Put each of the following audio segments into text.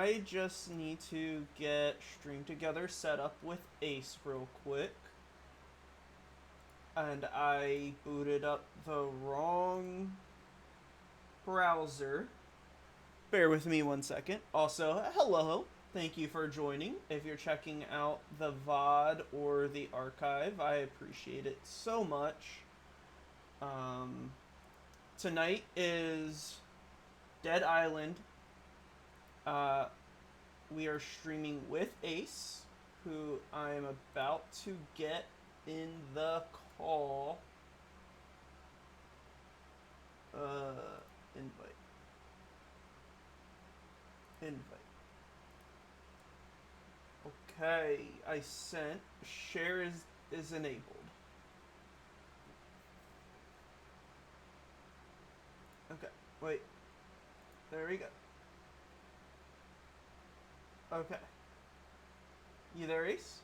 I just need to get Stream Together set up with Ace real quick. And I booted up the wrong browser. Bear with me 1 second. Also, hello. Thank you for joining. If you're checking out the VOD or the archive, I appreciate it so much. Tonight is Dead Island. We are streaming with Ace, who I'm about to get in the call. Invite. Okay, I sent. Share is enabled. Okay, wait. There we go. Okay. You there, Ace?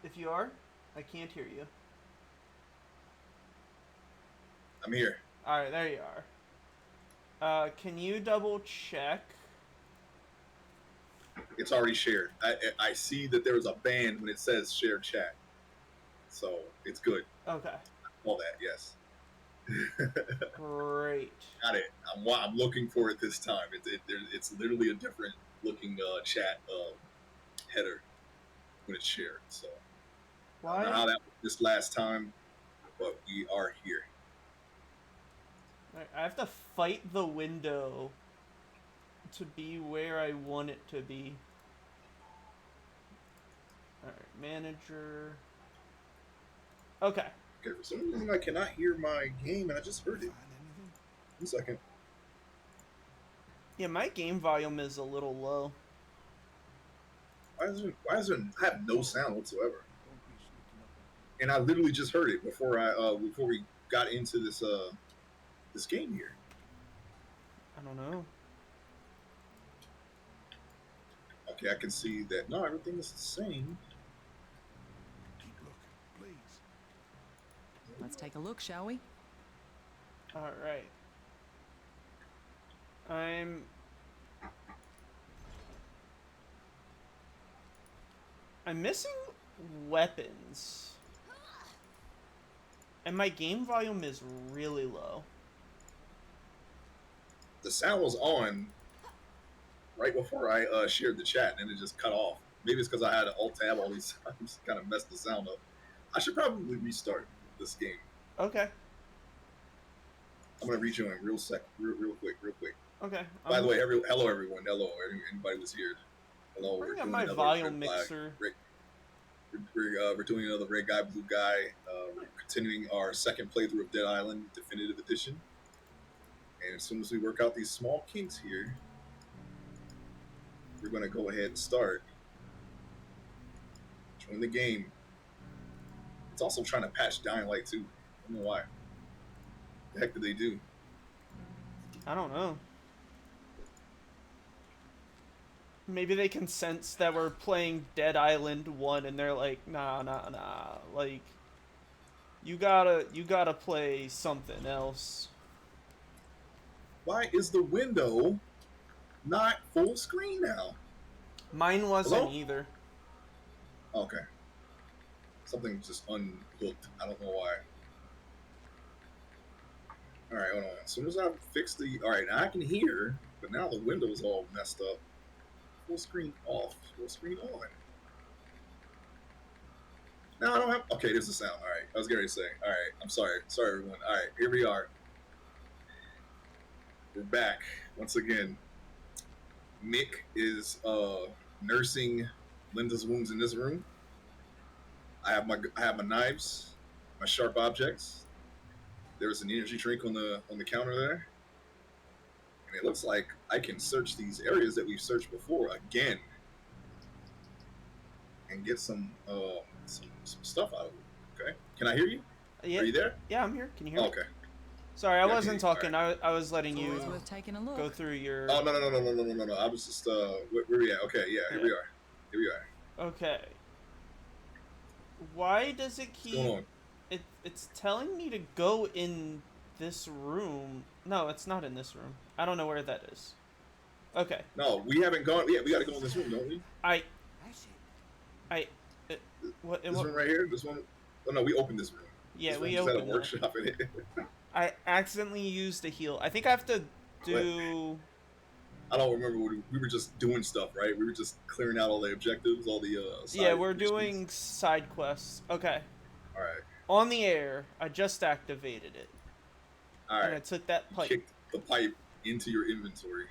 If you are, I can't hear you. I'm here. Alright, there you are. Can you double check? It's already shared. I see that there's a band when it says share chat. So it's good. Okay. All that, yes. Great. Got it. I'm looking for it this time. It's literally a different looking chat header when it's shared. So Why? I don't know how that was this last time, but we are here. I have to fight the window to be where I want it to be. Alright, manager. Okay. Okay, for some reason I cannot hear my game and I just heard it. 1 second. Yeah, my game volume is a little low. Why is there I have no sound whatsoever? And I literally just heard it before we got into this game here. I don't know. Okay, I can see that. No, everything is the same. Keep looking, please. Let's take a look, shall we? Alright. I'm missing weapons. And my game volume is really low. The sound was on right before I shared the chat, and it just cut off. Maybe it's because I had an alt tab all these times, kind of messed the sound up. I should probably restart this game. Okay. I'm gonna rejoin real quick. Okay. By the way, hello everyone. Hello, anybody was here. Hello. Bring up my volume mixer. We're doing another Red Guy, Blue Guy. We're continuing our second playthrough of Dead Island Definitive Edition. And as soon as we work out these small kinks here, we're going to go ahead and start. Join the game. It's also trying to patch Dying Light 2. I don't know why. The heck did they do? I don't know. Maybe they can sense that we're playing Dead Island 1 and they're like, nah. Like, you gotta play something else. Why is the window not full screen now? Mine wasn't Hello? either. Okay. Something just unhooked. I don't know why. Alright, hold on. As soon as I fix the... Alright, now I can hear, but now the window's all messed up. Full screen off. Full screen on. No, I don't have... Okay, there's the sound. Alright, I was getting ready to say. Alright, I'm sorry. Sorry, everyone. Alright, here we are. We're back once again. Mick is nursing Linda's wounds in this room. I have my knives, my sharp objects. There's an energy drink on the counter there, and it looks like I can search these areas that we've searched before again, and get some stuff out of it. Okay, can I hear you? Yeah, Are you there? Yeah, I'm here. Can you hear me? Okay. Sorry, I Yeah, wasn't talking. right. I was letting you Always worth taking a look. go through your... Oh no! I was just where we at? Okay, yeah, here we are. Okay. Why does it keep... What's going on? it's telling me to go in this room. No, it's not in this room. I don't know where that is. Okay. No, we haven't gone. Yeah, we got to go in this room, don't we? I what? This room right here. This one. Oh no, we opened this room. Yeah, this room we just had a opened that. workshop in it. I accidentally used a heal. I think I have to do. I don't remember. We were just doing stuff, right? We were just clearing out all the objectives, all the. Yeah, side we're missions. doing side quests. Okay. All right. On the air, I just activated it, All and I right. took that You pipe, kicked the pipe into your inventory.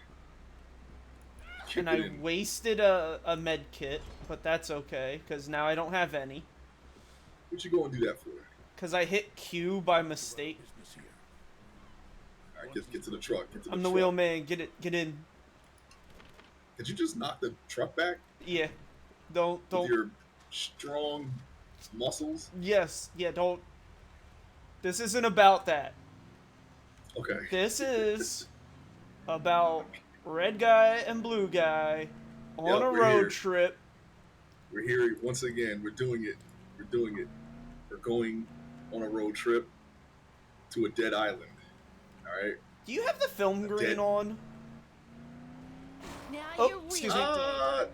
Kicked and it I in. wasted a med kit, but that's okay, because now I don't have any. What'd you go and do that for? Because I hit Q by mistake. Business here. All right, get to the truck. Get to I'm the the truck. wheelman. Get in. Did you just knock the truck back Yeah. Don't. with your strong muscles? Yes. Yeah. Don't. This isn't about that. Okay. This is about red guy and blue guy on Yep, a we're road here. trip. We're here once again. We're doing it. We're doing it. We're going on a road trip to a dead island. All right. Do you have the film green Dead. on? Now Oh, you're excuse really me. dead.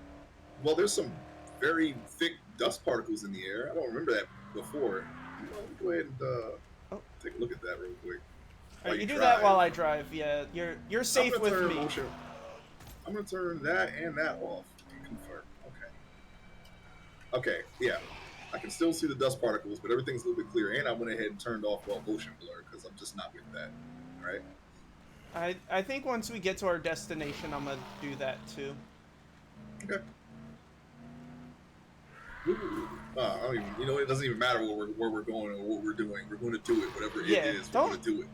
Well, there's some very thick dust particles in the air. I don't remember that before. Go ahead and take a look at that real quick. Alright, you do drive. that while I drive. Yeah, you're safe I'm with gonna me. turn motion- I'm gonna turn that and that off. Confirm. Okay. Okay. Yeah. I can still see the dust particles, but everything's a little bit clearer. And I went ahead and turned off motion blur because I'm just not with that. All right. I think once we get to our destination, I'm gonna do that too. Okay. I don't even. You know, it doesn't even matter where we're going or what we're doing. We're going to do it, whatever Yeah, it is. We're going don't- to do it.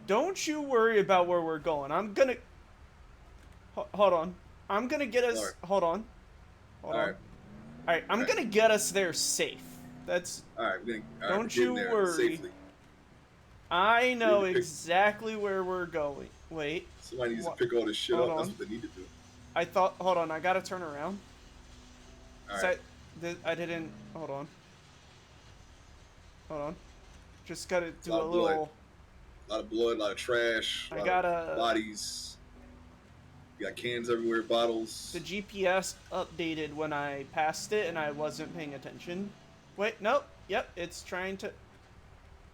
Don't you worry about where we're going. I'm gonna. Hold on. I'm gonna get us. Alright. Hold on. Hold All on. right. Alright, I'm Okay. gonna get us there safe. That's. All right. We're gonna, Don't we're getting you there worry. Safely. I know Really pick- exactly where we're going. Wait. Somebody needs What? to pick all this shit Hold up. That's on. what they need to do. I thought. Hold on. I gotta turn around. All So right. I didn't. Hold on. Hold on. Just gotta do Lot a of blood. little. A lot of blood, a lot of trash, a I lot gotta- of bodies. You got cans everywhere, bottles. The GPS updated when I passed it and I wasn't paying attention. Wait, nope. Yep, it's trying to.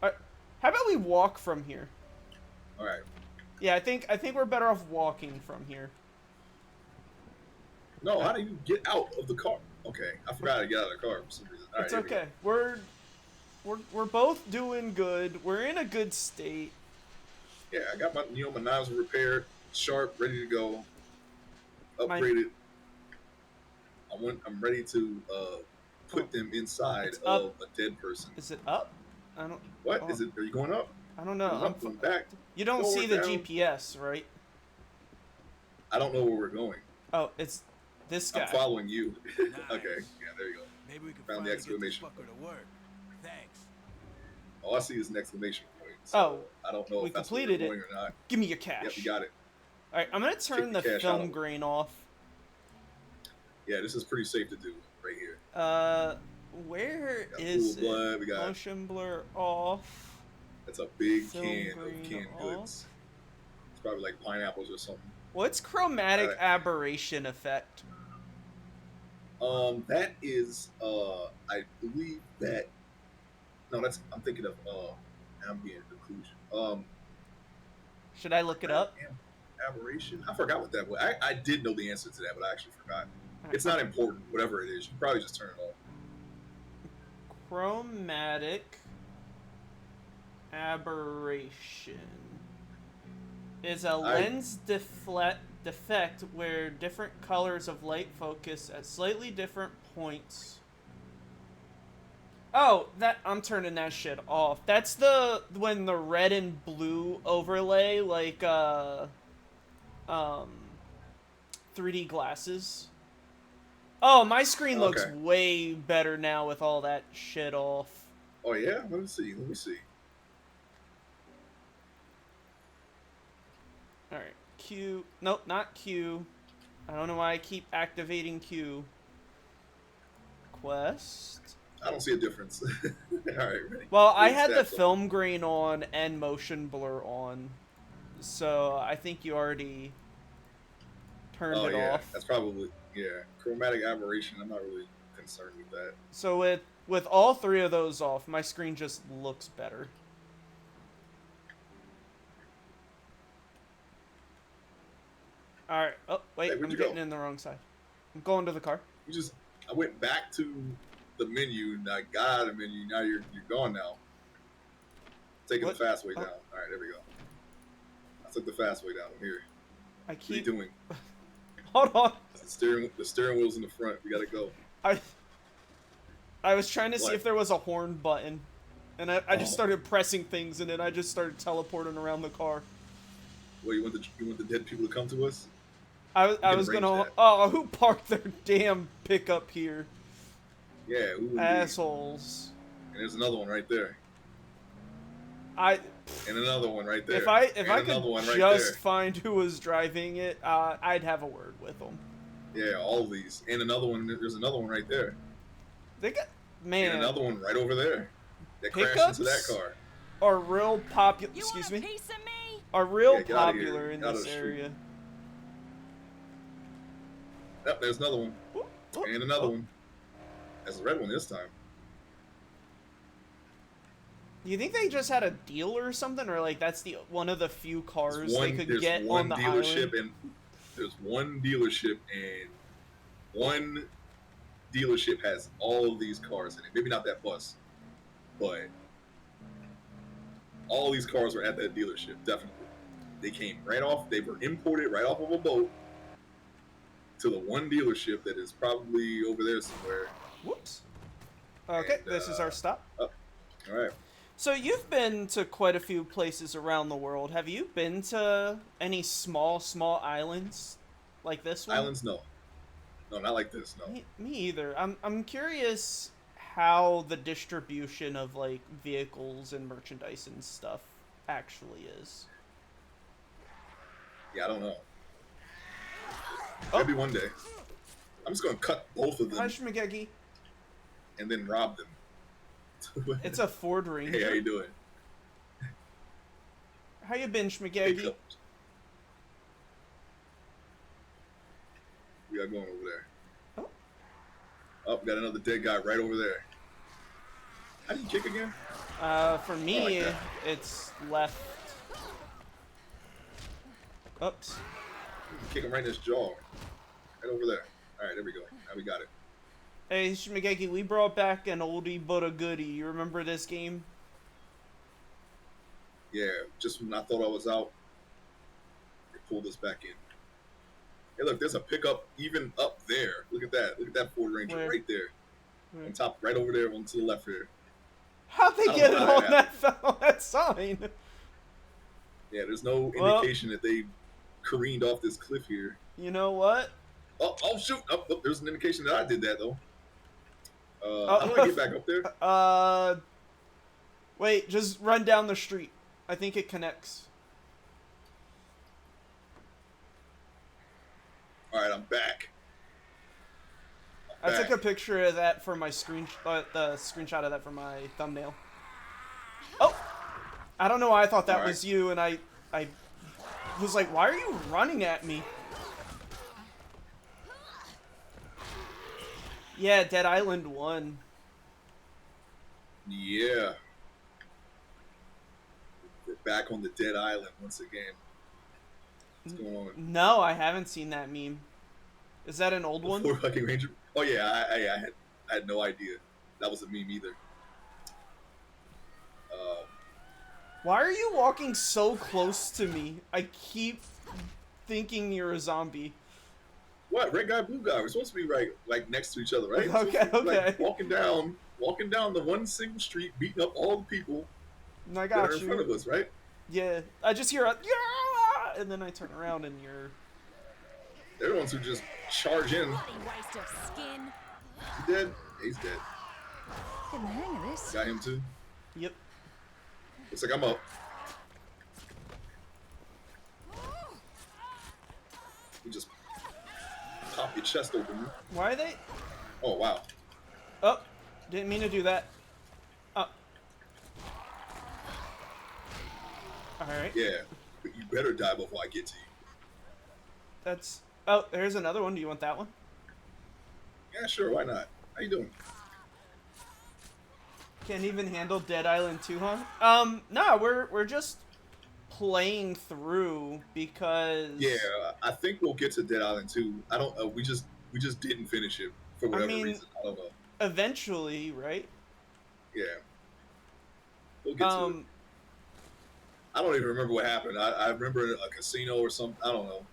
Alright, how about we walk from here? All right. Yeah, I think we're better off walking from here. No, how do you get out of the car? Okay, I forgot to get out of the car for some reason. All It's right, here we okay. We're both doing good. We're in a good state. go. Yeah, I got my knives are repaired, sharp, ready to go, My- upgraded. I'm ready to put them inside It's of up. a dead person. Is it up? I don't. What oh, is it? Are you going up? I don't know. Going I'm up and back? You don't forward, see the down? GPS, right? I don't know where we're going. Oh, it's this guy. I'm following you. Nice. Okay, yeah, there you go. Maybe we can Found the finally get this exclamation fucker to work. Thanks. All I see is an exclamation point. So Oh, I don't know we if that's where completed we're it. going or not. Give me your cash. Yep, you got it. All right, I'm gonna turn the the cash film out. grain off. Yeah, this is pretty safe to do right here. Where Got is pool of blood. it? We got Motion blur off. that's a big Film can of green canned off. goods. It's probably like pineapples or something. What's chromatic Alright. aberration effect? That is I believe that no, that's I'm thinking of ambient occlusion. Should I look it up? Aberration. I forgot what that was. I did know the answer to that, but I actually forgot. Alright, It's not important. Whatever it is, you can probably just turn it off. Chromatic aberration is a lens defect where different colors of light focus at slightly different points. Oh, that I'm turning that shit off. That's when the red and blue overlay like 3D glasses. Oh, my screen looks Okay. way better now with all that shit off. Oh yeah, let me see. Let me see. Alright, Q. Nope, not Q. I don't know why I keep activating Q. Quest. I don't see a difference. All right, ready? Well, I Ready, had the stack up. film grain on and motion blur on, so I think you already turned Oh it yeah, off. that's probably chromatic aberration. I'm not really concerned with that. So with all three of those off, my screen just looks better. All right. Oh wait, Hey, where'd I'm you getting go? in the wrong side. I'm going to the car. I went back to the menu and I got out of the menu. Now you're gone now. Taking What? the fast way Oh. down. All right, there we go. I took the fast way down. I'm here. I What are you keep. doing? Hold on. The steering wheel's in the front. We gotta go. I was trying to see What? if there was a horn button, and I just Oh. started pressing things, and then I just started teleporting around the car. Well, you want the dead people to come to us? I can was arrange gonna. that. Oh, who parked their damn pickup here? Yeah, who would be? Assholes. And there's another one right there. I And another one right there. if I and could another one right just there. find who was driving it, I'd have a word with them. Yeah, all of these. And another one. There's another one right there. They got And man another one right over there. That crashed Pickups? into that car. are real popular. You Excuse want a me. piece of me? Are real Yeah, get outta here. popular in Get outta this the street. area. Yep, there's another one. Oop, oop, And another oop. one. That's the red one this time. You think they just had a deal or something, or like that's the one of the few cars they could There's get one on the dealership island? and there's one dealership and one dealership has all of these cars in it. Maybe not that bus, but all these cars were at that dealership. Definitely, they came right off. They were imported right off of a boat to the one dealership that is probably over there somewhere. Whoops. Okay, And, this is our stop. All right. So you've been to quite a few places around the world. Have you been to any small islands like this one? Islands, no, not like this. No. Me either. I'm curious how the distribution of like vehicles and merchandise and stuff actually is. Yeah, I don't know. Oh. Maybe one day. I'm just gonna cut both of them Hi, Schmagegi. and then rob them. It's a Ford Ranger. Hey, how you doing? How you been, Hey, Schmagegi? Cups. We got going over there. Oh. Oh, we got another dead guy right over there. How do you kick again? For me, like that. it's left. Oops. Kick him right in his jaw. Right over there. All right, there we go. Now we got it. Hey, Schmagegi, we brought back an oldie but a goodie. You remember this game? Yeah, just when I thought I was out, they pulled us back in. Hey, look, there's a pickup even up there. Look at that. Look at that Ford Ranger Where? right there. Where? On top, right over there, on to the left here. How'd they I don't get know it how on that that sign? Yeah, there's no Well- indication that they careened off this cliff here. You know what? Oh shoot! Oh, there's an indication that I did that though. How do I get back up there? Wait, just run down the street. I think it connects. All right, I'm back. I took a picture of that for my the screenshot of that for my thumbnail. Oh! I don't know why I thought that Alright. was you, and I was like, why are you running at me? Yeah, Dead Island 1. Yeah. We're back on the dead island once again. What's going on? No, I haven't seen that meme. Is that an old one? Ford fucking Ranger. Oh yeah, I had no idea that was a meme either. Why are you walking so close to me? I keep thinking you're a zombie. What? Red guy, blue guy. We're supposed to be right, like next to each other, right? We're Okay, supposed to be, like, okay. walking down the one single street, beating up all the people And I that are got in front of you. us, right? Yeah, I just hear a yeah, and then I turn around and you're. They're the ones who just charge in. Bloody waste of skin. He dead? He's dead. Getting the hang of this. Got him too. Yep. Looks like I'm up. You just pop your chest open. Why are they? Oh wow. Oh, Didn't mean to do that. Oh. Alright. Yeah, but you better die before I get to you. That's... Oh, there's another one. Do you want that one? Yeah, sure, why not? How you doing? Can't even handle Dead Island 2, huh? No, we're just playing through because... Yeah, I think we'll get to Dead Island 2. I don't. We just didn't finish it for whatever reason. I don't know. Eventually, right? Yeah, we'll get to it. I don't even remember what happened. I remember a casino or something. I don't know.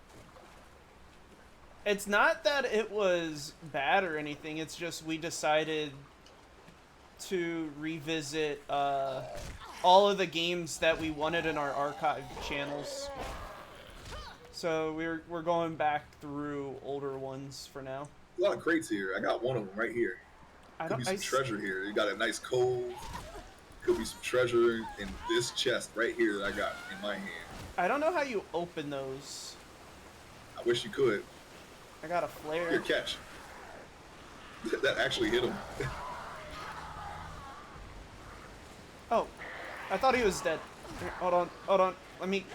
It's not that it was bad or anything. It's just we decided to revisit all of the games that we wanted in our archive channels. So we're going back through older ones for now. A lot of crates here. I got one of them right here. Could be some treasure here. You got a nice cove. Could be some treasure in this chest right here that I got in my hand. I don't know how you open those. I wish you could. I got a flare. Here, catch. That actually hit him. Oh, I thought he was dead. Here, hold on. Let me...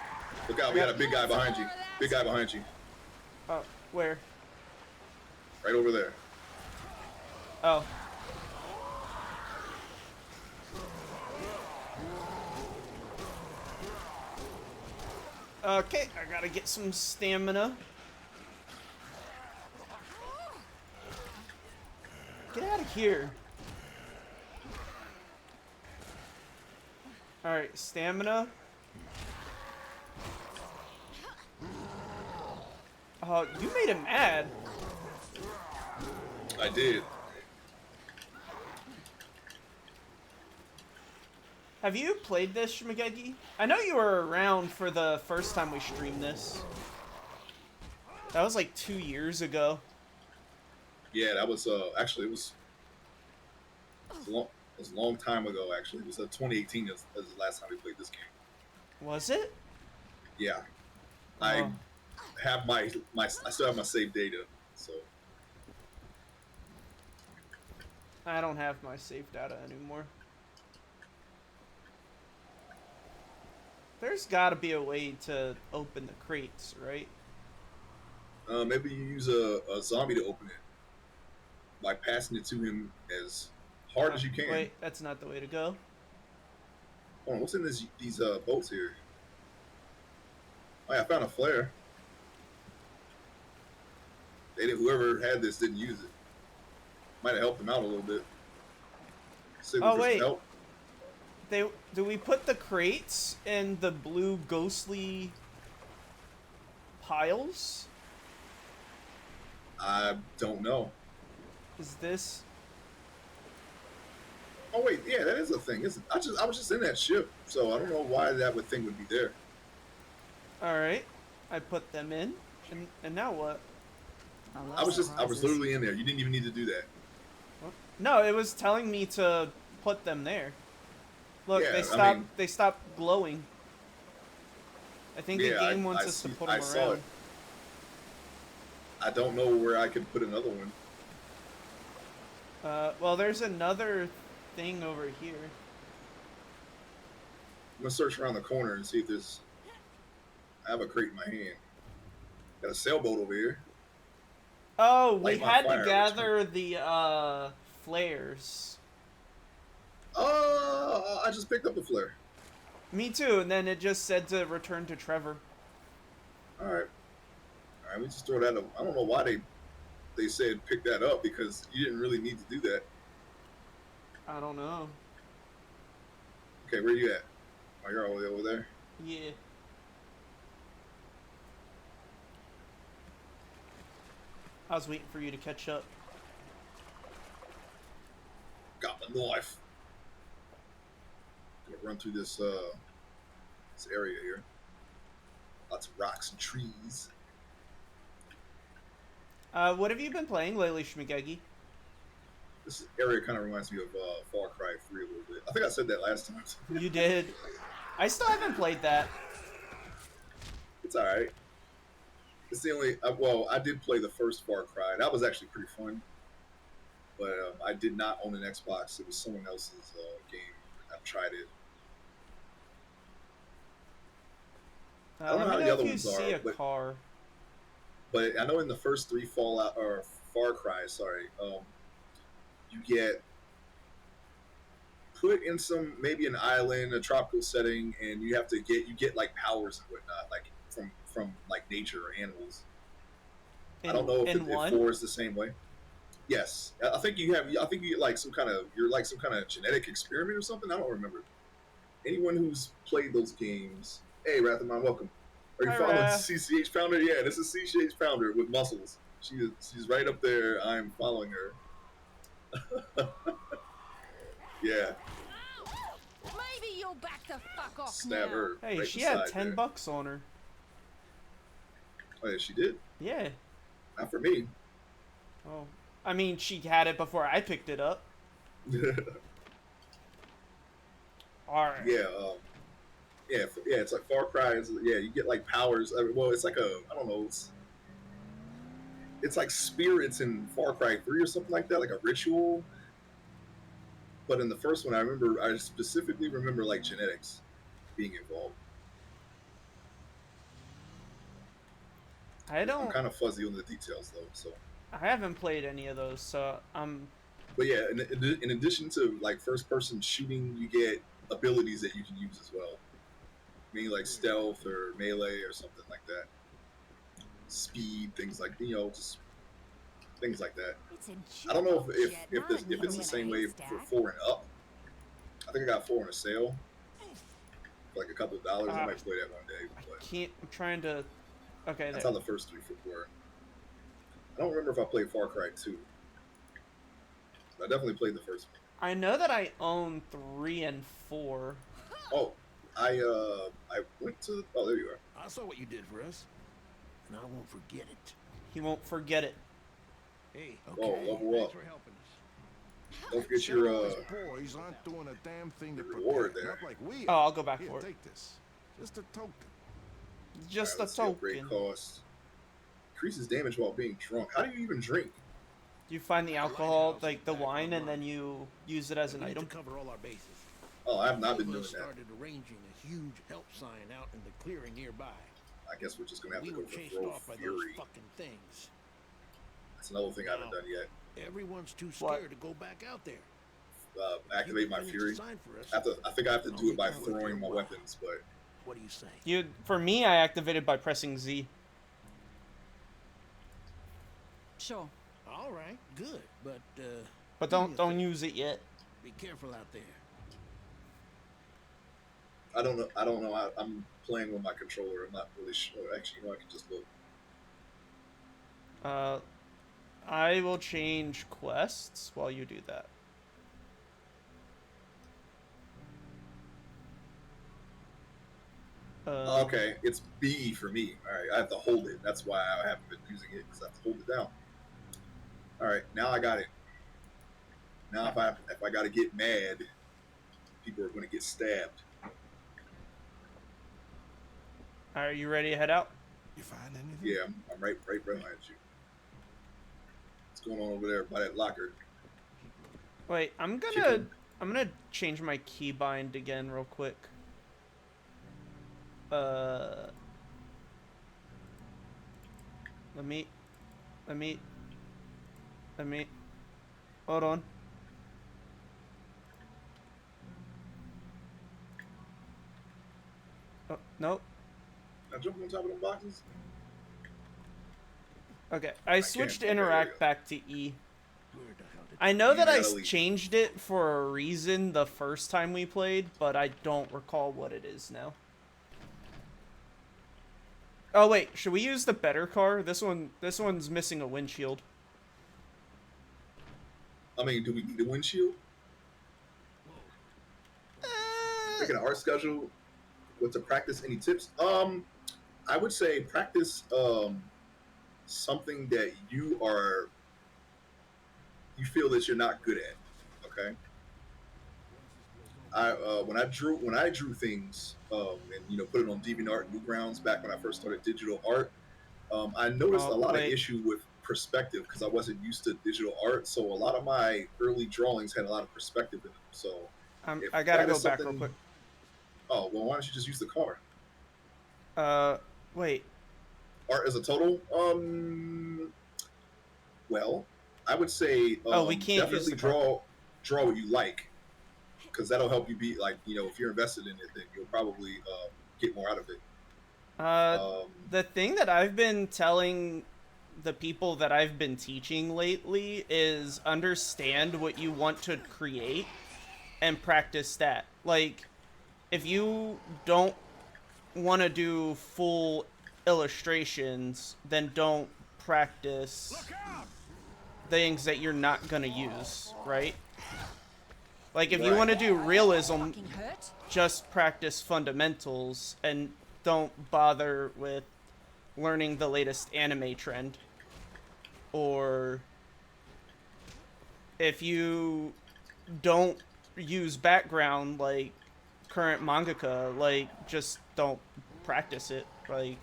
Look out, we got a big guy behind you. Big guy behind you. Oh, where? Right over there. Oh. Okay, I gotta get some stamina. Get out of here. Alright, stamina. Oh, you made him mad. I did. Have you played this, Shmagegi? I know you were around for the first time we streamed this. That was like 2 years ago. Yeah, that was actually it was a long time ago. Actually, it was 2018. Was the last time we played this game. Was it? Yeah, Oh. I have I still have my save data. So I don't have my save data anymore. There's gotta be a way to open the crates, right? maybe you use a zombie to open it by passing it to him as hard as you can. Wait, that's not the way to go. Hold on, what's in these boats here? Oh, yeah, I found a flare. Whoever had this didn't use it. Might have helped them out a little bit. See if Oh, there's wait. help. Do we put the crates in the blue ghostly piles? I don't know. Is this... Oh wait, yeah, that is a thing. I was just in that ship, so I don't know why that thing would be there. Alright. I put them in. And now what? I was literally in there. You didn't even need to do that. No, it was telling me to put them there. Look, Yeah, they stopped glowing. I think the game wants us to put them saw around. it. I don't know where I could put another one. Well, there's another thing over here. I'm gonna search around the corner and see if there's. I have a crate in my hand. Got a sailboat over here. Oh, we Light my had fire, to gather the flares. Oh, I just picked up the flare. Me too, and then it just said to return to Trevor. All right, we just throw that. I don't know why they said pick that up because you didn't really need to do that. I don't know. Okay, where you at? Oh, you're all the way over there. Yeah. I was waiting for you to catch up. Got the knife. Gonna run through this area here. Lots of rocks and trees. What have you been playing lately, Shmagegi? This area kind of reminds me of Far Cry 3 a little bit. I think I said that last time. You did. I still haven't played that. It's alright. It's the only... well, I did play the first Far Cry. That was actually pretty fun. but I did not own an Xbox. It was someone else's game. I've tried it. I don't know Let how me the know other if you ones see are, a car. but I know in the first 3 Fallout or Far Cry, sorry, you get put in some maybe an island, a tropical setting, and you have to get like powers and whatnot, like from like nature or animals. I don't know In if one? 4 is the same way. Yes, I think you have. I think you get like you're like some kind of genetic experiment or something. I don't remember. Anyone who's played those games, hey Rathamon, welcome. Are you Hi, following Raph. CCH Founder? Yeah, this is CCH Founder with muscles. She's right up there. I'm following her. Yeah, Maybe you'll back the fuck off stab now. her. Hey, right she had beside there. $10 on her. Oh yeah, she did. Yeah. Not for me. Oh, I mean, she had it before I picked it up. All right. Yeah, yeah. It's like Far Cry. Yeah, you get like powers. Well, it's like I don't know. It's like spirits in Far Cry 3 or something like that, like a ritual. But in the first one, I specifically remember like genetics being involved. I I'm don't. kind of fuzzy on the details though. So, I haven't played any of those, so but yeah, in addition to like first-person shooting, you get abilities that you can use as well. Meaning like stealth or melee or something like that. Speed, things like just things like that. It's a I don't know jewel jet, if not a it's needle the in a same way for haystack. 4 and up. I think I got 4 on a sale for like a couple of dollars. I might play that one day. I But can't. I'm trying to. Okay, that's there. how the first 3 were. I don't remember if I played Far Cry 2. I definitely played the first one. I know that I own 3 and 4. Oh, I went to. Oh, there you are. I saw what you did for us, and I won't forget it. He won't forget it. Hey, Oh, level thanks up. for helping us. Don't forget Some your of us boys aren't doing a damn thing to reward protect, there. not like we Oh, are. I'll go back Here, for it. take this. Just a token. Just Alright, a let's see, upgrade token. cost. Increases damage while being drunk. How do you even drink? You find the alcohol, like the wine, and then you use it as an We need item. to cover all our bases. Oh, I have not been All of doing us that. started arranging a huge help sign out in the clearing nearby. I guess we're just gonna have We to were go for chased Throw off by those Fury. fucking things. That's another thing I haven't done yet. Everyone's too What? scared to go back out there. Activate my You Fury. sign for us. I think I have to do it by Only down with throwing your my wife. weapons, but What do you say? For me, I activated by pressing Z. Sure. All right, good, but But do me a don't favor. use it yet. Be careful out there. I don't know. I'm playing with my controller. I'm not really sure. Actually, I can just look. I will change quests while you do that. Okay, it's B for me. All right, I have to hold it. That's why I haven't been using it because I have to hold it down. All right, now I got it. Now if I got to get mad, people are going to get stabbed. Are you ready to head out? You find anything? Yeah, I'm right behind you. What's going on over there by that locker? Wait, I'm Chicken. gonna change my keybind again real quick. Let me hold on. Oh, nope. Now jump on top of them boxes. Okay, I switched Okay, there we interact go. back to E. Where the hell did I know You that I gotta leave. changed it for a reason the first time we played, but I don't recall what it is now. Oh wait, should we use the better car? This one's missing a windshield. I mean, do we need a windshield? Making an art schedule. What to practice? Any tips? I would say practice something that you feel that you're not good at. Okay. When I drew things and put it on DeviantArt and Newgrounds back when I first started digital art, I noticed Oh, a lot wait. of issue with perspective because I wasn't used to digital art. So a lot of my early drawings had a lot of perspective in them. So if I gotta that go is back real something, quick. oh well, why don't you just use the car? Wait. Art as a total, well, I would say Oh, we can't use definitely the car. draw what you like because that'll help you be like if you're invested in it, then you'll probably get more out of it. Um, The thing that I've been telling the people that I've been teaching lately is understand what you want to create and practice that. Like, if you don't want to do full illustrations, then don't practice things that you're not going to use, right? Like, if you Right. want to do realism, Fucking hurt. just practice fundamentals and don't bother with learning the latest anime trend. Or if you don't use background like current mangaka, like, just don't practice it. Like,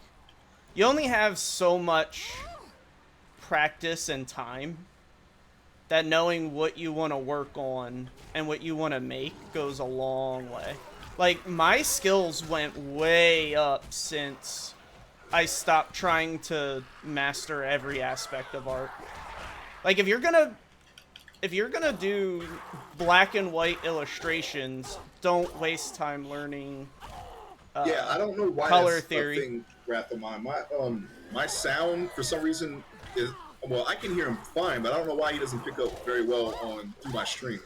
you only have so much practice and time that knowing what you want to work on and what you want to make goes a long way. Like, my skills went way up since I stopped trying to master every aspect of art. Like, if you're gonna do black and white illustrations, don't waste time learning yeah, I don't know why color that's theory. a thing, Wrath of mine. My sound for some reason is well, I can hear him fine, but I don't know why he doesn't pick up very well on through my stream.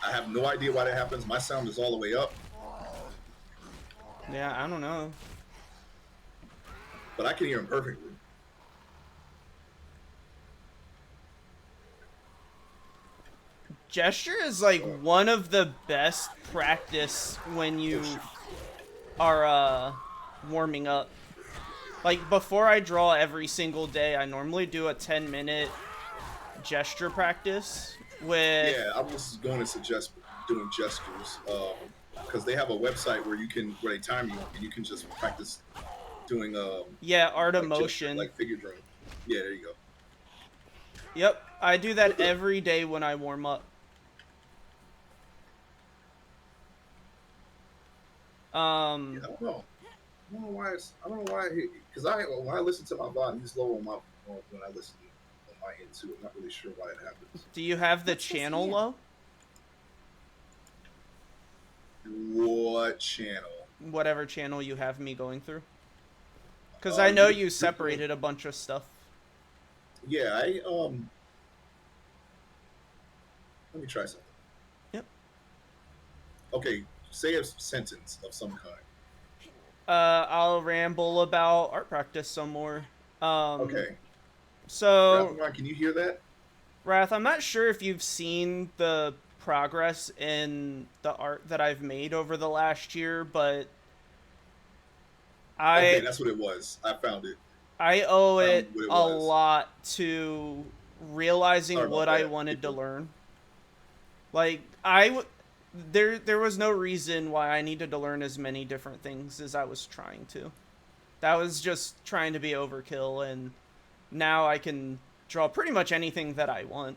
I have no idea why that happens. My sound is all the way up, Yeah, I don't know. but I can hear him perfectly. Gesture is like one of the best practice when you are warming up. Like, before I draw every single day, I normally do a 10-minute gesture practice with Yeah, I was going to suggest doing gestures because they have a website where they time you and you can just practice doing yeah, art of like gesture, motion. like figure drawing. Yeah, there you go. Yep, I do that every day when I warm up. Yeah, I don't know. I don't know why. I don't know why. Because when I listen to my VOD, he's low on my when I listen on my end too. I'm not really sure why it happens. Do you have the What's this channel here? low? What channel? Whatever channel you have me going through. Because I know you separated a bunch of stuff. Yeah, let me try something. Yep. Okay, say a sentence of some kind. I'll ramble about art practice some more. Okay. So, Rathmon, can you hear that? Wrath, I'm not sure if you've seen the progress in the art that I've made over the last year, but Okay, that's what it was. I found it. I owe Found it what it a was. lot to realizing Sorry about what I that. wanted to Keep learn. Like, there was no reason why I needed to learn as many different things as I was trying to. That was just trying to be overkill, and now I can draw pretty much anything that I want.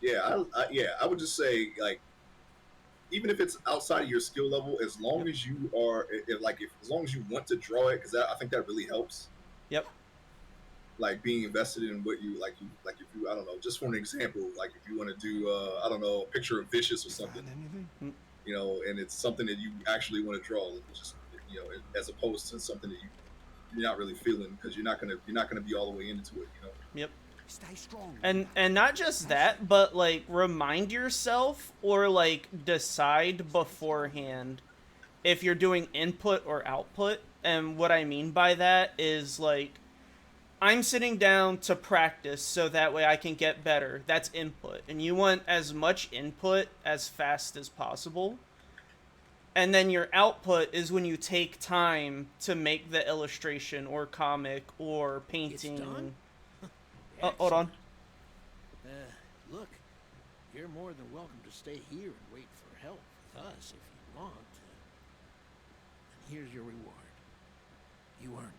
Yeah, I would just say like, even if it's outside of your skill level, as long as you are, as long as you want to draw it, because I think that really helps. Yep. Like being invested in what you like. If you, I don't know, just for an example, like if you want to do, I don't know, a picture of Vicious or something, and it's something that you actually want to draw, just as opposed to something that you're not really feeling because you're not gonna be all the way into it. Yep. Stay strong. And not just that, but like remind yourself or like decide beforehand if you're doing input or output. And what I mean by that is like I'm sitting down to practice so that way I can get better. That's input. And you want as much input as fast as possible. And then your output is when you take time to make the illustration or comic or painting. done? Hold on. Look, you're more than welcome to stay here and wait for help with us if you want. And here's your reward. You earned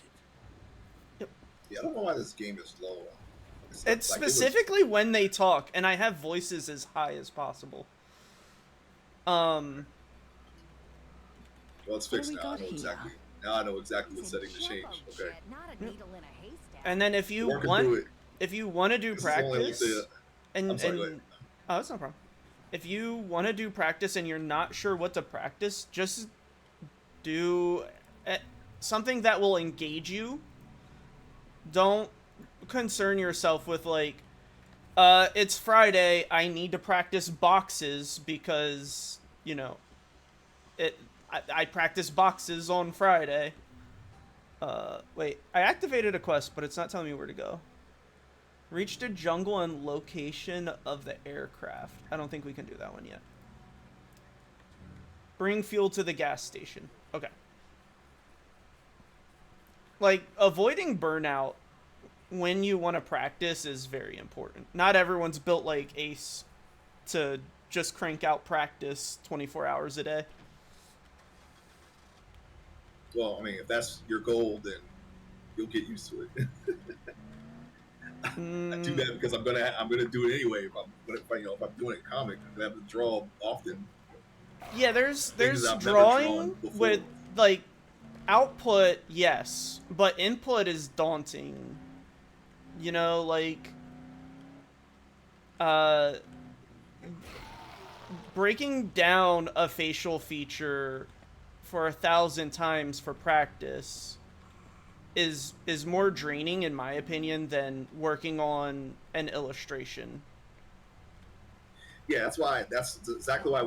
it. Yeah, I don't know why this game is low. It's like, specifically when they talk, and I have voices as high as possible. Well, it's What do fixed we now. got Now I know exactly what It's setting to a change. jumbo Okay. jet, not a needle in a haystack. And then if you Working through want, it. if you want to do This is only like practice, and I'm sorry, go ahead. oh, that's no problem. If you want to do practice and you're not sure what to practice, just do something that will engage you. Don't concern yourself with like, it's Friday, I need to practice boxes because, you know, I practice boxes on Friday. Wait, I activated a quest, but it's not telling me where to go. Reach the jungle and location of the aircraft. I don't think we can do that one yet. Bring fuel to the gas station. Okay. Like, avoiding burnout when you want to practice is very important. Not everyone's built like Ace to just crank out practice 24 hours a day. Well, I mean, if that's your goal, then you'll get used to it. I do that because I'm gonna do it anyway. If I'm doing a comic, I have to draw often. Yeah, there's Things I've never drawing drawn before. with like output, yes, but input is daunting. You know, like breaking down a facial feature for 1,000 times for practice is more draining in my opinion than working on an illustration. Yeah, that's exactly why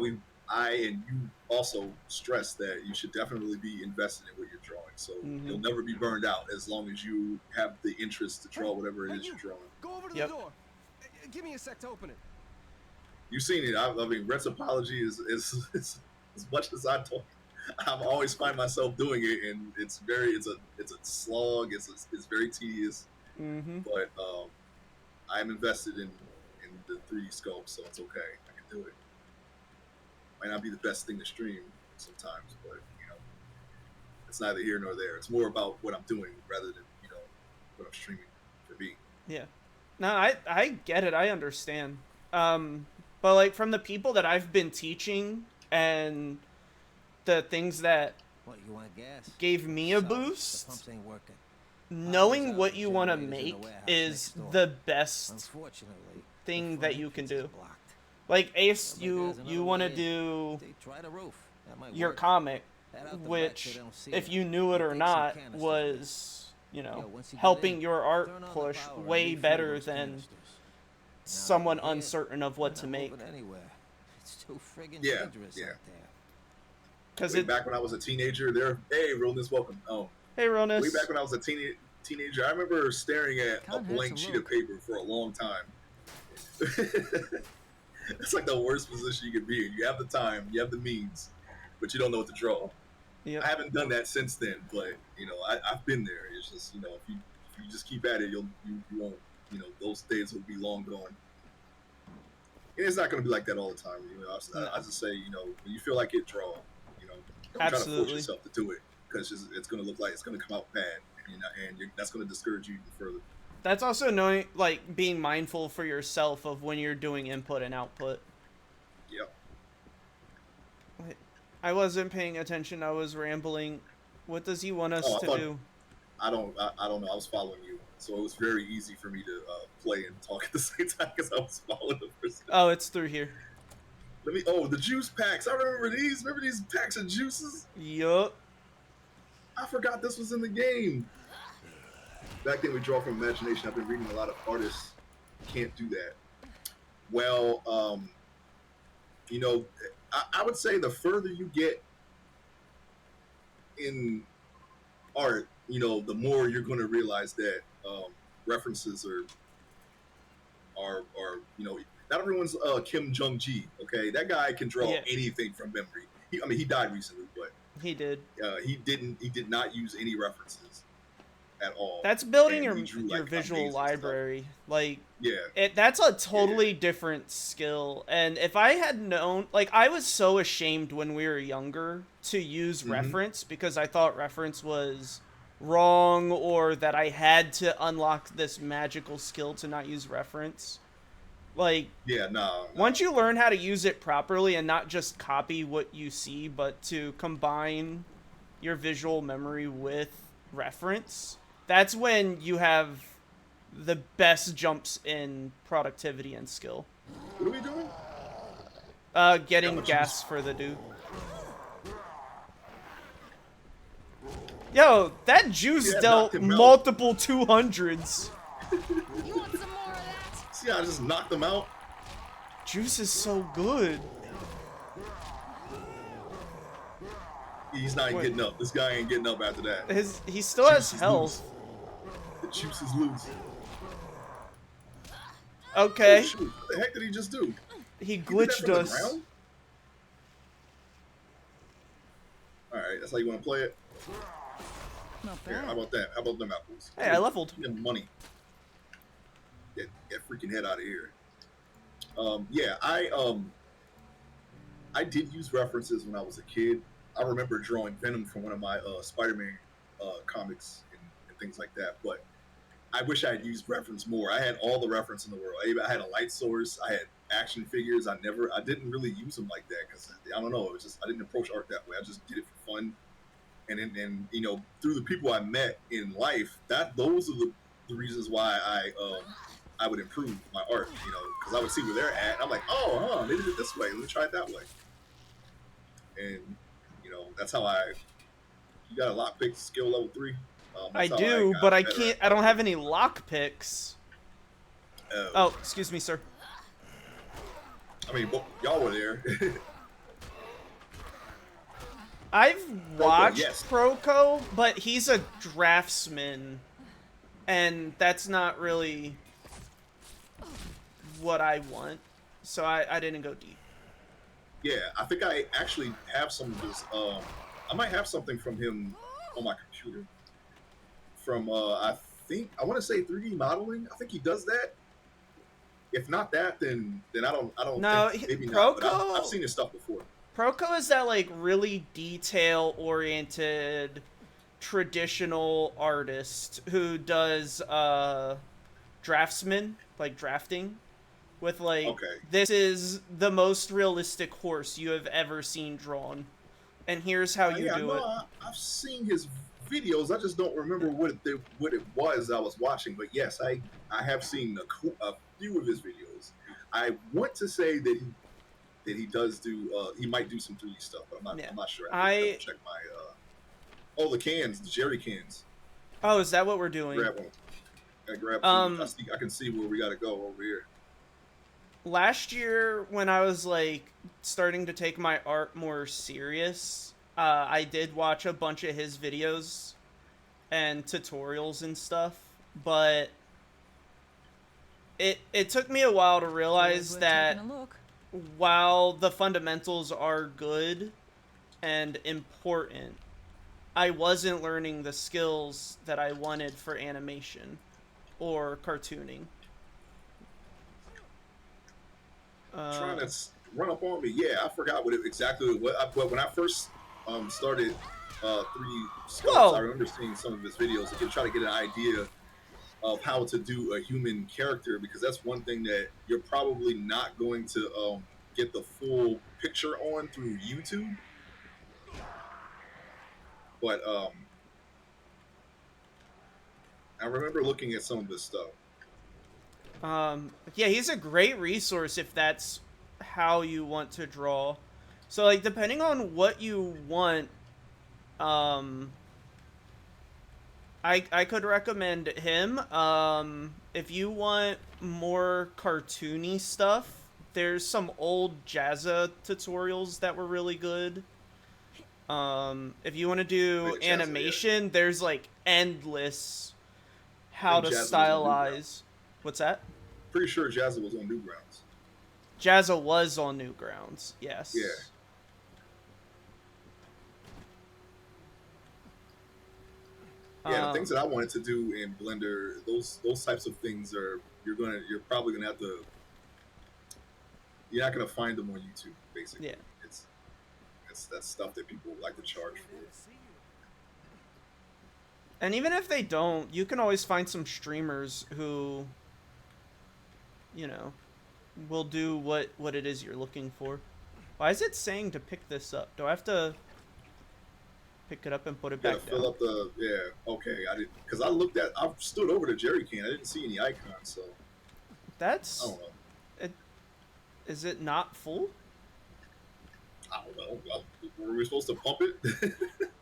I and you also stress that you should definitely be invested in what you're drawing. So you'll never be burned out as long as you have the interest to draw whatever it is you're drawing. Go over to Yep. the door. Give me a sec to open it. You've seen it. I mean, Rhett's apology is as much as I talk. I'm always find myself doing it, and it's a slog. It's very tedious, but I'm invested in the 3D sculpt, so it's okay. I can do it. Might not be the best thing to stream sometimes, but you know, it's neither here nor there. It's more about what I'm doing rather than what I'm streaming for me. Yeah. No, I get it. I understand. But like from the people that I've been teaching and the things that What, you want gas? gave me a Sorry, the boost, pumps ain't working. knowing what you want to Generators in the make warehouse is next door. the best Unfortunately, thing the that front you can entrance do. is blocked. Like Ace, Maybe there's another you want to way in. do They try the roof. That might your work. comic, Head out the back so which they don't see if it. you knew it They or take some not canisters. was, you Yo, know, once you get helping in, your art turn on the push power and way refill better those than canisters. Now, someone over here, uncertain of what we're to not make. moving anywhere. It's too friggin' Yeah, dangerous yeah. out there. Because Way back when I was a teenager, hey, Realness, welcome. Hey, Ronus. Way back when I was a teenager, I remember staring at a Can't hurt blank to sheet of look. paper for a long time. It's like the worst position you could be in. You have the time, you have the means, but you don't know what to draw. Yep. I haven't done that since then, but I've been there. It's just if you just keep at it, you won't. Those days will be long gone. And it's not going to be like that all the time. I just say, when you feel like it, draw. Don't try to force Absolutely. yourself to do it because it's going to look like it's going to come out bad, and that's going to discourage you even further. That's also knowing, like, being mindful for yourself of when you're doing input and output. Yep. Wait, I wasn't paying attention. I was rambling. What does he want us Oh, I to thought- do? I don't know. I was following you, so it was very easy for me to play and talk at the same time because I was following the person. Oh, it's through here. The juice packs. I remember these. Remember these packs of juices? Yup. I forgot this was in the game. Back then, we draw from imagination. I've been reading a lot of artists can't do that. Well, I would say the further you get in art, the more you're going to realize that references are not everyone's Kim Jong-gi. Okay, that guy can draw Yeah. anything from memory. He died recently, but He did. he did not use any references at all. That's building And your he drew, your like, visual amazing stuff. library. Like, Yeah. that's a totally different skill. And if I had known, like, I was so ashamed when we were younger to use Mhm. reference because I thought reference was wrong or that I had to unlock this magical skill to not use reference. Like, Yeah, no. once you learn how to use it properly and not just copy what you see, but to combine your visual memory with reference, that's when you have the best jumps in productivity and skill. What are we doing? Getting Yeah, but gas for the dude. Yo, that juice Yeah, dealt knocked him out. multiple 200s. You want some more of that? See, I just knocked him out. Juice is so good. He's not Wait. getting up. This guy ain't getting up after that. He still has Juice is health. The juice is loose. Okay, Oh, shoot. What the heck did he just do? he He did that glitched from the us. ground? Alright, that's how you want to play it? Not Here, bad. how about that? How about them apples? Hey, I leveled. Give them money. Get freaking head out of here. Yeah, I did use references when I was a kid. I remember drawing Venom from one of my Spider-Man comics and things like that. But I wish I had used reference more. I had all the reference in the world. I had a light source. I had action figures. I didn't really use them like that because I don't know. It was just I didn't approach art that way. I just did it for fun. And you know, through the people I met in life, those are the reasons why I would improve my art. You know, because I would see where they're at. And I'm like, oh, they did it this way. Let me try it that way. And you know, that's how you got a lockpick skill level 3. I That's how do, got but I better can't. at I don't have any lock picks. Oh, excuse me, sir. I mean, y'all were there. I've watched yes. Proco, but he's a draftsman, and that's not really what I want. So I didn't go deep. Yeah, I think I actually have some of this. I might have something from him on my computer. From I want to say 3D modeling. I think he does that. If not that, then I don't. No, think, maybe not. But Proco- I've seen his stuff before. Proco is that like really detail-oriented, traditional artist who does draftsman, like drafting, with like Okay. this is the most realistic horse you have ever seen drawn, and here's how you Yeah, do no, it. I've seen his videos. I just don't remember what it was I was watching. But yes, I have seen a few of his videos. I want to say that he does do he might do some 3D stuff, but I'm not sure. I have to check my the cans, the jerry cans. Oh, is that what we're doing? Grab one. I grab two. I can see where we gotta go over here. Last year, when I was like starting to take my art more serious, I did watch a bunch of his videos and tutorials and stuff, but it took me a while to realize that while the fundamentals are good and important, I wasn't learning the skills that I wanted for animation or cartooning. Trying to run up on me. Yeah, I forgot exactly what. But when I first started 3D sculpts, Whoa. I remember seeing some of his videos to try to get an idea of how to do a human character, because that's one thing that you're probably not going to get the full picture on through YouTube. But I remember looking at some of this stuff. Yeah, he's a great resource if that's how you want to draw. So, like, depending on what you want, I could recommend him. If you want more cartoony stuff, there's some old Jazza tutorials that were really good. If you want to do Jazza, animation, there's like endless how to Jazza was on stylize. What's that? Pretty sure Jazza was on Newgrounds. Jazza was on Newgrounds, yes. Yeah. Yeah, the things that I wanted to do in Blender, those types of things you're probably gonna have to. You're not gonna find them on YouTube, basically. Yeah. It's that's stuff that people like to charge for. And even if they don't, you can always find some streamers who, you know, will do what it is you're looking for. Why is it saying to pick this up? Do I have to pick it up and put it Gotta back fill down? up the Okay, I did because I stood over the jerry can. I didn't see any icons, so I That's... don't know. Is it not full? I don't know. Were we supposed to pump it?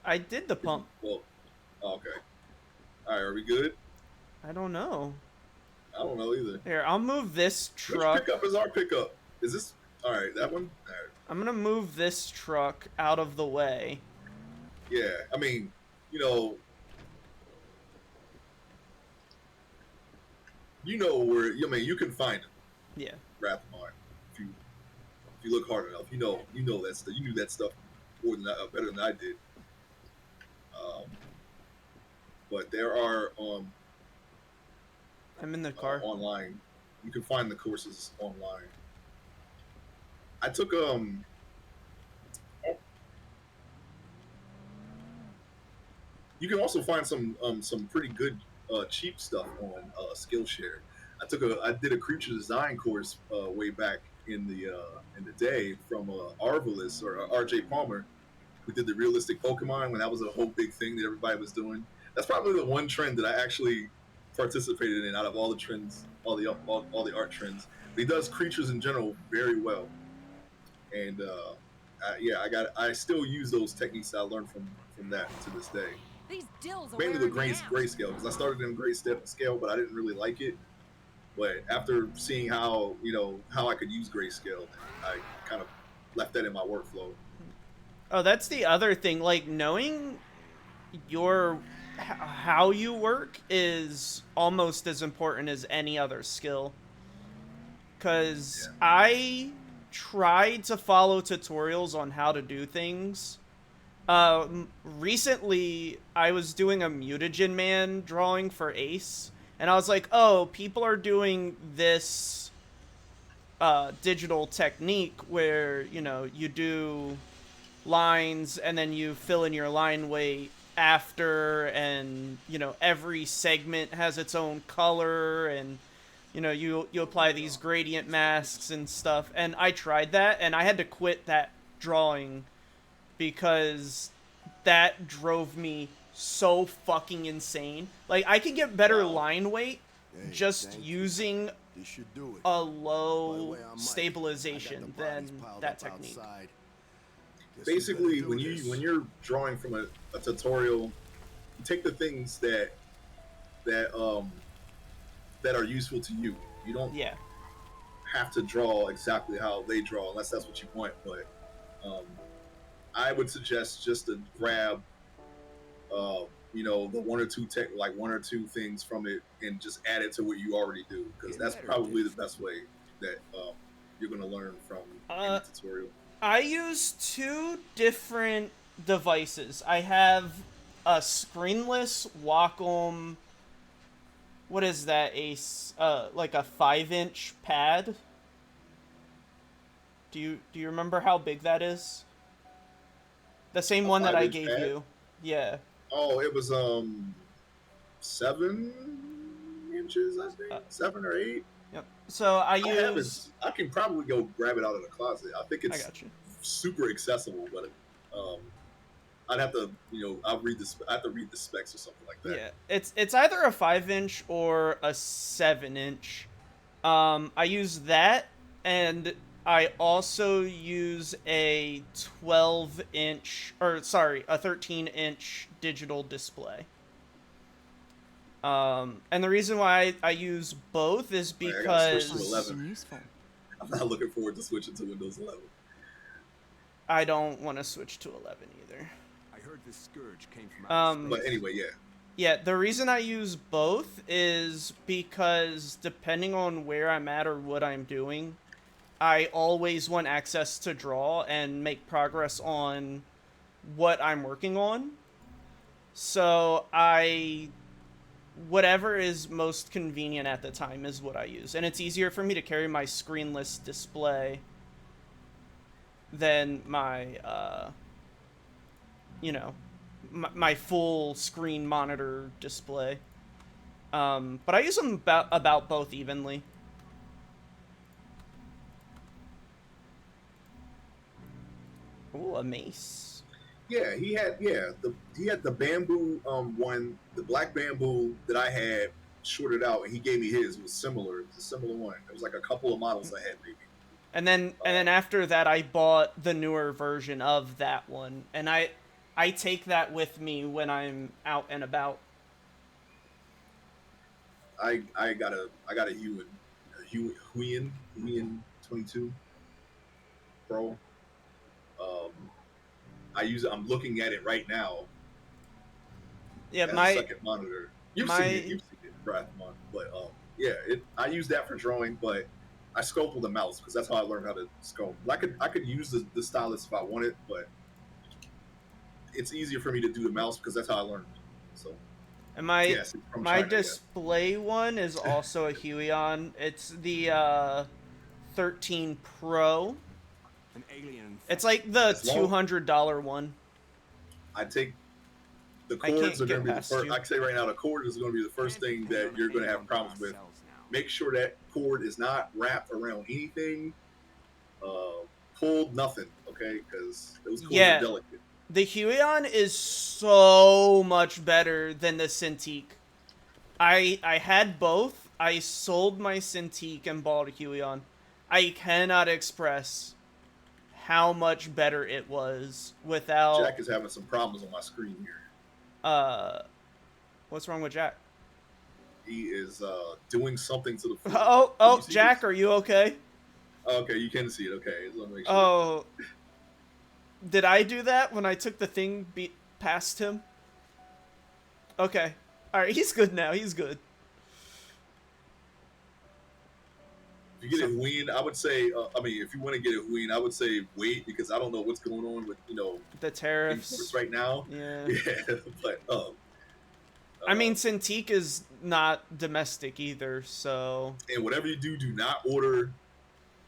I did the pump. Well, okay. All right, are we good? I don't know. I don't know either. Here, I'll move this Which truck. pickup is our pickup? Is this all right? That one? All right. I'm gonna move this truck out of the way. Yeah, I mean, you know where. I mean, you can find it, Yeah. Rathmine, if you look hard enough. You know that stuff. You knew that stuff more than better than I did. But there are I'm in the car. online. You can find the courses online. I took You can also find some pretty good cheap stuff on Skillshare. I did a creature design course way back in the day from Arvalus or R.J. Palmer, who did the realistic Pokemon when that was a whole big thing that everybody was doing. That's probably the one trend that I actually participated in out of all the trends, all the art trends. But he does creatures in general very well, and I still use those techniques that I learned from that to this day. These dills are Mainly with wearing me out. grayscale, because I started in grayscale, but I didn't really like it. But after seeing how I could use grayscale, I kind of left that in my workflow. Oh, that's the other thing. Like, knowing how you work is almost as important as any other skill. Because I tried to follow tutorials on how to do things. Recently, I was doing a Mutagen Man drawing for Ace, and I was like, oh, people are doing this digital technique where, you do lines and then you fill in your line weight after, and, every segment has its own color, and, you apply these gradient masks and stuff. And I tried that, and I had to quit that drawing because that drove me so fucking insane. Like, I can get better line weight just using This should do it. a By the low way, I might. stabilization I got the bodies than piled that up technique. outside. Guess we Basically, better do this. when you're drawing from a tutorial, you take the things that are useful to you. You don't Yeah. have to draw exactly how they draw unless that's what you want. But I would suggest just to grab, the one or two things from it and just add it to what you already do, because that's probably the best way that you're going to learn from any tutorial. I use two different devices. I have a screenless Wacom. What is that? Like a 5-inch pad. Do you remember how big that is? The same one that I 5-inch gave pad? you. Yeah. Oh, it was 7 inches, I think, 7 or 8. Yep. So I I can probably go grab it out of the closet. I think I it's got you. super accessible, but I'd have to, I have to read the specs or something like that. Yeah, it's either a 5-inch or a 7-inch. I use that, and I also use a 13-inch digital display. And the reason why I use both is Right, I gotta switch to because 11. Useful. I'm not looking forward to switching to Windows 11. I don't want to switch to 11 either. I heard this scourge came from outer But space. anyway, yeah. Yeah, the reason I use both is because depending on where I'm at or what I'm doing, I always want access to draw and make progress on what I'm working on. So whatever is most convenient at the time is what I use. And it's easier for me to carry my screenless display than my, my full screen monitor display. But I use them about both evenly. Ooh, a mace. Yeah, he had the bamboo one, the black bamboo that I had shorted out, and he gave me his. It was similar. It was a similar one. It was like a couple of models I had, maybe. And then after that, I bought the newer version of that one, and I take that with me when I'm out and about. I got a Huion 22 Pro. I'm looking at it right now. Yeah, as my a second monitor. You've seen it, Brad, but yeah, I use that for drawing, but I sculpt with a mouse because that's how I learned how to sculpt. I could use the stylus if I wanted, but it's easier for me to do the mouse because that's how I learned. So. And my yes, my China, display one is also a Huion. It's the 13 Pro. An alien. It's like the $200 one. I take the cords are going to be the first. I can say right now, the cord is going to be the first thing that you're going to have problems with. Make sure that cord is not wrapped around anything, pulled, nothing. Okay, because those cords are delicate. The Huion is so much better than the Cintiq. I had both. I sold my Cintiq and bought a Huion. I cannot express how much better it was without... Jack is having some problems on my screen here. What's wrong with Jack? He is doing something to the floor. Oh, Jack, are you okay? Okay, you can see it. Okay, let me make sure. Oh... Did I do that when I took the thing past him? Okay. Alright, he's good now. He's good. If you get a Huion, I would say, if you want to get a Huion, I would say wait, because I don't know what's going on with, the tariffs right now. Yeah. Yeah, but, I mean, Cintiq is not domestic either, so... And whatever you do, do not order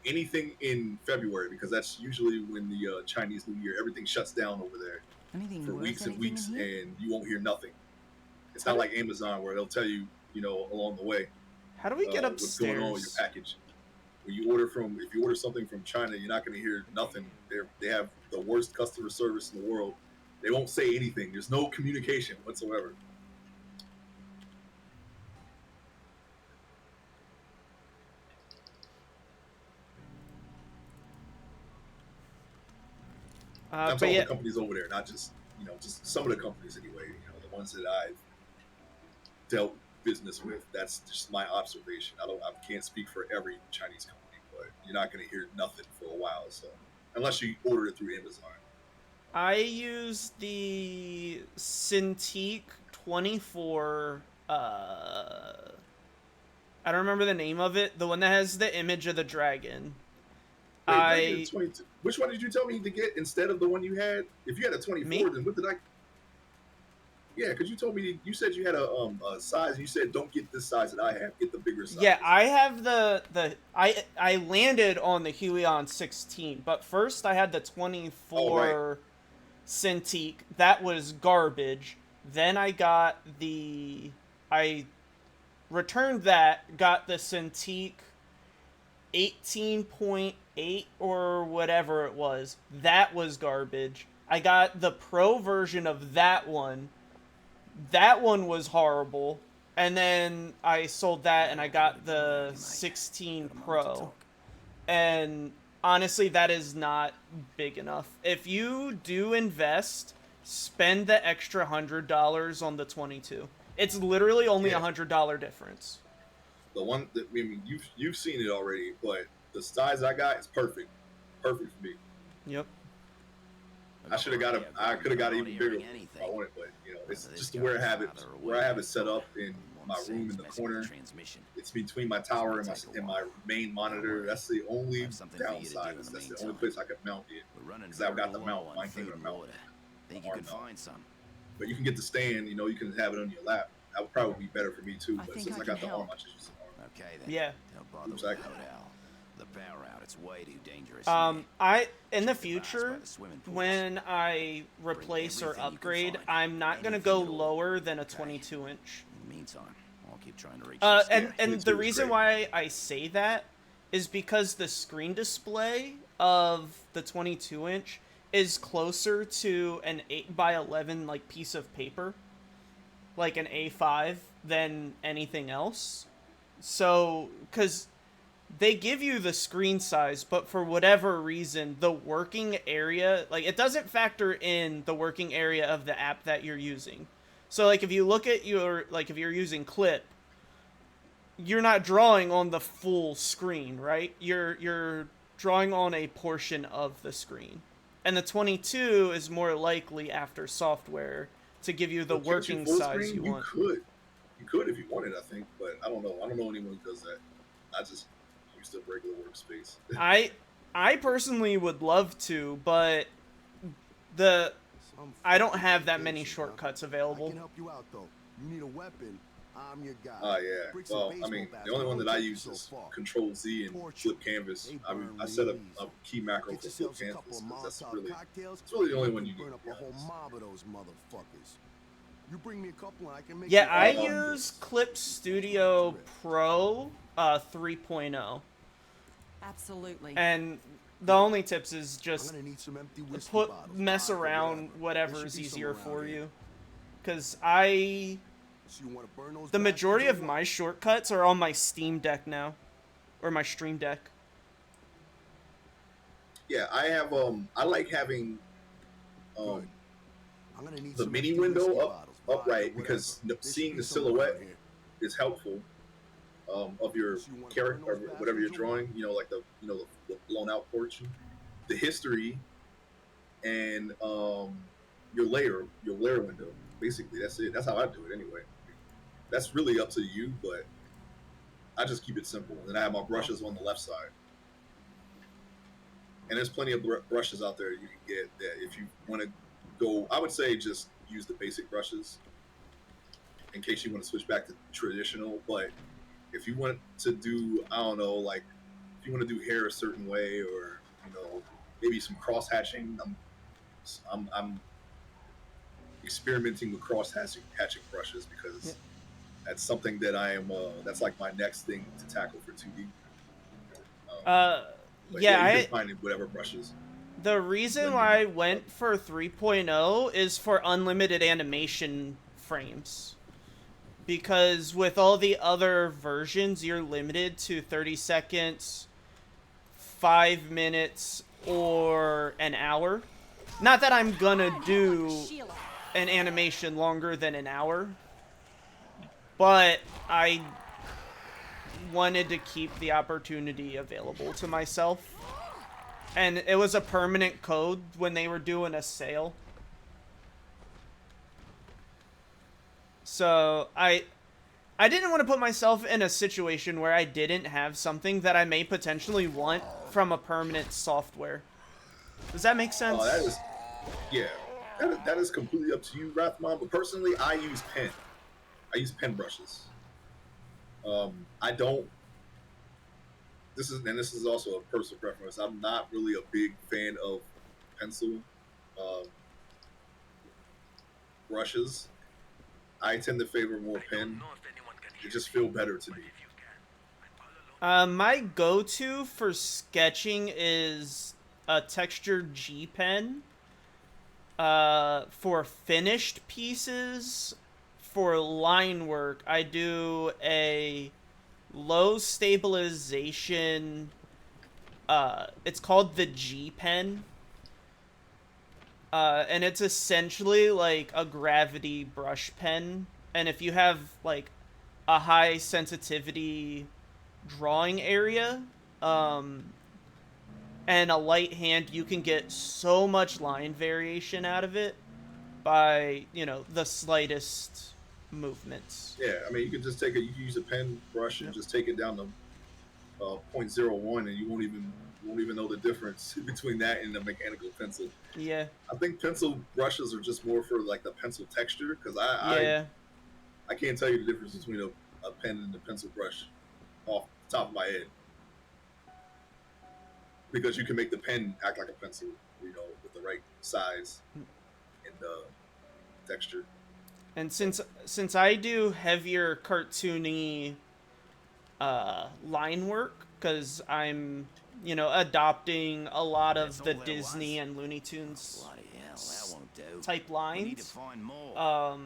anything in February, because that's usually when the Chinese New Year, everything shuts down over there for weeks and weeks, and you won't hear nothing. It's not like Amazon where they'll tell you, along the way. How do we get upstairs? What's going on with your package? When you if you order something from China, you're not going to hear nothing. They have the worst customer service in the world. They won't say anything. There's no communication whatsoever. I'm talking about the companies over there, not just just some of the companies anyway. The ones that I've dealt business with. That's just my observation. I can't speak for every Chinese company, but you're not going to hear nothing for a while. So unless you order it through Amazon. I use the Cintiq 24. I don't remember the name of it. The one that has the image of the dragon. Wait, 22. Which one did you tell me to get instead of the one you had? If you had a 24, then what did I? Yeah, because you told me you said you had a size. You said don't get this size that I have. Get the bigger size. Yeah, I have I landed on the Huion 16, but first I had the 24 Cintiq. That was garbage. Then I returned that, got the Cintiq 18.8 or whatever it was. That was garbage. I got the pro version of that one. That one was horrible. And then I sold that and I got the 16 Pro. And honestly, that is not big enough. If you do invest, spend the extra $100 on the 22. It's literally only $100 difference. The one that you've seen it already, but the size I got is perfect for me. Yep. I should have got it. I could have got it even bigger if I wanted, but it's just where I have it set up in my room in the corner. It's between my tower and my main monitor. That's the only downside. That's the only place I could mount it, because I've got the mount. I can't even mount. Think you can find some. But you can get the stand. You can have it on your lap. That would probably be better for me too. But since I got the arm, I just use the arm. Okay then. Yeah. Don't bother exactly. with Al. the power out. It's way too dangerous. In the future, when I replace or upgrade, I'm not gonna go lower than a 22-inch. In the meantime, I'll keep trying to reach. And the reason why I say that is because the screen display of the 22-inch is closer to an 8x11 like piece of paper, like an A5, than anything else. So, because they give you the screen size, but for whatever reason, the working area, like, it doesn't factor in the working area of the app that you're using. So, like, if you look at your, like, if you're using Clip, you're not drawing on the full screen, right? You're drawing on a portion of the screen. And the 22 is more likely, after software, to give you the working size you want. You could if you wanted, I think, but I don't know. I don't know anyone who does that. I just use the regular workspace. I personally would love to, but I don't have that many shortcuts available. I can help you out though. You need a weapon, I'm your guy. Oh yeah. Well, I mean, the only one that I use is Control Z and Flip Canvas. I set up a key macro for Flip Canvas because it's really the only one you need. Burn up a whole mob of those motherfuckers. You bring me a couple and I can make. Yeah, I use Clip Studio Pro 3.0. Absolutely. And the only tips is just put mess around whatever is easier for you. Because the majority of my shortcuts are on my Steam Deck now. Or my Stream Deck. Yeah, I have, I like having, the mini window upright because seeing the silhouette is helpful of your character or whatever you're drawing. You know, like the blown out portion, the history, and your layer window. Basically, that's it. That's how I do it anyway. That's really up to you, but I just keep it simple. And I have my brushes on the left side. And there's plenty of brushes out there you can get that if you want to go, I would say just use the basic brushes in case you want to switch back to traditional. But if you want to do, I don't know, like if you want to do hair a certain way or, you know, maybe some cross hatching, I'm experimenting with cross hatching brushes because that's something that I am, that's like my next thing to tackle for 2D. Yeah, I finding whatever brushes. The reason why I went for 3.0 is for unlimited animation frames. Because with all the other versions, you're limited to 30 seconds, 5 minutes, or an hour. Not that I'm gonna do an animation longer than an hour, but I wanted to keep the opportunity available to myself. And it was a permanent code when they were doing a sale. So I didn't want to put myself in a situation where I didn't have something that I may potentially want from a permanent software. Does that make sense? That is completely up to you, Rathmon. But personally, I use pen. I use pen brushes. I don't. This is also a personal preference. I'm not really a big fan of pencil brushes. I tend to favor more pen. It just feels better to me. My go-to for sketching is a textured G pen. For finished pieces, for line work, I do a low stabilization, it's called the G pen, and it's essentially like a gravity brush pen, and if you have like a high sensitivity drawing area, and a light hand, you can get so much line variation out of it by, you know, the slightest movements. Yeah, I mean, you can just you use a pen brush and just take it down to 0.01 and you won't even know the difference between that and the mechanical pencil. Yeah. I think pencil brushes are just more for like the pencil texture because I can't tell you the difference between a pen and a pencil brush off the top of my head. because you can make the pen act like a pencil, you know, with the right size and texture. And since I do heavier cartoony line work, because I'm, you know, adopting a lot That's of the all there Disney was? and Looney Tunes Bloody hell, that won't do. type We need to lines, find more.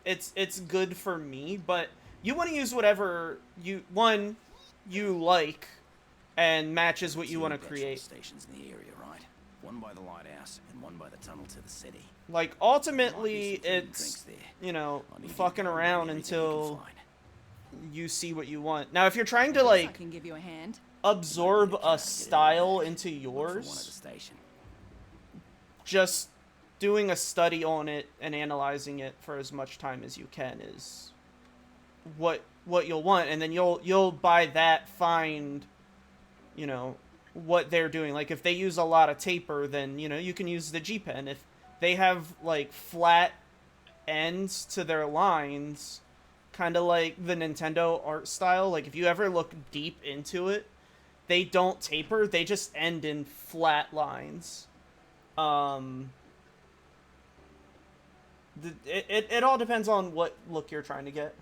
it's good for me, but you want to use whatever you like and matches what you Two want to petrol create. stations in the area, right? One by the lighthouse and one by the tunnel to the city. Like There might ultimately be some food and it's, drinks there. you know, I need to fucking get around everything you can until find. you see what you want. Now if you're trying to Guess I like can give you a hand. absorb Might need a cat to get it style over there. into Look for one at the yours, station. just doing a study on it and analyzing it for as much time as you can is what you'll want, and then you'll by that find, you know, what they're doing. Like if they use a lot of taper, then you know you can use the G Pen. If they have like flat ends to their lines, kind of like the Nintendo art style, like if you ever look deep into it, they don't taper, they just end in flat lines. It all depends on what look you're trying to get.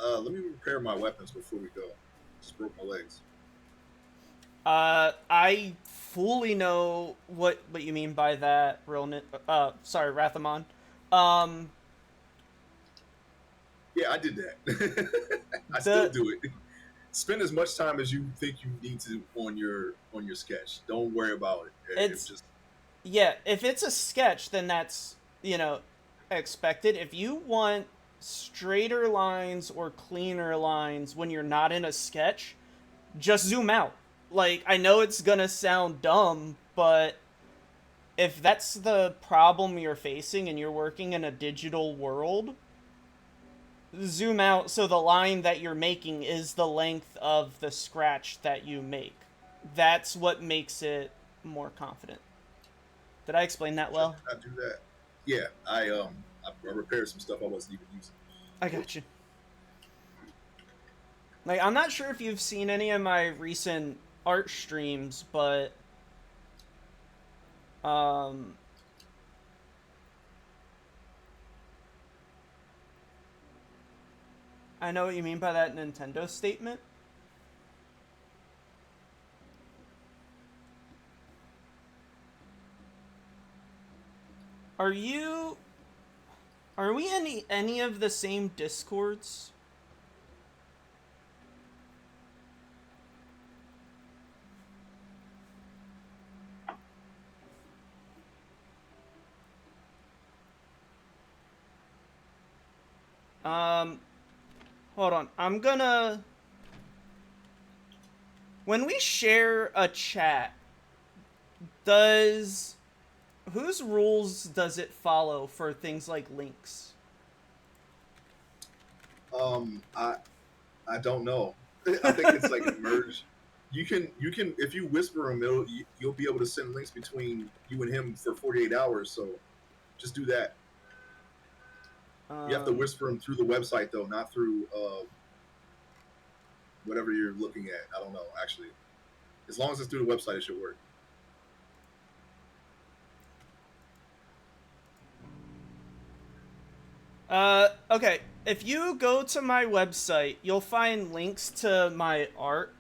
Let me repair my weapons before we go. Just broke my legs. I fully know what you mean by that, sorry, Rathamon. Yeah, I did that. I still do it. Spend as much time as you think you need to on your sketch. Don't worry about it. It's just, yeah, if it's a sketch, then that's, you know, expected. If you want straighter lines or cleaner lines when you're not in a sketch, just zoom out. Like, I know it's gonna sound dumb, but if that's the problem you're facing and you're working in a digital world, zoom out so the line that you're making is the length of the scratch that you make. That's what makes it more confident. Did I explain that well? I do that. Yeah, I repaired some stuff I wasn't even using. I got you. Like, I'm not sure if you've seen any of my recent art streams, but I know what you mean by that Nintendo statement. Are we in any of the same Discords? Hold on. I'm gonna... When we share a chat, whose rules does it follow for things like links? I don't know. I think it's like merged. You can if you whisper him, you'll be able to send links between you and him for 48 hours. So just do that. You have to whisper him through the website though, not through whatever you're looking at. I don't know actually. As long as it's through the website, it should work. Okay. If you go to my website, you'll find links to my art.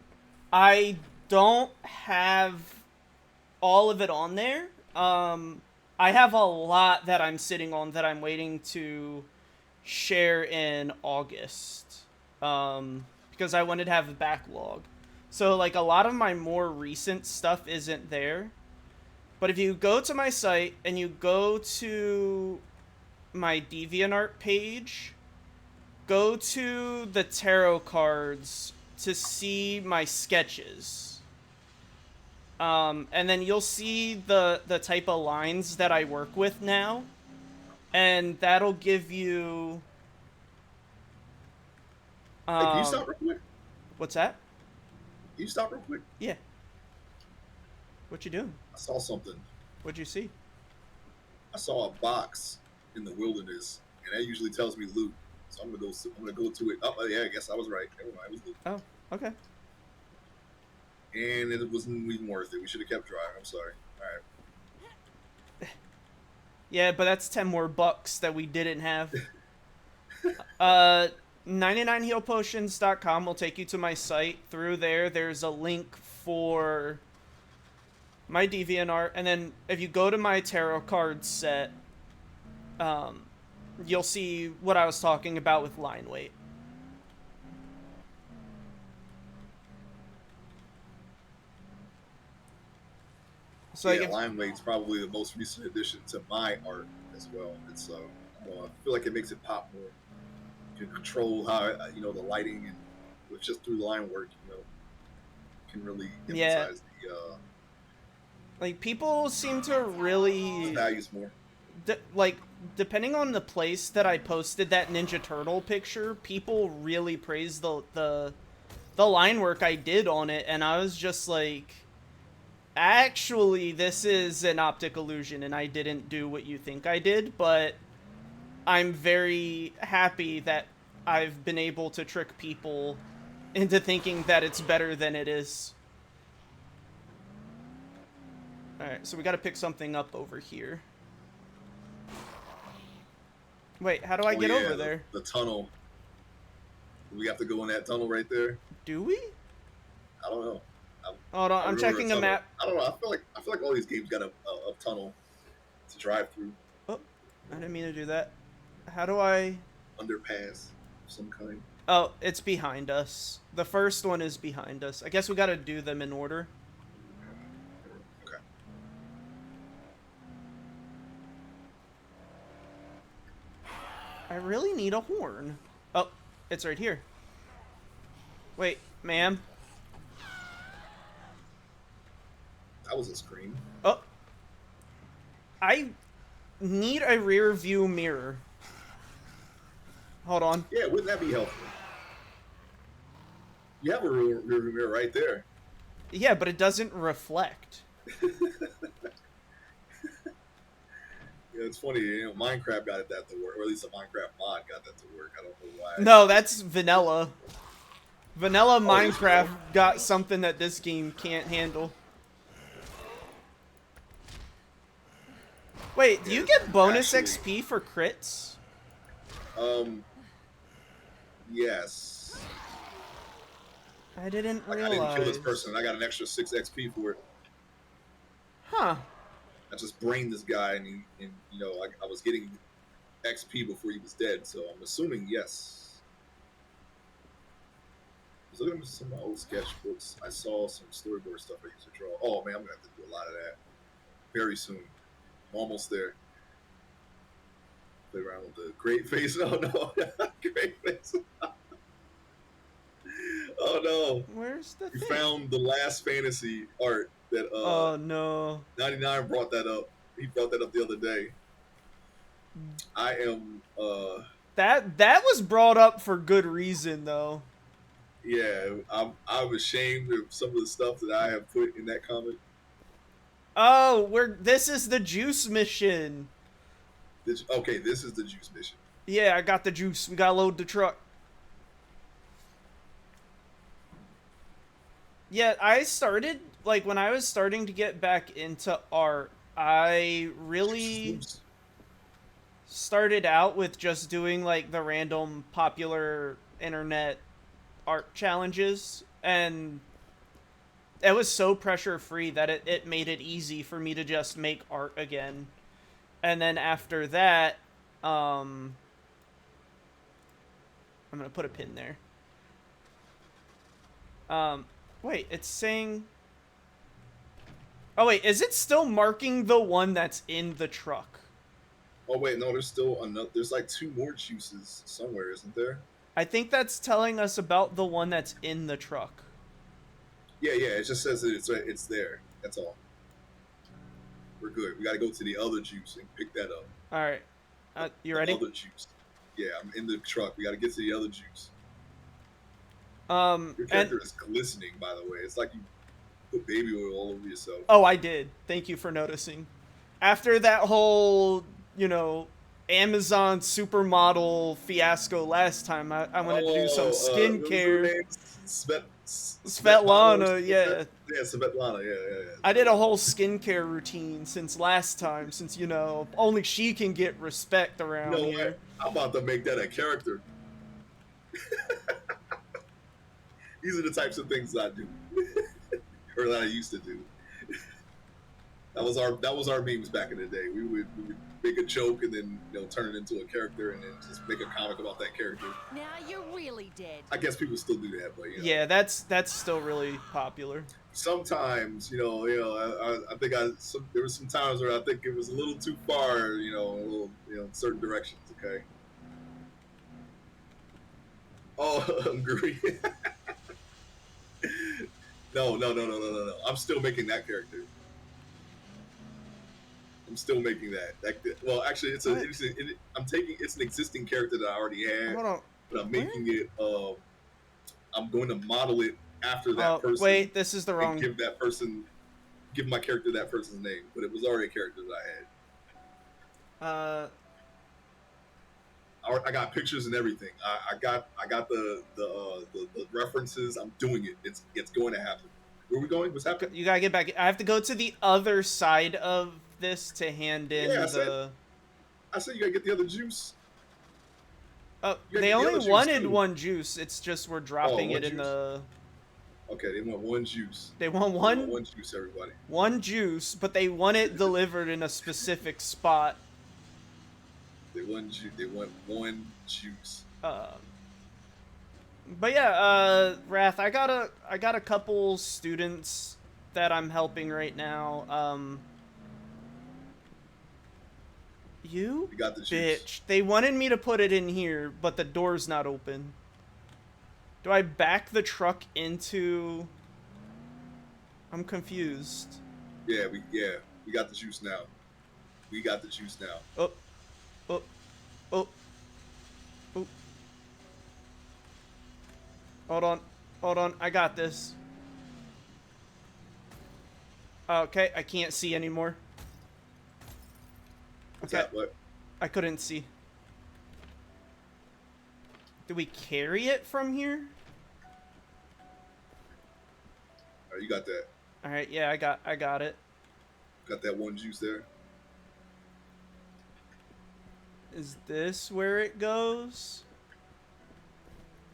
I don't have all of it on there. I have a lot that I'm sitting on that I'm waiting to share in August. Because I wanted to have a backlog. So, like, a lot of my more recent stuff isn't there. But if you go to my site and you go to my DeviantArt page, go to the tarot cards to see my sketches. And then you'll see the type of lines that I work with now. And that'll give you... Hey, can you stop real quick? What's that? Can you stop real quick? Yeah. What you doing? I saw something. What'd you see? I saw a box in the wilderness, and that usually tells me loot. So I'm gonna go to it. Oh yeah, I guess I was right. Never mind, it was loot. Oh, okay. and it wasn't even worth it. We should have kept driving. I'm sorry. All right. Yeah, but that's 10 more bucks that we didn't have. 99healpotions.com will take you to my site. Through there, there's a link for my DeviantArt, and then if you go to my tarot card set, you'll see what I was talking about with line weight. So Yeah, line weight's probably the most recent addition to my art as well. It's I feel like it makes it pop more. You can control how the lighting, and with just through line work, can really emphasize the like people seem to really values more. Depending on the place that I posted that Ninja Turtle picture, people really praised the line work I did on it, and I was just like, actually, this is an optic illusion, and I didn't do what you think I did, but I'm very happy that I've been able to trick people into thinking that it's better than it is. Alright, so we gotta pick something up over here. Wait, how do I get over there? The tunnel. We have to go in that tunnel right there. Do we? I don't know. Hold on, I'm checking a map. I don't know. I feel like all these games got a tunnel to drive through. Oh, I didn't mean to do that. How do I... Underpass of some kind. Oh, it's behind us. The first one is behind us. I guess we gotta do them in order. Okay. I really need a horn. Oh, it's right here. Wait, ma'am. That was a scream. Oh. I need a rear view mirror. Hold on. Yeah, wouldn't that be helpful? You have a rear view mirror right there. Yeah, but it doesn't reflect. Yeah, it's funny. Minecraft got that to work, or at least a Minecraft mod got that to work. I don't know why. No, that's vanilla. Vanilla Minecraft got something that this game can't handle. Wait, do you get bonus XP for crits? Yes. I didn't I realize. didn't kill this person. I got an extra 6 XP for it. Huh. I just brained this guy, and I was getting XP before he was dead. So I'm assuming yes. I was looking at some of my old sketchbooks. I saw some storyboard stuff I used to draw. Oh man, I'm gonna have to do a lot of that very soon. I'm almost there. Play around with the great face. Oh no, great face. Oh no. Where's the You thing? found the last fantasy art that Oh no. 99 brought that up. He brought that up the other day. I am That was brought up for good reason though. yeah, I'm ashamed of some of the stuff that I have put in that comment. Oh, this is the juice mission. Okay, this is the juice mission. Yeah, I got the juice. We gotta load the truck. Yeah, I started, like, when I was starting to get back into art, I really started out with just doing, like, the random popular internet art challenges, and it was so pressure-free that it made it easy for me to just make art again. And then after that, I'm gonna put a pin there. Wait, it's saying... Oh wait, is it still marking the one that's in the truck? Oh wait, no, there's still another. There's like 2 more juices somewhere, isn't there? I think that's telling us about the one that's in the truck. Yeah, it just says that it's there. That's all. We're good. We gotta go to the other juice and pick that up. Alright. You ready? The other juice. Yeah, I'm in the truck. We gotta get to the other juice. Your character is glistening, by the way. It's like you put baby oil all over yourself. Oh, I did. Thank you for noticing. After that whole, Amazon supermodel fiasco last time, I wanted to do some skincare. Svetlana, yeah. Yeah, Svetlana, yeah. I did a whole skincare routine since last time, since, you know, only she can get respect You around know here. what? I'm about to make that a character. These are the types of things I do, or that I used to do. That was our memes back in the day. We would make a joke and then turn it into a character and then just make a comic about that character. Now you're really dead. I guess people still do that, but Yeah, that's still really popular. sometimes I think there was some times where I think it was a little too far, a little in certain directions. Okay. Oh, hungry. No. I'm still making that character. I'm still making that. Well, actually, it's an existing character that I already had, Hold on. but I'm making it. I'm going to model it after that person. Wait, this is the and wrong. give my character that person's name, but it was already a character that I had. I got pictures and everything. I got the references. I'm doing it. It's going to happen. Where are we going? What's happening? You gotta get back. I have to go to the other side of this to hand in Yeah, I said you gotta get the other juice. Oh, You gotta they get the other only juice, wanted too. one juice. It's just we're dropping one it in juice? the. Okay, they want one juice. They want They one want one juice, everybody. one juice, but they want it delivered in a specific spot. They want one juice. But yeah, Wrath, I got a couple students that I'm helping right now. You You got the juice. bitch. They wanted me to put it in here, but the door's not open. Do I back the truck into... I'm confused. Yeah, we got the juice now. We got the juice now. Oh. Oh. Oh. Oh. Hold on. I got this. Okay, I can't see anymore. What's Okay, that? What? I couldn't see. Do we carry it from here? Oh, you got that. All right, yeah, I got it. Got that one juice there. Is this where it goes?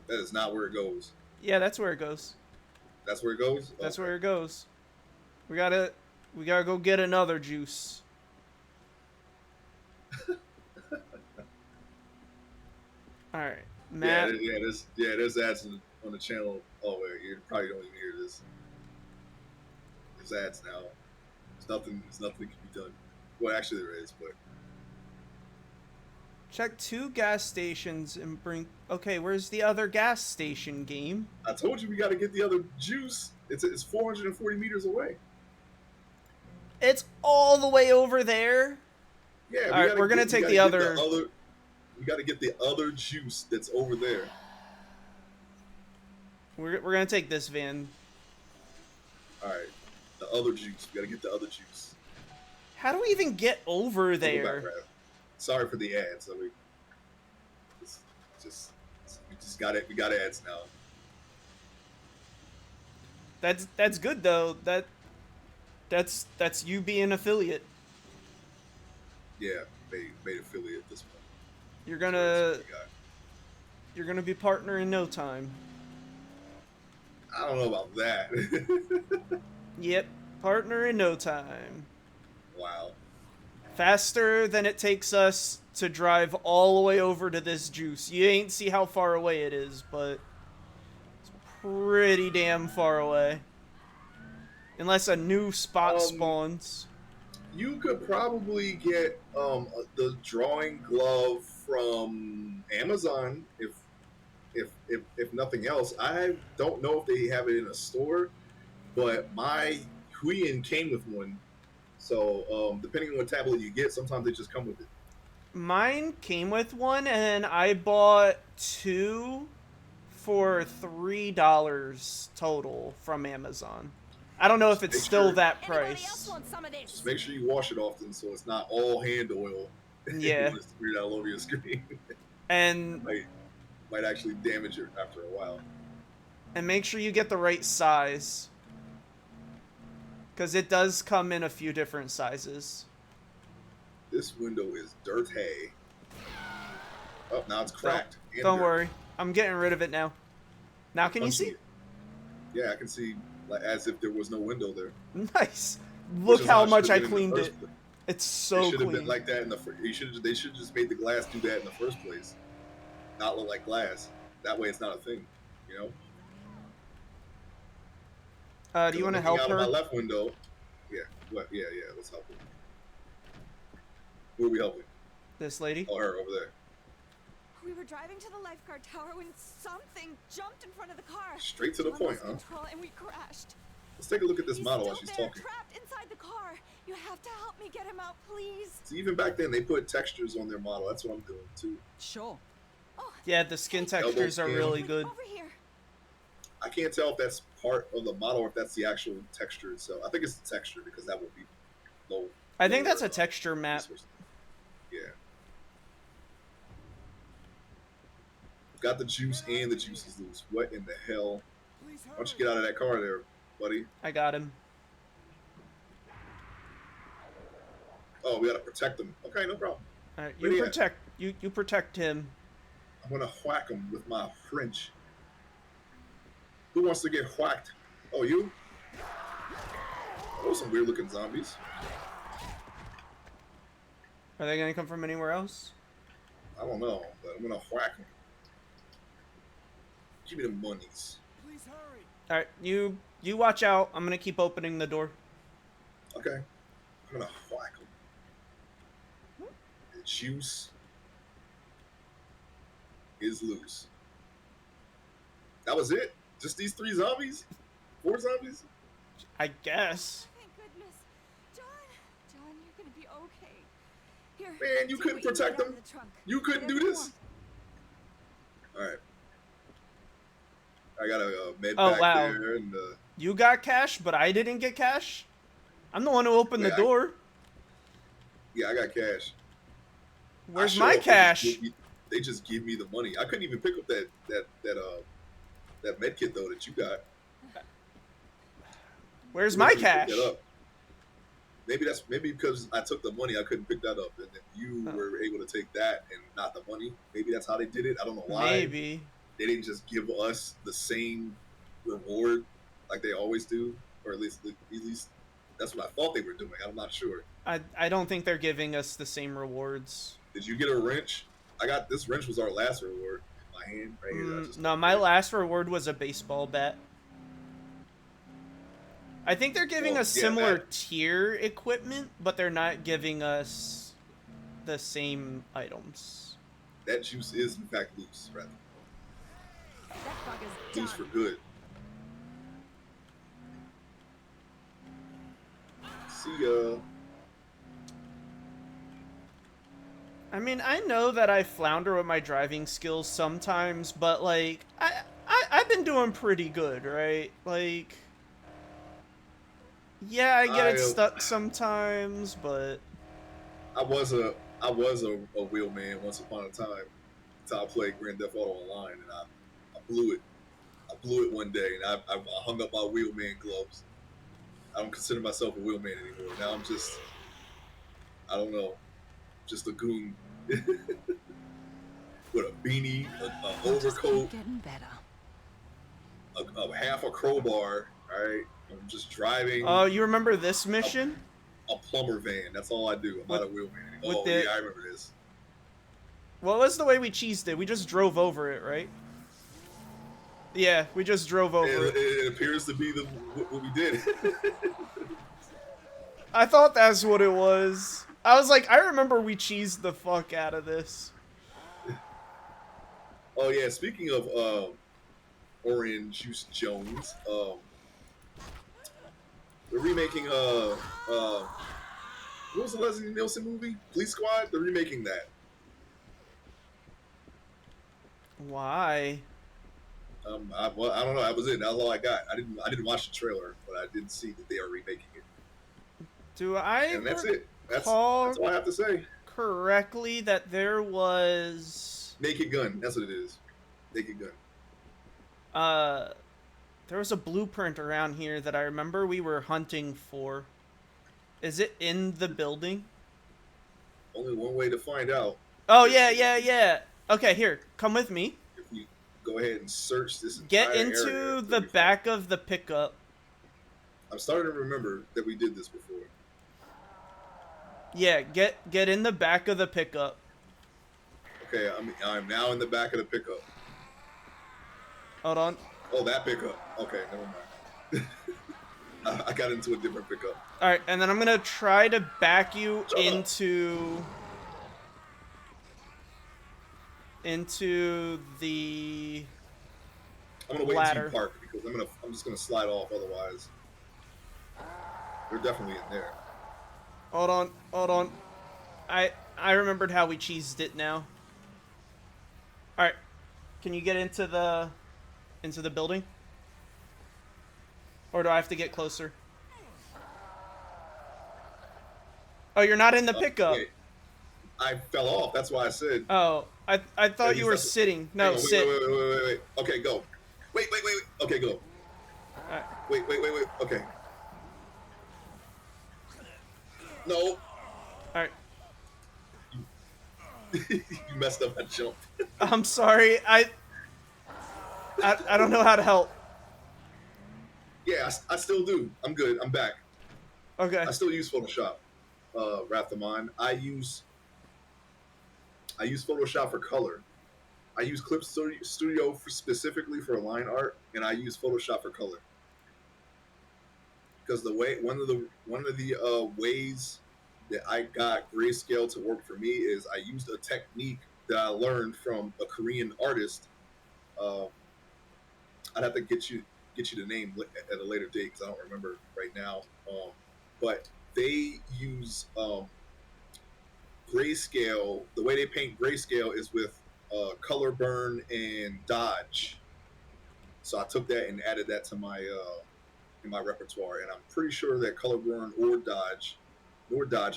That is not where it goes. Yeah, that's where it goes. That's where it goes. That's Okay. where it goes. We gotta go get another juice. All right, Matt. There's ads on the channel. Oh wait, you probably don't even hear this. There's ads now. There's nothing that can be done. Well, actually there is, but Check 2 gas stations and bring... Okay, where's the other gas station, game? I told you we got to get the other juice. It's 440 meters away. It's all the way over there. Yeah, All right, we're gonna take the other... We got to get the other juice that's over there. We're gonna take this van. All right, the other juice. We got to get the other juice. How do we even get over Go back, there? Raph. Sorry for the ads. I mean, we just got it. We got ads now. That's good though. That's you being affiliate. Yeah, made affiliate at this point. You're That's gonna what we got. be partner in no time. I don't know about that. Yep, partner in no time. Wow. Faster than it takes us to drive all the way over to this juice. You ain't see how far away it is, but it's pretty damn far away. Unless a new spot spawns. You could probably get the drawing glove from Amazon if nothing else. I don't know if they have it in a store, but my Huiyin came with one. So depending on what tablet you get, sometimes they just come with it. Mine came with one, and I bought 2 for $3 total from Amazon. I don't know if it's Make still sure- that Anybody else price. want some of this? Just make sure you wash it often so it's not all hand oil. Yeah. It's smeared all over your screen. And might actually damage it after a while. And make sure you get the right size. Because it does come in a few different sizes. This window is dirty. Oh, now it's cracked. and Don't dirty. worry. I'm getting rid of it now. Now can you Unsee see? it. Yeah, I can see like as if there was no window there. Nice. Which Look is how it much should've I been in the cleaned first it. place. It's It so should have clean. been like that in the. They should just made the glass do that in the first place, not look like glass. That way, it's not a thing. You know. Do you want to Looking help out of my her? left window. Yeah. What? Yeah. Let's help her. Who are we helping? This lady? Oh, her over there. We were driving to the lifeguard tower when something jumped in front of the car. Straight to the John point, lost huh? control and we crashed. Let's take a look at this He's model still while she's there, talking. trapped inside the car. You have to help me get him out, please. See, even back then, they put textures on their model. That's what I'm doing too. Sure. Oh, Yeah, the skin textures are skin. really good. Over here. I can't tell if that's part of the model or if that's the actual texture itself. I think it's the texture because that would be low. I think that's a lower, texture map. resource. Yeah. Got the juice and the juice is loose. What in the hell? Why don't you get out of that car there, buddy? I got him. Oh, we gotta protect him. Okay, no problem. Alright, Where he you at? protect you protect him. I'm gonna whack him with my French. Who wants to get whacked? Oh, you? Those some weird looking zombies. Are they gonna come from anywhere else? I don't know, but I'm gonna whack them. Give me the monies. Please hurry. Alright, you watch out. I'm gonna keep opening the door. Okay. I'm gonna whack them. The juice is loose. That was it? Just these 3 zombies? 4 zombies? I guess. Thank goodness. John, you're gonna be okay. Here. Man, you take couldn't what need protect out of them? the trunk. You couldn't do Whatever you this? want. Alright. I got a med Oh, back wow. there and You got cash, but I didn't get cash? I'm the one who opened the Wait, door. yeah, I got cash. Where's I show my up, cash? They just give me the money. I couldn't even pick up that med kit though that you got. Where's You my couldn't pick cash? that up. Maybe because I took the money, I couldn't pick that up, and then you Oh. were able to take that and not the money. Maybe that's how they did it. I don't know why. Maybe. They didn't just give us the same reward like they always do, or at least that's what I thought they were doing. I'm not sure. I don't think they're giving us the same rewards. Did you get a wrench? I got this wrench was our last reward in my hand right here. I just- No, my last reward was a baseball bat. I think they're giving Well, us yeah, similar that- tier equipment, but they're not giving us the same items. That juice is in fact loose, rather. That bugger's Loose for done. good. See ya. I mean, I know that I flounder with my driving skills sometimes, but like I've been doing pretty good, right? Like yeah, I get it stuck sometimes, but I was a wheelman once upon a time until I played Grand Theft Auto Online, and I blew it. I blew it one day, and I hung up my wheelman gloves. I don't consider myself a wheelman anymore. Now I'm just, I don't know, just a goon with a beanie, a overcoat, Getting better. a half a crowbar. All right, I'm just driving oh, you remember this mission? a plumber van. That's all I do. I'm not a wheelman anymore. Oh the- yeah, I remember this. What was the way we cheesed it? We just drove over it, right? Yeah, we just drove over it. It appears to be what we did. I thought that's what it was. I was like, I remember we cheesed the fuck out of this. Oh yeah, speaking of Orange Juice Jones, they're remaking what was the Leslie Nielsen movie? Police Squad? They're remaking that. Why? I don't know. That was it. That's all I got. I didn't watch the trailer, but I did see that they are remaking it. Do I And that's it. That's recall all I have to say. correctly that there was Naked Gun. That's what it is. Naked Gun. There was a blueprint around here that I remember we were hunting for. Is it in the building? Only one way to find out. Oh, yeah. Okay, here. Come with me. If we go ahead and search this Get entire into area, the back of the pickup. I'm starting to remember that we did this before. Yeah, get in the back of the pickup. Okay, I'm now in the back of the pickup. Hold on. Oh, that pickup. Okay, never mind. I got into a different pickup. Alright, and then I'm gonna try to back you Shut up. into the I'm gonna wait ladder. until you park because I'm just gonna slide off otherwise. They're definitely in there. Hold on. I remembered how we cheesed it now. Alright. Can you get into the building? Or do I have to get closer? Oh, you're not in the pickup. Wait. I fell off. That's why I said. Oh, I thought you were sitting. No, Hang on, sit. Wait. Okay, go. Wait. Okay, go. Alright. Wait. Okay. No. Alright. You messed up that jump. I'm sorry. I don't know how to help. Yeah, I still do. I'm good. I'm back. Okay. I still use Photoshop. Wrath of Mine. I use Photoshop for color. I use Clip Studio specifically for line art, and I use Photoshop for color. Because one of the ways that I got grayscale to work for me is I used a technique that I learned from a Korean artist. I'd have to get you the name at a later date because I don't remember right now. But they use grayscale. The way they paint grayscale is with color burn and dodge. So I took that and added that to my in my repertoire, and I'm pretty sure that color burn or dodge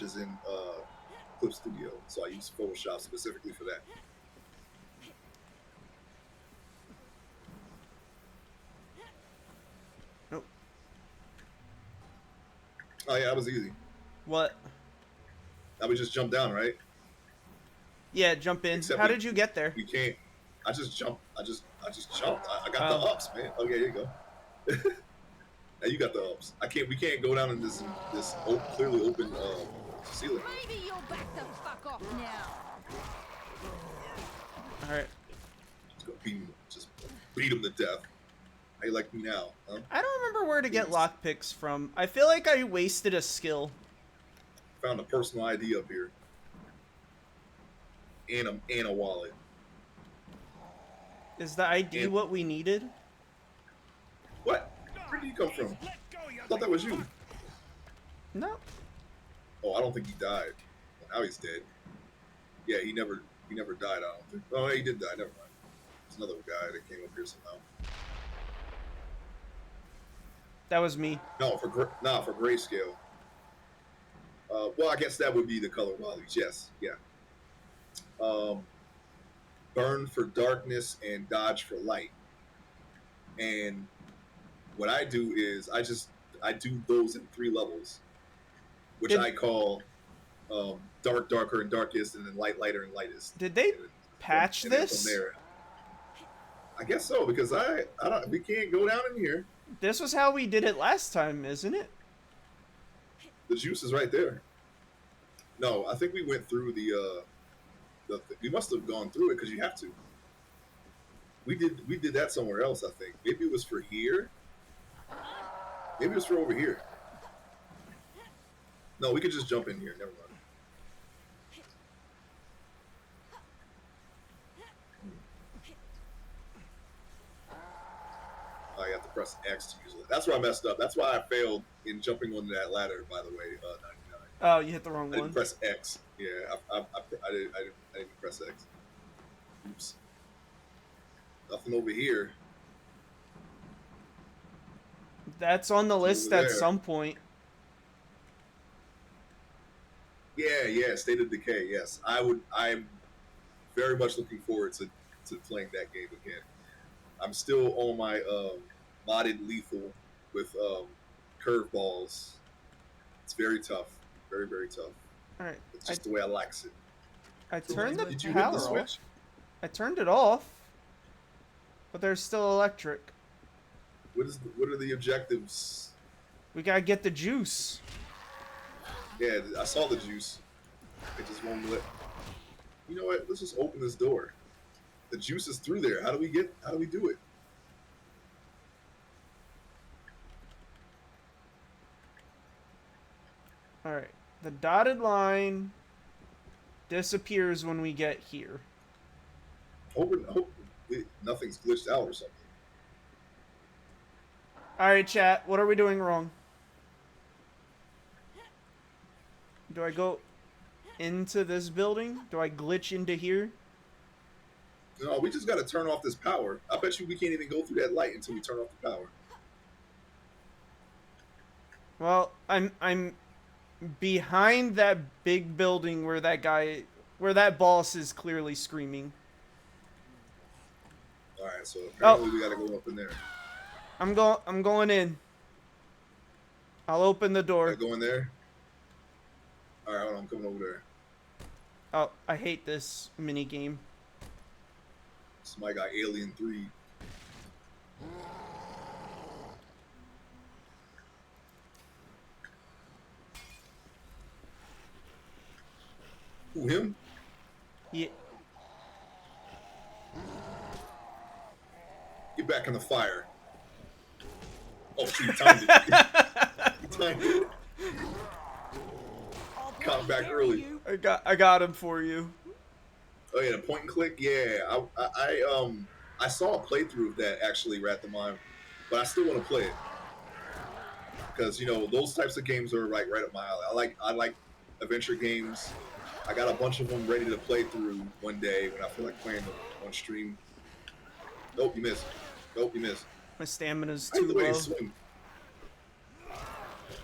is in Clip Studio. So I use Photoshop specifically for that. Nope. Oh yeah, that was easy. What? I would just jump down, right? Yeah, jump in. Except How we- did you get there? We can't. I just jumped. I just jumped. I got the Oh. ups, man. Okay, here you go. Now you got the ups. We can't go down in this clearly open ceiling. Maybe you'll back the fuck off now. Alright. Just beat him to death. How you like me now, huh? I don't remember where to get lockpicks from. I feel like I wasted a skill. Found a personal ID up here. And a wallet. Is the ID And- what we needed? What? Where did you come from? I thought that was you. No. Oh, I don't think he died. Well, now he's dead. Yeah, he never died. I don't think. Oh, he did die. Never mind. There's another guy that came up here somehow. That was me. No, for grayscale. Well, I guess that would be the color values. Yes, yeah. Burn for darkness and dodge for light. And what I do is I do those in 3 levels, which Did- I call dark, darker, and darkest, and then light, lighter, and lightest. Did they And then- patch and then this? From there, I guess so because I don't. We can't go down in here. This was how we did it last time, isn't it? The juice is right there. No, I think we went through we must have gone through it because you have to. We did that somewhere else, I think. Maybe it was for here. Maybe it was for over here. No, we could just jump in here. Never mind. I have to press X to use it. That's where I messed up. That's why I failed in jumping on that ladder, by the way, 99. Oh, you hit the wrong I didn't one. press X. Yeah, I didn't press X. Oops. Nothing over here. That's on the list over at there. some point. Yeah, State of Decay. Yes, I'm very much looking forward to playing that game again. I'm still on my modded lethal with curveballs. It's very tough, very very tough. All right. It's just the way I likes it. I turned the Did you hit power the off. switch? I turned it off, but there's still electric. What are the objectives? We gotta get the juice. Yeah, I saw the juice. It just won't let. You know what? Let's just open this door. The juice is through there. How do we do it? All right. The dotted line disappears when we get here. Hope nothing's glitched out or something. All right, chat. What are we doing wrong? Do I go into this building? Do I glitch into here? No, we just got to turn off this power. I bet you we can't even go through that light until we turn off the power. Well, I'm behind that big building where that boss is clearly screaming. All right, so apparently we got to go up in there. I'm going in. I'll open the door. Gotta go in there. All right, hold on, I'm coming over there. Oh, I hate this mini game. Somebody got Alien 3. Who, him? Yeah. Get back in the fire. Oh, shoot, you timed it. You timed it. Caught back early. I got him for you. Oh yeah, the point and click. Yeah, I saw a playthrough of that actually, Rathmine, but I still want to play it because you know those types of games are like right up my alley. I like adventure games. I got a bunch of them ready to play through one day when I feel like playing them on stream. Nope, you missed. Nope, you missed. My stamina's I too like the way low. they swing.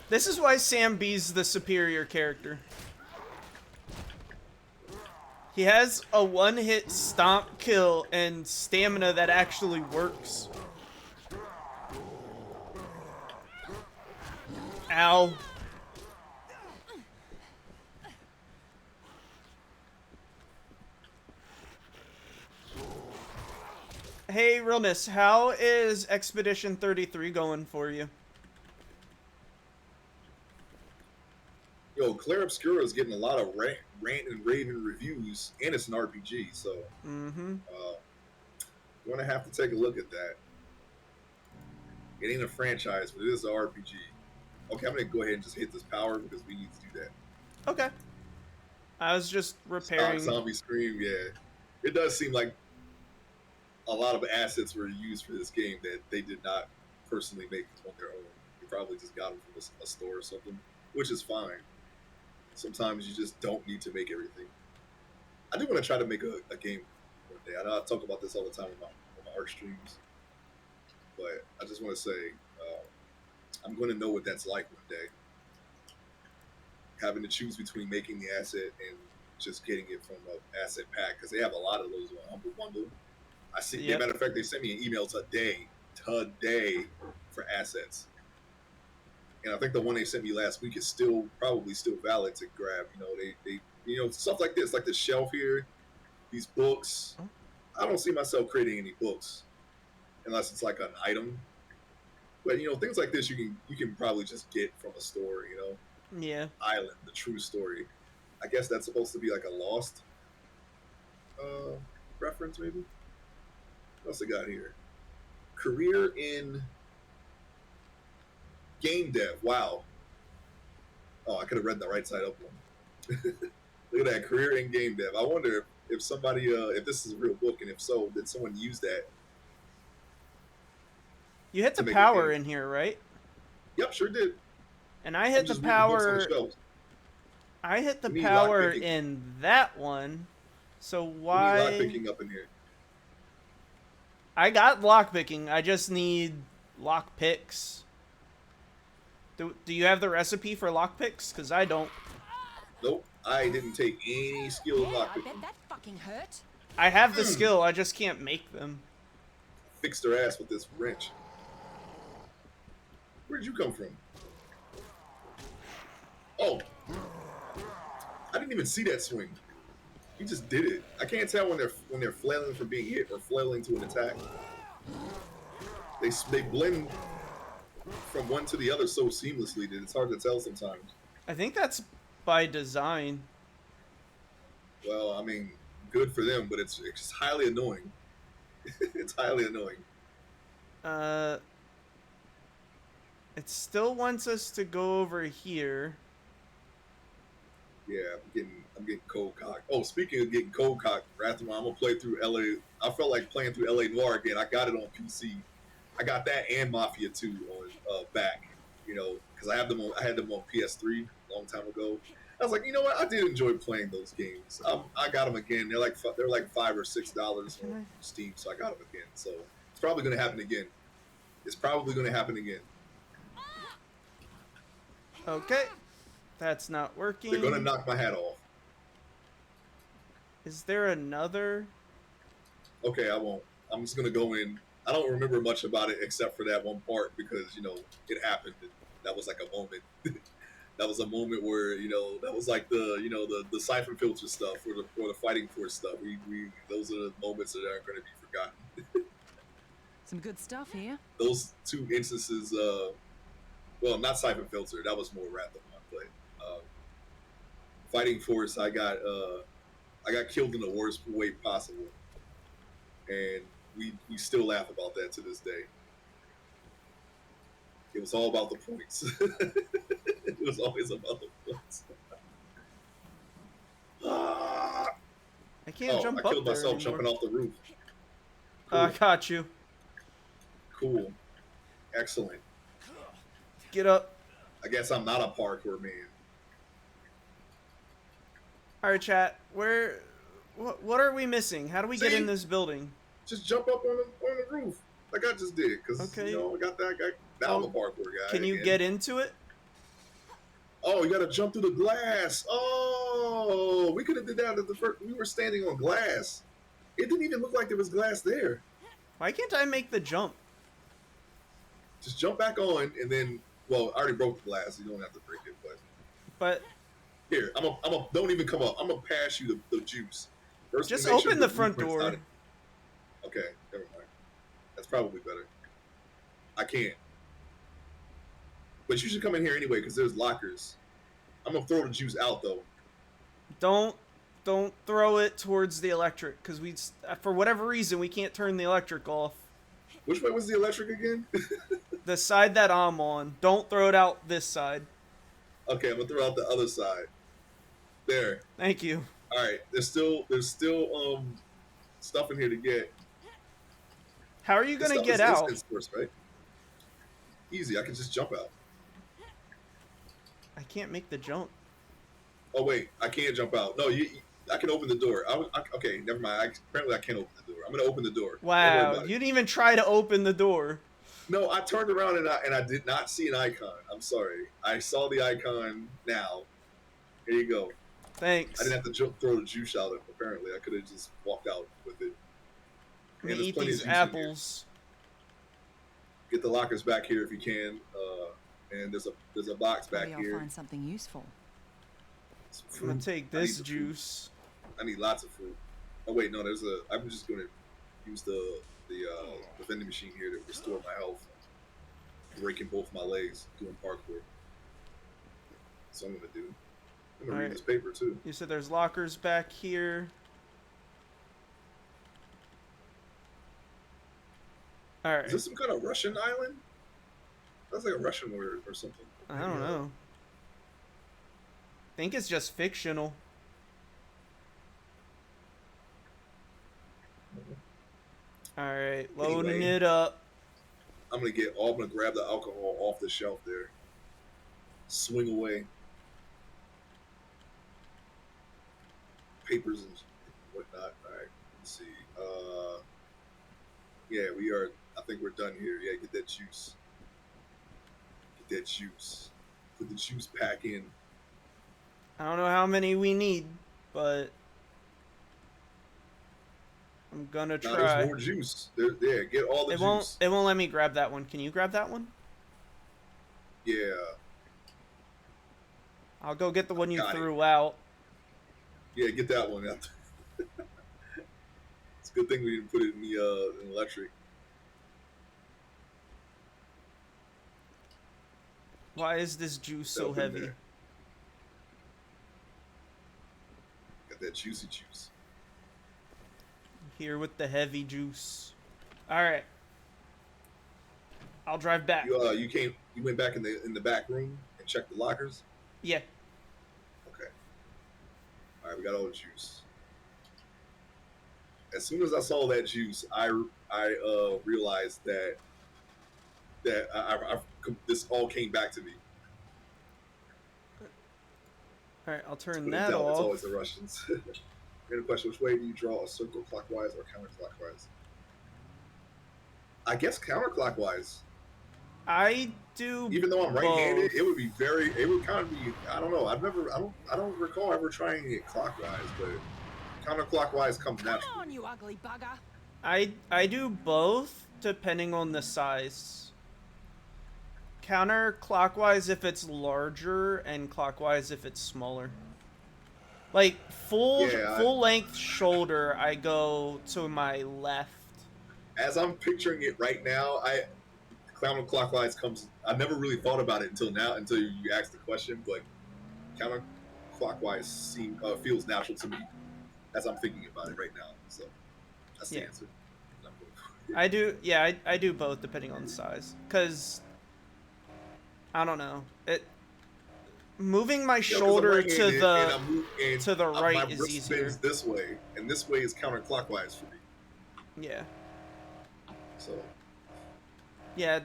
This is why Sam B's the superior character. He has a one-hit stomp kill and stamina that actually works. Ow. Hey, Realness, how is Expedition 33 going for you? Yo, Claire Obscura is getting a lot of rant and raving reviews, and it's an RPG, so you're gonna have to take a look at that. It ain't a franchise, but it is an RPG. Okay, I'm gonna go ahead and just hit this power because we need to do that. Okay. I was just repairing. Zombie Scream, yeah. It does seem like a lot of assets were used for this game that they did not personally make on their own. They probably just got them from a store or something, which is fine. Sometimes you just don't need to make everything. I do want to try to make a game one day. I know I talk about this all the time on my art streams, but I just want to say I'm going to know what that's like one day. Having to choose between making the asset and just getting it from an asset pack, because they have a lot of those on Humble Bundle. I see. Yep. As a matter of fact, they sent me an email today for assets. And I think the one they sent me last week is probably still valid to grab. You know, they stuff like this, like the shelf here, these books. I don't see myself creating any books unless it's like an item. But you know, things like this you can probably just get from a store. You know, Yeah. Island, the true story. I guess that's supposed to be like a Lost reference, maybe. What else I got here? Career in game dev. Wow. Oh, I could have read the right side up one. Look at that, career in game dev. I wonder if somebody, if this is a real book, and if so, did someone use that? You hit the To make a power game. in here, right? Yep, sure did. And I I'm hit the just reading books on power. the shelves. I hit the You need power lockpicking. in that one. So We need why? lockpicking up in here. I got lockpicking. I just need lockpicks. Do you have the recipe for lockpicks? Because I don't. Nope, I didn't take any skill in Yeah, I lockpicking. bet that fucking hurt. I have the skill. I just can't make them. Fixed their ass with this wrench. Where'd you come from? Oh, I didn't even see that swing. He just did it. I can't tell when they're flailing from being hit or flailing to an attack. They blend from one to the other so seamlessly that it's hard to tell sometimes. I think that's by design. Well, I mean, good for them, but it's just highly annoying. It's highly annoying. It still wants us to go over here. Yeah, I'm getting cold cocked. Oh, speaking of getting cold cocked, Rathmon, I'm gonna play through LA. I felt like playing through LA Noire again. I got it on PC. I got that and Mafia 2 on back. You know, because I had them on PS3 a long time ago. I was like, you know what? I did enjoy playing those games. I got them again. They're like $5 or $6 on Steam, so I got them again. So it's probably gonna happen again. It's probably gonna happen again. Okay. That's not working. They're gonna knock my hat off. Is there another? Okay, I won't. I'm just gonna go in. I don't remember much about it except for that one part because, you know, it happened. That was like a moment. That was a moment where, you know, that was like the Siphon Filter stuff or the Fighting Force stuff. We those are the moments that aren't gonna be forgotten. Some good stuff here. Those two instances, well, not Siphon Filter. That was more Wrath of my play. Fighting Force, I got killed in the worst way possible, and we still laugh about that to this day. It was all about the points. It was always about the points. I can't jump I up killed there myself anymore. jumping off the roof. I got you. Cool. Excellent. Get up. I guess I'm not a parkour man. All right, chat. What are we missing? How do we get See? in this building? Just jump up on the roof like I just did, because Okay. you know I got that guy. Now I'm a parkour guy. Can you again. get into it? Oh, you got to jump through the glass. Oh, we could have did that at the first. We were standing on glass. It didn't even look like there was glass there. Why can't I make the jump? Just jump back on, and then. Well, I already broke the glass. You don't have to break it, But here, don't even come up. I'm gonna pass you the juice. First, just make sure open the front blueprint's door. not in- Okay, never mind. That's probably better. I can't. But you should come in here anyway, because there's lockers. I'm gonna throw the juice out though. Don't throw it towards the electric, because for whatever reason we can't turn the electric off. Which way was the electric again? The side that I'm on. Don't throw it out this side. Okay, I'm gonna throw out the other side. There. Thank you. All right. There's still stuff in here to get. How are you This gonna stuff get is out? instant source, right? Easy. I can just jump out. I can't make the jump. Oh wait, I can't jump out. No, I can open the door. Okay, never mind. Apparently, I can't open the door. I'm gonna open the door. Don't worry Wow, about it. you didn't even try to open the door. No, I turned around and I did not see an icon. I'm sorry. I saw the icon now. Here you go. Thanks. I didn't have to throw the juice out. Apparently, I could have just walked out with it. Let me there's eat plenty of these juice in here. apples. Get the lockers back here if you can. And there's a box back Maybe I'll here. find something useful. Some I'm gonna fruit. take I need this the fruit. juice. I need lots of fruit. Oh wait, no, I'm just gonna use the vending machine here to restore my health. Breaking both my legs doing parkour. That's what I'm gonna do. I'm gonna read Alright. this paper too. You said there's lockers back here. All Is right. this some kind of Russian island? That's like a Russian word or something. I don't know. I think it's just fictional. All right, loading Anyway. it up. I'm gonna grab the alcohol off the shelf there. Swing away. Papers and whatnot. All right, let's see. Yeah, we are. I think we're done here. Yeah, get that juice. Get that juice. Put the juice pack in. I don't know how many we need, but I'm gonna Now try. there's more juice. There, get all the It juice. won't let me grab that one. Can you grab that one? Yeah. I'll go get the one you Got it. threw out. Yeah, get that one out. It's a good thing we didn't put it in the in electric. Why is this juice so Up in heavy? there. Got that juicy juice. Here with the heavy juice. All right. I'll drive back. You went back in the back room and checked the lockers. Yeah. Okay. All right, we got all the juice. As soon as I saw that juice, I realized that this all came back to me. All right, I'll turn Couldn't that tell. It's off. always the Russians. Great question: which way do you draw a circle, clockwise or counterclockwise? I guess counterclockwise. I do. Even though I'm right-handed, both. it would be very. It would kind of be. I don't know. I don't recall ever trying it clockwise, but counterclockwise comes Come naturally. on, you ugly bugger. I do both depending on the size. Counterclockwise if it's larger, and clockwise if it's smaller. Like full length shoulder, I go to my left. As I'm picturing it right now, counterclockwise comes. I never really thought about it until now, until you asked the question. But counterclockwise feels natural to me as I'm thinking about it right now. So that's the Yeah. answer. I do, yeah, I do both depending on the size. Cause I don't know, moving my shoulder to the right my is wrist easier. bends this way, and this way is counterclockwise for me. Yeah, So yeah.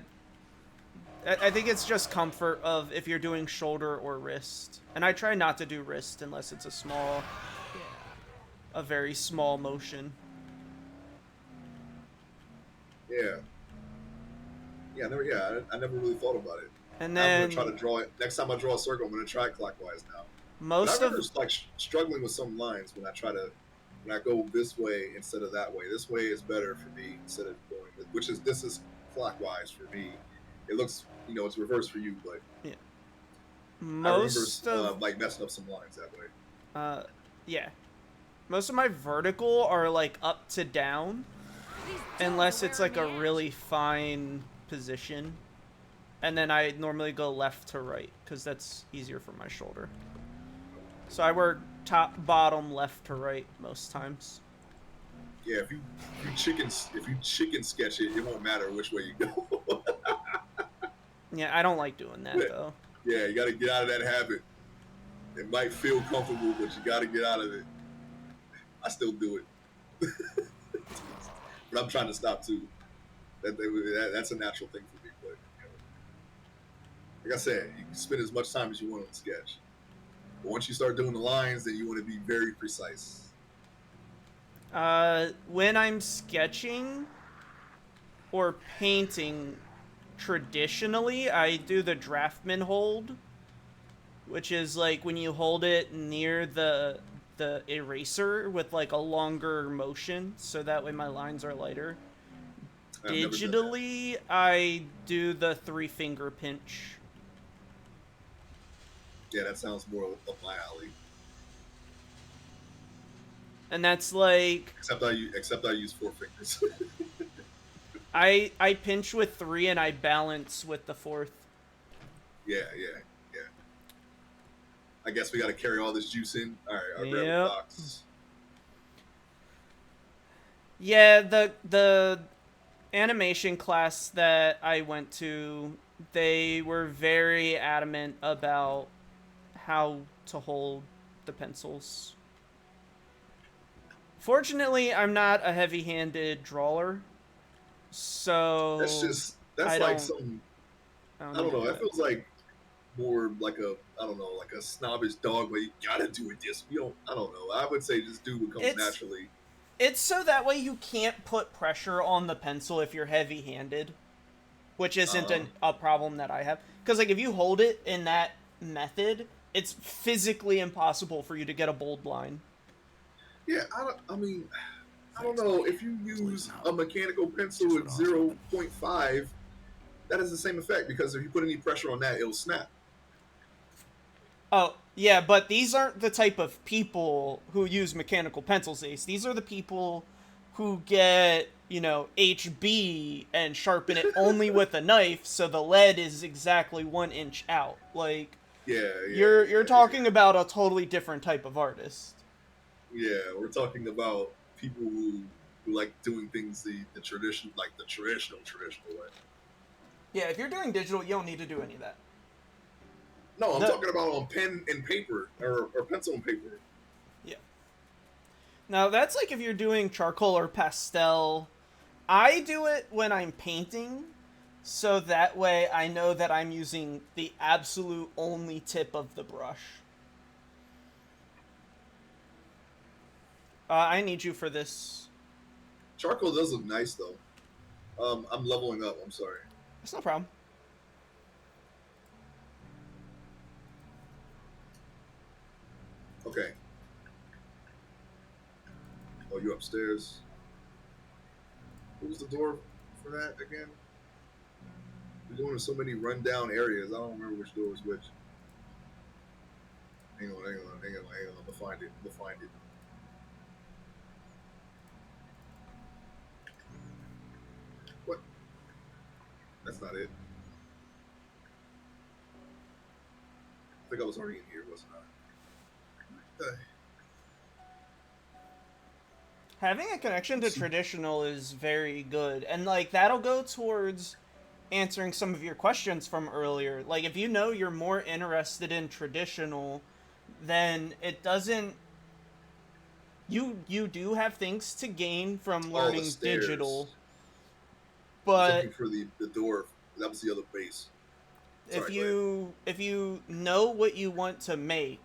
I think it's just comfort of if you're doing shoulder or wrist, and I try not to do wrist unless it's a very small motion. yeah, I never really thought about it. And I'm then gonna try to draw it. Next time I draw a circle, I'm gonna try clockwise now. But most I of remember like struggling with some lines when I go this way instead of that way. This way is better for me instead of going, this is clockwise for me. It looks, it's reversed for you, but most I remember of like messing up some lines that way. yeah, most of my vertical are like up to down, These unless dogs it's are like a wearing the really fine position, and then I normally go left to right because that's easier for my shoulder. So I work top, bottom, left to right most times. Yeah, if you chicken sketch it, it won't matter which way you go. Yeah, I don't like doing that though. Yeah, you got to get out of that habit. It might feel comfortable, but you got to get out of it. I still do it, but I'm trying to stop too. That's a natural thing for me. But like I said, you can spend as much time as you want on the sketch. But once you start doing the lines, then you want to be very precise. When I'm sketching or painting, traditionally I do the draftman hold, which is like when you hold it near the eraser with like a longer motion, so that way my lines are lighter. I've never done that. Digitally, I do the 3-finger pinch. Yeah, that sounds more up my alley. And that's like Except I use 4 fingers. I pinch with 3 and I balance with the 4th. Yeah. I guess we got to carry all this juice in. All right, I'll grab Yep. a box. Yeah, the animation class that I went to, they were very adamant about how to hold the pencils. Fortunately, I'm not a heavy-handed drawer, so That's I like don't- some. I I don't know. do That feels like more like like a snobbish dog where you gotta do it this. I don't know. I would say just do what comes It's- naturally. It's so that way you can't put pressure on the pencil if you're heavy-handed, which isn't a problem that I have. Because like if you hold it in that method, it's physically impossible for you to get a bold line. Yeah, I don't know. If you use a mechanical pencil at 0.5, That has the same effect because if you put any pressure on that, it'll snap. Oh, yeah, but these aren't the type of people who use mechanical pencils, Ace. These are the people who get, you know, HB and sharpen it only with a knife, so the lead is exactly 1 inch out. Like, you're talking about a totally different type of artist. Yeah, we're talking about people who like doing things the traditional way. Yeah, if you're doing digital, you don't need to do any of that. No, I'm talking about on pen and paper or pencil and paper. Yeah. Now, that's like if you're doing charcoal or pastel. I do it when I'm painting, so that way I know that I'm using the absolute only tip of the brush. I need you for this. Charcoal does look nice, though. I'm leveling up. I'm sorry. That's no problem. Okay. Oh, you upstairs. What was the door for that again? We're going to so many rundown areas. I don't remember which door was which. Hang on. We'll find it. What? That's not it. I think I was already in here, wasn't I? Having a connection to traditional is very good, and like that'll go towards answering some of your questions from earlier. Like if you know you're more interested in traditional, then it doesn't. You do have things to gain from learning digital, but looking for the door. That was the other base. Sorry, if you know what you want to make,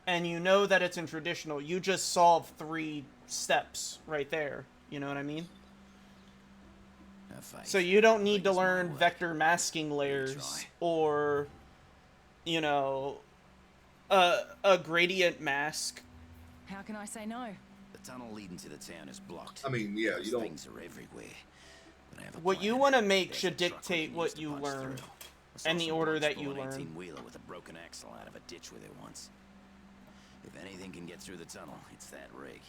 and you know that it's in traditional, you just solve 3 steps right there. You know what I mean? So you don't need to learn vector masking layers or, you know, a gradient mask. How can I say no? The tunnel leading to the town is blocked. I mean, yeah, you don't. Things are everywhere. But I have a What plan. you want to make There's should a truck we dictate can what use to you punch learn through. I saw and the some order blokes that you pull an learn. 18-wheeler with a broken axle out of a ditch with it once. If anything can get through the tunnel, it's that rig.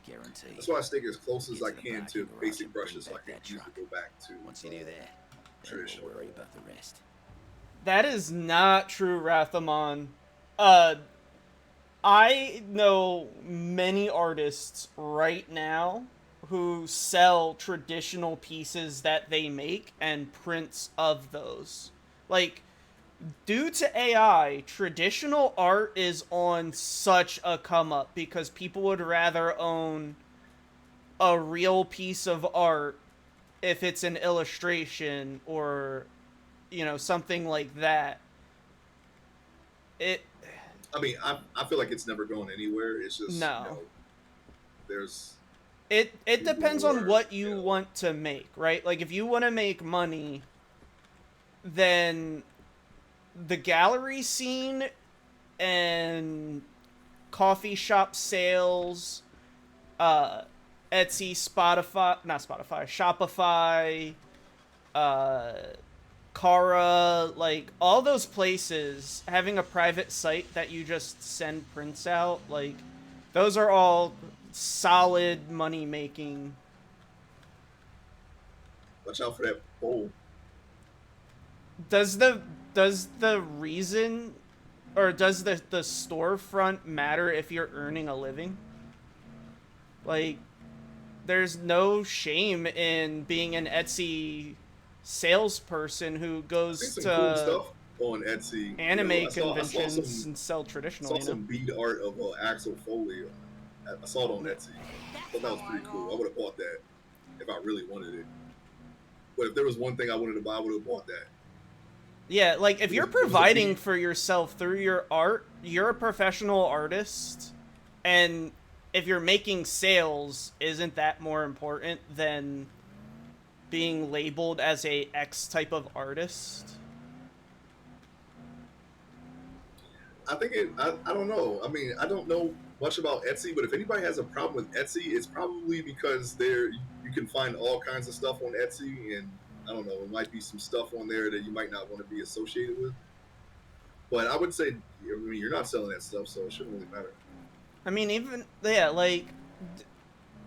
Guaranteed. That's why I stick as close as Get I to the can back to of the garage basic and bring brushes so I back can that usually truck. go back to Once you do that, then traditional. we'll worry about the rest. That is not true, Rathamon. I know many artists right now who sell traditional pieces that they make and prints of those. Like, due to AI, traditional art is on such a come up because people would rather own a real piece of art if it's an illustration or, you know, something like that. I mean, I feel like it's never going anywhere. It's just No. You know, there's. It depends on what you you know. want to make, right? Like if you want to make money, then the gallery scene and coffee shop sales, Etsy, Shopify, Kara, like all those places, having a private site that you just send prints out, like those are all solid money making. Watch out for that bowl. Does the reason or does the storefront matter if you're earning a living? Like there's no shame in being an Etsy salesperson who goes There's to some cool stuff on Etsy. anime I conventions saw some, and sell traditional. saw You know? some bead art of Axel Foley. I saw it on Etsy. I thought that was pretty cool. I would have bought that if I really wanted it. But if there was one thing I wanted to buy, I would have bought that. Yeah, like if you're providing for yourself through your art, you're a professional artist, and if you're making sales, isn't that more important than being labeled as a X type of artist? I think I don't know. I mean, I don't know much about Etsy, but if anybody has a problem with Etsy, it's probably because you can find all kinds of stuff on Etsy, and I don't know. It might be some stuff on there that you might not want to be associated with. But I would say, I mean, you're not selling that stuff, so it shouldn't really matter. I mean, even yeah, like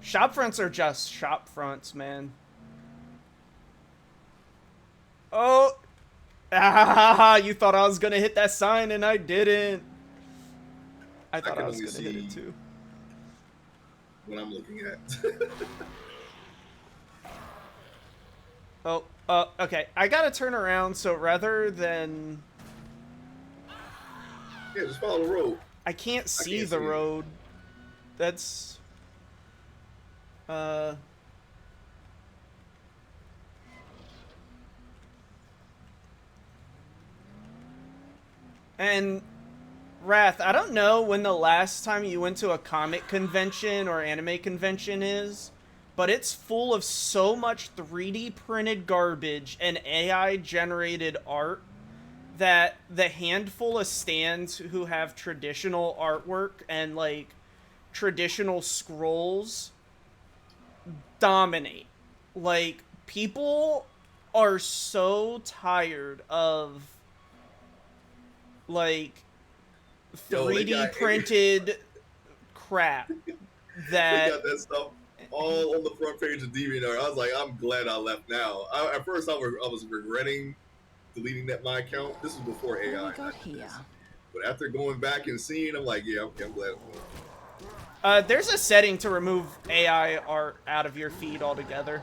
shop fronts are just shop fronts, man. Oh, you thought I was gonna hit that sign and I didn't. I thought I was gonna hit it too. What I'm looking at. Oh, okay. I gotta turn around, so rather than Yeah, just follow the road. I can't see can't the see it. road. That's and Wrath, I don't know when the last time you went to a comic convention or anime convention is, but it's full of so much 3D printed garbage and AI generated art that the handful of stands who have traditional artwork and like traditional scrolls dominate. Like, people are so tired of like Yo, they 3D got- printed crap They that got that stuff all on the front page of DeviantArt. I was like, I'm glad I left now. At first, I was regretting deleting my account. This was before AI. What we got did here? this. But after going back and seeing, I'm like, yeah, okay, I'm glad. there's a setting to remove AI art out of your feed altogether.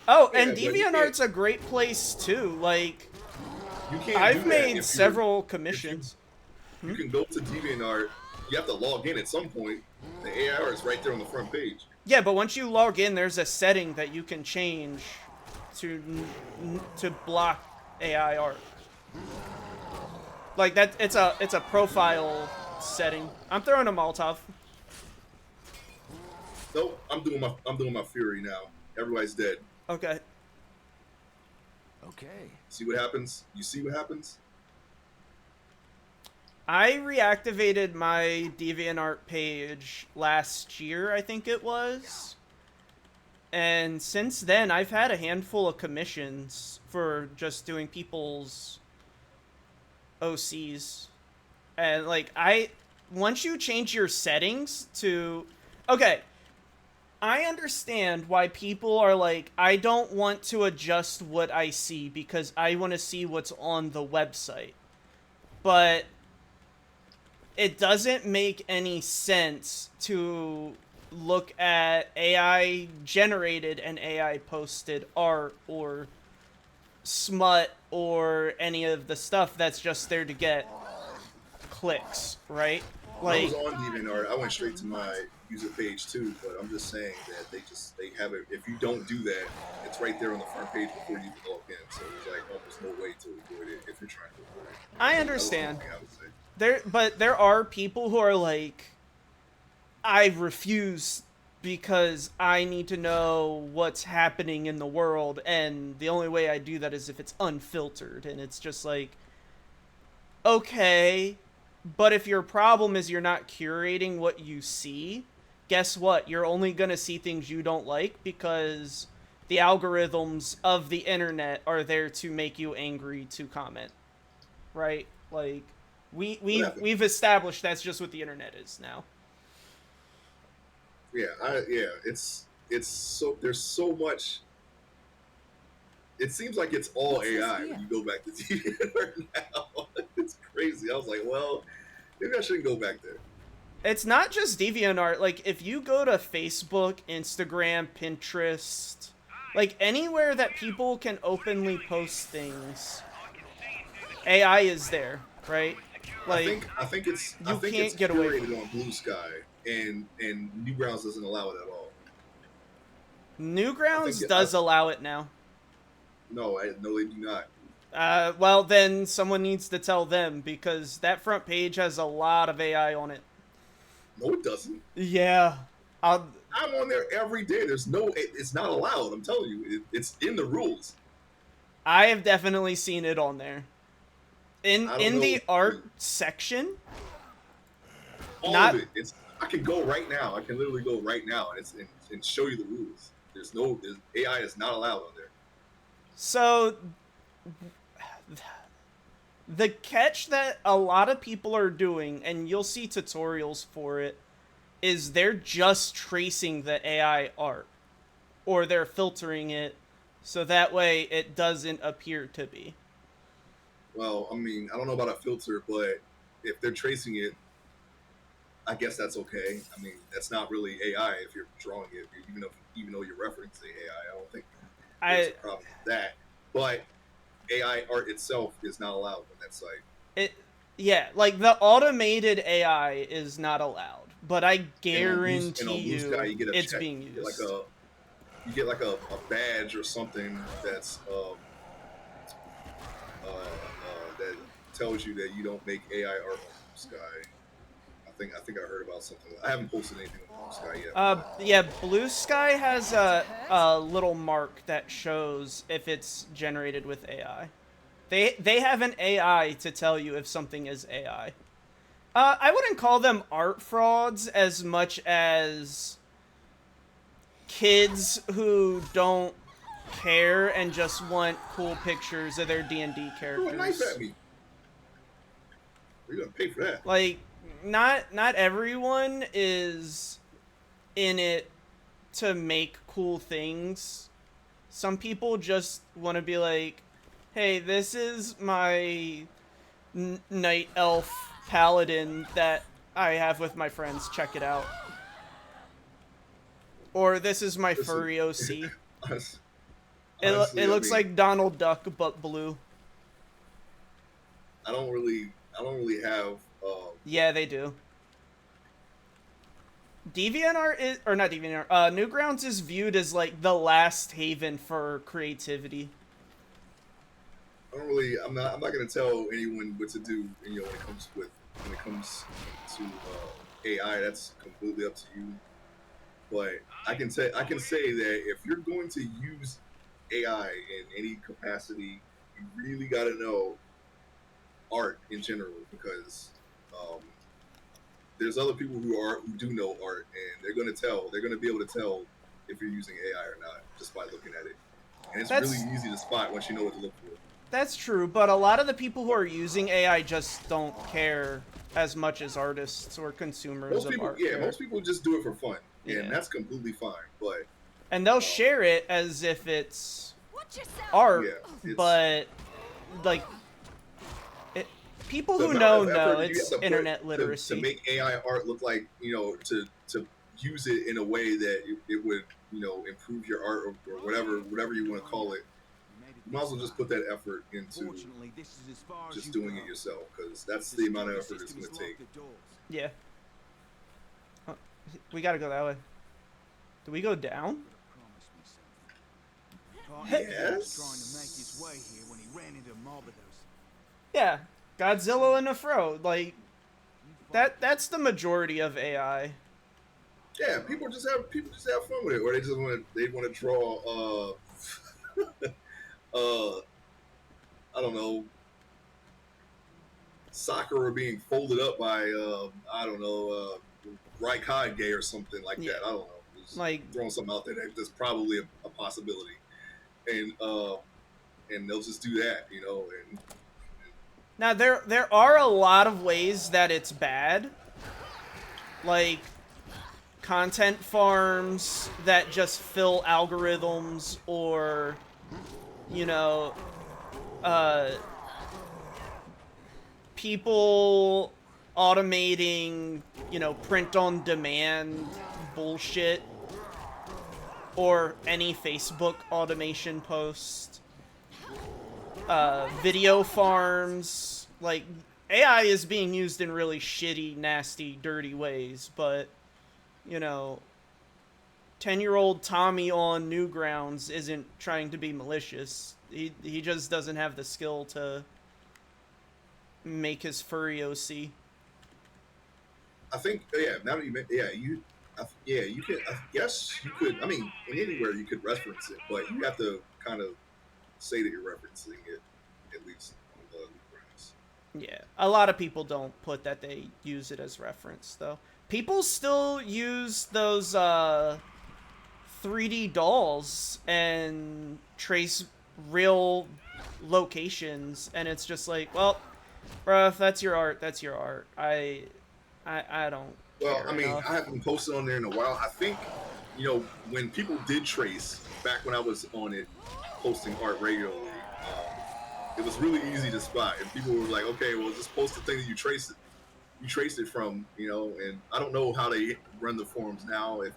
Oh, Yeah, and but you DeviantArt's a great place too. Like, You can't. I've do that if made you're- several commissions. You can go to DeviantArt. You have to log in at some point. The AI is right there on the front page. Yeah, but once you log in, there's a setting that you can change to block AI art. Like that, it's a profile setting. I'm throwing a Molotov. Nope, I'm doing my Fury now. Everybody's dead. Okay. Okay. See what happens? You see what happens? I reactivated my DeviantArt page last year, I think it was. And since then, I've had a handful of commissions for just doing people's OCs. And, like, once you change your settings to... Okay, I understand why people are like, I don't want to adjust what I see because I want to see what's on the website. But it doesn't make any sense to look at AI generated and AI posted art or smut or any of the stuff that's just there to get clicks, right? When I Like, was on DeviantArt, I went straight to my user page too, but I'm just saying that they have it. If you don't do that, it's right there on the front page before you can log in. So there's like almost no way to avoid it if you're trying to avoid it. I That was the understand. only thing I would say. But there are people who are like, I refuse because I need to know what's happening in the world, and the only way I do that is if it's unfiltered, and it's just like, okay, but if your problem is you're not curating what you see, guess what? You're only gonna see things you don't like because the algorithms of the internet are there to make you angry to comment, right? Like, we've established that's just what the internet is now. Yeah, it's so there's so much. It seems like it's all What's this AI here? when you go back to DeviantArt now. It's crazy. I was like, well, maybe I shouldn't go back there. It's not just DeviantArt. Like, if you go to Facebook, Instagram, Pinterest, like anywhere that people can openly post things, AI is there, right? Like, I think it's you can't can't get away from curated on Blue Sky, and Newgrounds doesn't allow it at all. Newgrounds I- does allow it now. No, no, they do not. Well, then someone needs to tell them because that front page has a lot of AI on it. No, it doesn't. Yeah. I'm on there every day. It's not allowed. I'm telling you, it's in the rules. I have definitely seen it on there. In I don't in the know. art section. All Not- of it. I can go right now. I can literally go right now and show you the rules. AI is not allowed on there. So the catch that a lot of people are doing, and you'll see tutorials for it, is they're just tracing the AI art. Or they're filtering it so that way it doesn't appear to be. Well, I mean, I don't know about a filter, but if they're tracing it, I guess that's okay. I mean, that's not really AI if you're drawing it, even though you're referencing AI. I don't think there's a problem with that. But AI art itself is not allowed on that site. Yeah, like the automated AI is not allowed, but I guarantee Blue Sky, you get a it's check. being used. You get like a badge or something that's that tells you that you don't make AI art on Blue Sky. I think I heard about something. I haven't posted anything on Blue Sky yet. Yeah, Blue Sky has a little mark that shows if it's generated with AI. They have an AI to tell you if something is AI. I wouldn't call them art frauds as much as kids who don't care and just want cool pictures of their D&D characters. Throw a knife at me. You're gonna pay for that. Like, not everyone is in it to make cool things. Some people just want to be like, hey, this is my night elf paladin that I have with my friends. Check it out. Or this is my furry OC. It looks like Donald Duck but blue. I don't really have. Yeah, they do. DeviantArt is, or not DeviantArt. Newgrounds is viewed as like the last haven for creativity. I'm not gonna tell anyone what to do. You know, when it comes to AI, that's completely up to you. But I can say that if you're going to use AI in any capacity, you really got to know art in general, because there's other people who do know art, and they're going to be able to tell if you're using AI or not just by looking at it. And it's really easy to spot once you know what to look for. That's true, but a lot of the people who are using AI just don't care as much as artists or consumers of art. Yeah, most people just do it for fun, and that's completely fine. And they'll share it as if it's art, but like people who know it's internet literacy. To make AI art look like, you know, to use it in a way that it would, you know, improve your art or whatever you want to call it. You might as well just put that effort into just doing it yourself, because that's the amount of effort it's going to take. Yeah. We gotta go that way. Do we go down? Yes. Yeah. Godzilla and Afro. Like, that's the majority of AI. Yeah, people just have fun with it, or they want to draw I don't know, Sakura being folded up by Raikage or something like that. I don't know. Just like throwing something out there that's probably a possibility, and they'll just do that, you know. And now there are a lot of ways that it's bad, like content farms that just fill algorithms, or you know, people automating, you know, print on demand bullshit, or any Facebook automation post, video farms. Like, AI is being used in really shitty, nasty, dirty ways, but, you know, 10-year-old Tommy on Newgrounds isn't trying to be malicious. He just doesn't have the skill to make his furry OC. I think, now that you mentioned, you could, I guess you could, I mean, in anywhere you could reference it, but you have to kind of say that you're referencing it, at least on the Newgrounds. Yeah, a lot of people don't put that they use it as reference, though. People still use those 3D dolls and trace real locations, and it's just like, well, bro, if that's your art, that's your art. I don't Well, care I mean, enough. I haven't posted on there in a while. I think, when people did trace, back when I was on it, posting art regularly, it was really easy to spot. And people were like, okay, well, just post the thing that you traced it from, and I don't know how they run the forums now. If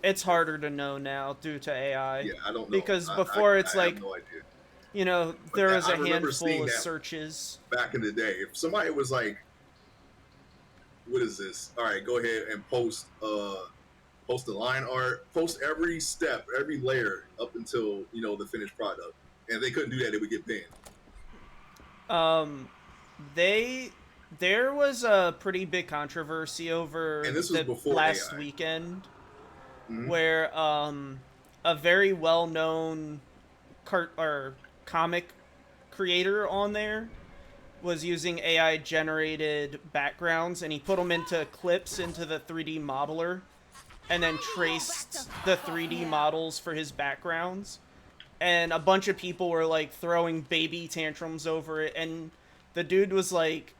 It's harder to know now due to AI. yeah, I don't know. Because before it's I like, have no idea. there But was I a remember seeing handful of that searches. back in the day. If somebody was like, what is this? All right, go ahead and post the line art, post every step, every layer up until the finished product. And if they couldn't do that, they would get banned. There was a pretty big controversy over And this was the before last AI. weekend, Mhm. where a very well-known comic creator on there was using AI generated backgrounds, and he put them into clips into the 3D modeler, and then traced the 3D models for his backgrounds. And a bunch of people were like throwing baby tantrums over it, and the dude was like,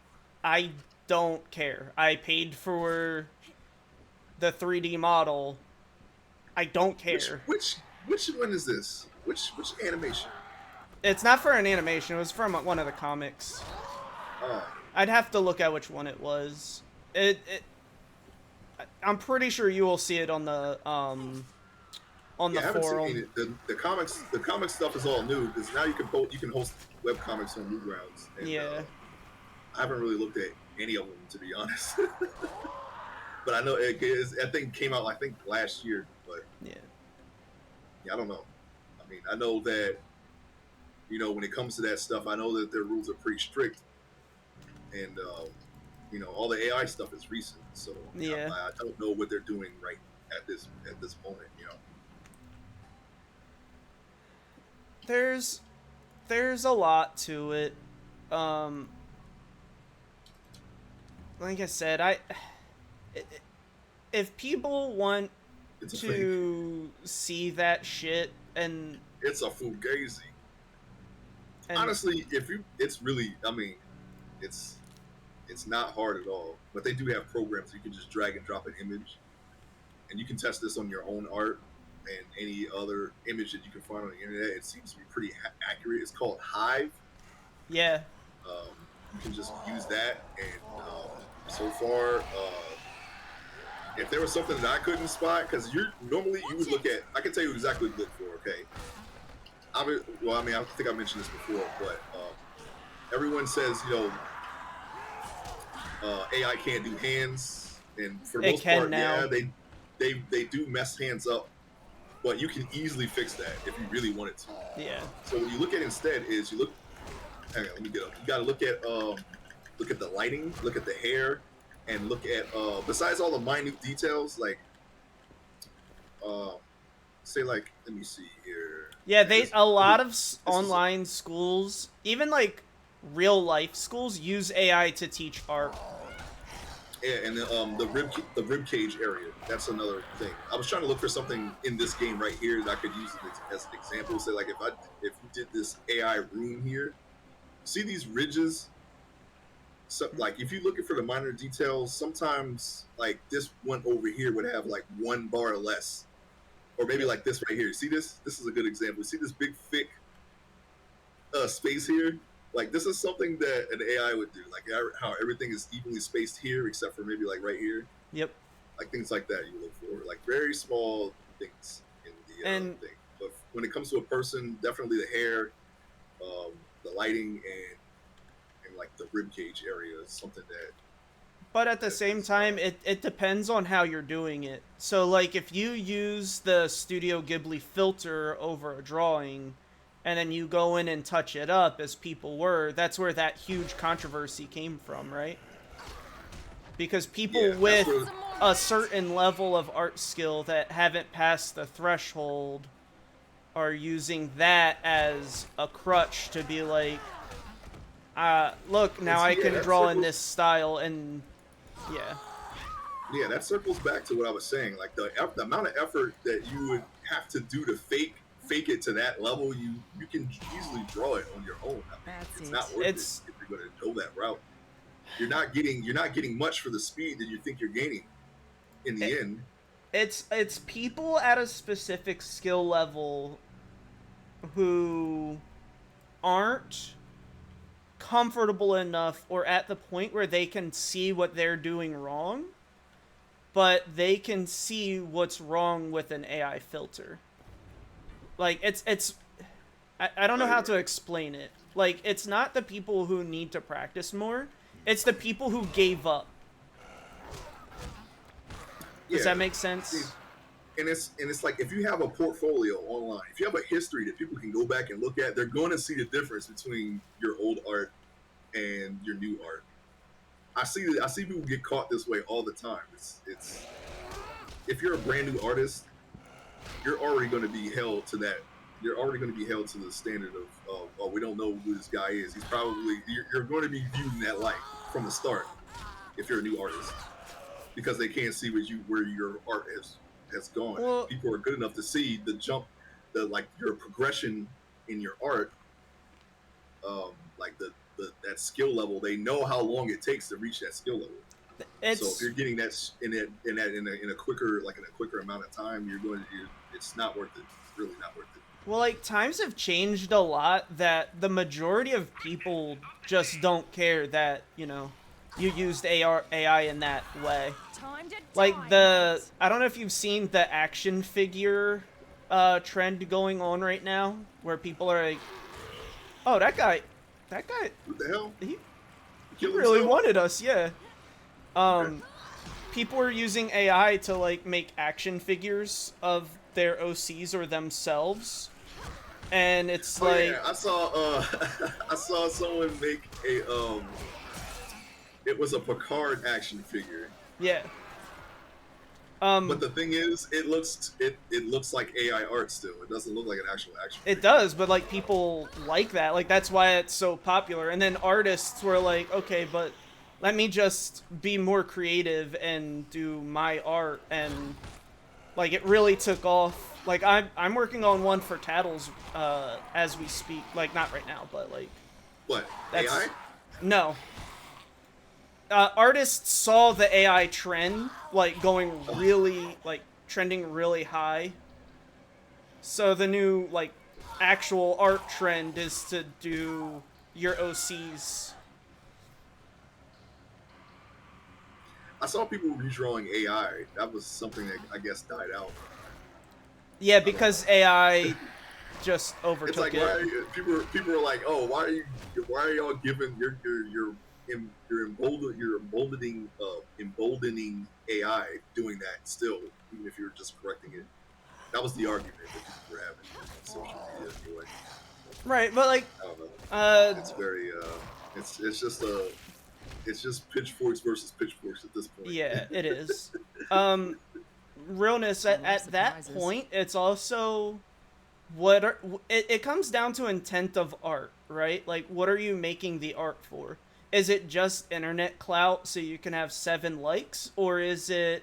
I don't care. I paid for the 3D model. I don't care. Which one is this? Which animation? It's not for an animation. It was from one of the comics. Oh, I'd have to look at which one it was. I'm pretty sure you will see it on the I haven't forum. seen it. The comic stuff is all new because now you can host web comics on Newgrounds. And, Yeah. I haven't really looked at any of them, to be honest. But I know I think it came out last year. But Yeah. I don't know. I mean, I know that when it comes to that stuff, I know that their rules are pretty strict, and all the AI stuff is recent, so Yeah. I don't know what they're doing right at this moment. There's a lot to it. Like I said, if people want It's a to see that shit and It's a fugazi. Honestly, it's really, I mean, it's not hard at all. But they do have programs you can just drag and drop an image, and you can test this on your own art and any other image that you can find on the internet. It seems to be pretty accurate. It's called Hive. yeah, You can just use that, and so far, if there was something that I couldn't spot, because normally you would look at, I can tell you exactly what to look for. Okay. I think I mentioned this before, but everyone says AI can't do hands, and for the It most can part, now. yeah, they do mess hands up, but you can easily fix that if you really wanted to. yeah. So what you look at instead is hang on, let me get up. You got to look at the lighting, look at the hair, and look at besides all the minute details, like say like, let me see here. Yeah, This- a lot of is- online schools, even like real life schools, use AI to teach art. Yeah, and the rib cage area. That's another thing. I was trying to look for something in this game right here that I could use as an example. Say like if you did this AI room here, see these ridges. So like if you're looking for the minor details, sometimes like this one over here would have like one bar less, or maybe like this right here. See this? This is a good example. See this big thick space here? Like this is something that an AI would do. Like how everything is evenly spaced here, except for maybe like right here. Yep. Like things like that you look for, like very small things in the And- thing. But when it comes to a person, definitely the hair, the lighting, and like the rib cage area is something that. But at the same time, it depends on how you're doing it. So, like, if you use the Studio Ghibli filter over a drawing, and then you go in and touch it up as people were, that's where that huge controversy came from, right? Because people Yeah, that's with where- a certain level of art skill that haven't passed the threshold are using that as a crutch to be like, look, now I Yeah, can that draw in circles- this style, and yeah. Yeah, that circles back to what I was saying. Like the amount of effort that you would have to do to fake fake it to that level, you can easily draw it on your own. I mean, it's not worth it if you're going to go that route. You're not getting much for the speed that you think you're gaining in the end. It's people at a specific skill level who aren't comfortable enough or at the point where they can see what they're doing wrong, but they can see what's wrong with an AI filter. Like, I don't know how to explain it. Like, it's not the people who need to practice more, it's the people who gave up. Does that make sense? And it's like, if you have a portfolio online, if you have a history that people can go back and look at, they're going to see the difference between your old art and your new art. I see people get caught this way all the time. It's if you're a brand new artist, you're already going to be held to that. You're already going to be held to the standard of oh, we don't know who this guy is. He's probably you're going to be viewed in that light from the start if you're a new artist, because they can't see where your art has gone. Well, people are good enough to see the jump, your progression in your art, like that skill level. They know how long it takes to reach that skill level. So if you're getting that in a quicker amount of time, it's not worth it. It's really not worth it. Well, like, times have changed a lot that the majority of people just don't care that, you know, you used AI in that way. Like, I don't know if you've seen the action figure trend going on right now, where people are like, oh, that guy, what the hell? He really wanted us, yeah. People are using AI to, like, make action figures of their OCs or themselves. And it's like, yeah, I saw someone make it was a Picard action figure. Yeah. But the thing is, it looks like AI art still. It doesn't look like an actual action figure. It does, but like people like that. Like that's why it's so popular. And then artists were like, okay, but let me just be more creative and do my art, and like it really took off. Like I'm working on one for Tattles as we speak. Like not right now, but like what? AI? No. Artists saw the AI trend, like, going really, like, trending really high. So the new, like, actual art trend is to do your OCs. I saw people redrawing AI. That was something that I guess died out. Yeah, because AI just overtook it's like, it. Why are people are like, oh, why are y'all giving you're emboldening AI doing that still, even if you're just correcting it. That was the argument that people were having on social media anyway. Right, but like I don't know. It's very it's just pitchforks versus pitchforks at this point. Yeah, it is. Realness at that point, it's also it comes down to intent of art, right? Like, what are you making the art for? Is it just internet clout so you can have 7 likes? Or is it,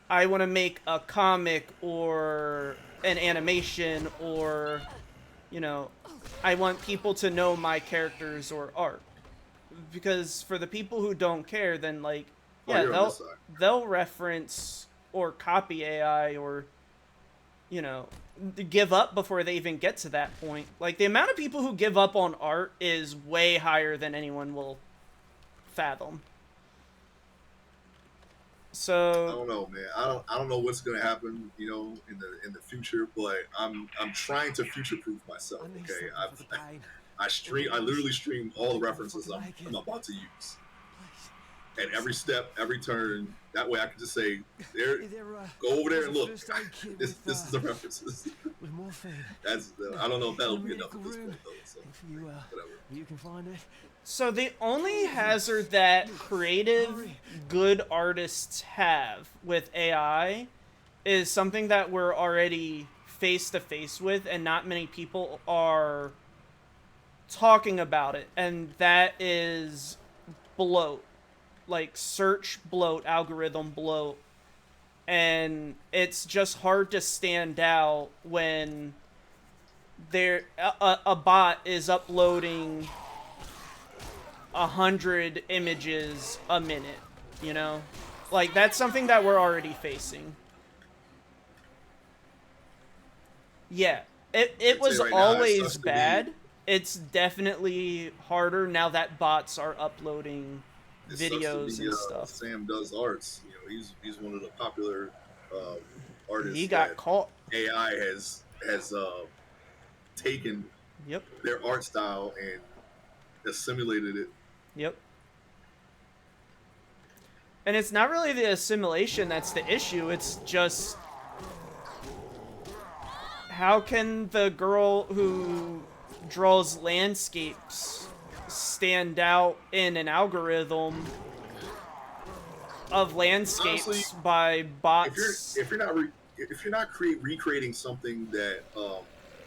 I want to make a comic or an animation, or, you know, I want people to know my characters or art? Because for the people who don't care, then, like, yeah, they'll reference or copy AI or, you know, give up before they even get to that point. Like, the amount of people who give up on art is way higher than anyone will fathom. So I don't know, man. I don't know what's gonna happen, you know, in the future. But I'm trying to future proof myself. Okay, I literally stream all the references I'm about to use. At every step, every turn. That way I can just say, there, go over there and look. This is the references. I don't know if that'll be enough at this point, though. So, whatever. You can find it. So the only hazard that creative, good artists have with AI is something that we're already face-to-face with, and not many people are talking about it, and that is bloat. Like, search bloat, algorithm bloat. And it's just hard to stand out when a bot is uploading 100 images a minute, you know? Like, that's something that we're already facing. Yeah, it was right now, it always sucks to be- bad. It's definitely harder now that bots are uploading It sucks to videos be, and stuff. Sam Does Arts. You know, he's one of the popular artists. He got that caught. AI has taken Yep, their art style and assimilated it. yep. And it's not really the assimilation that's the issue, it's just... How can the girl who draws landscapes stand out in an algorithm of landscapes Honestly, by bots? If you're not recreating something that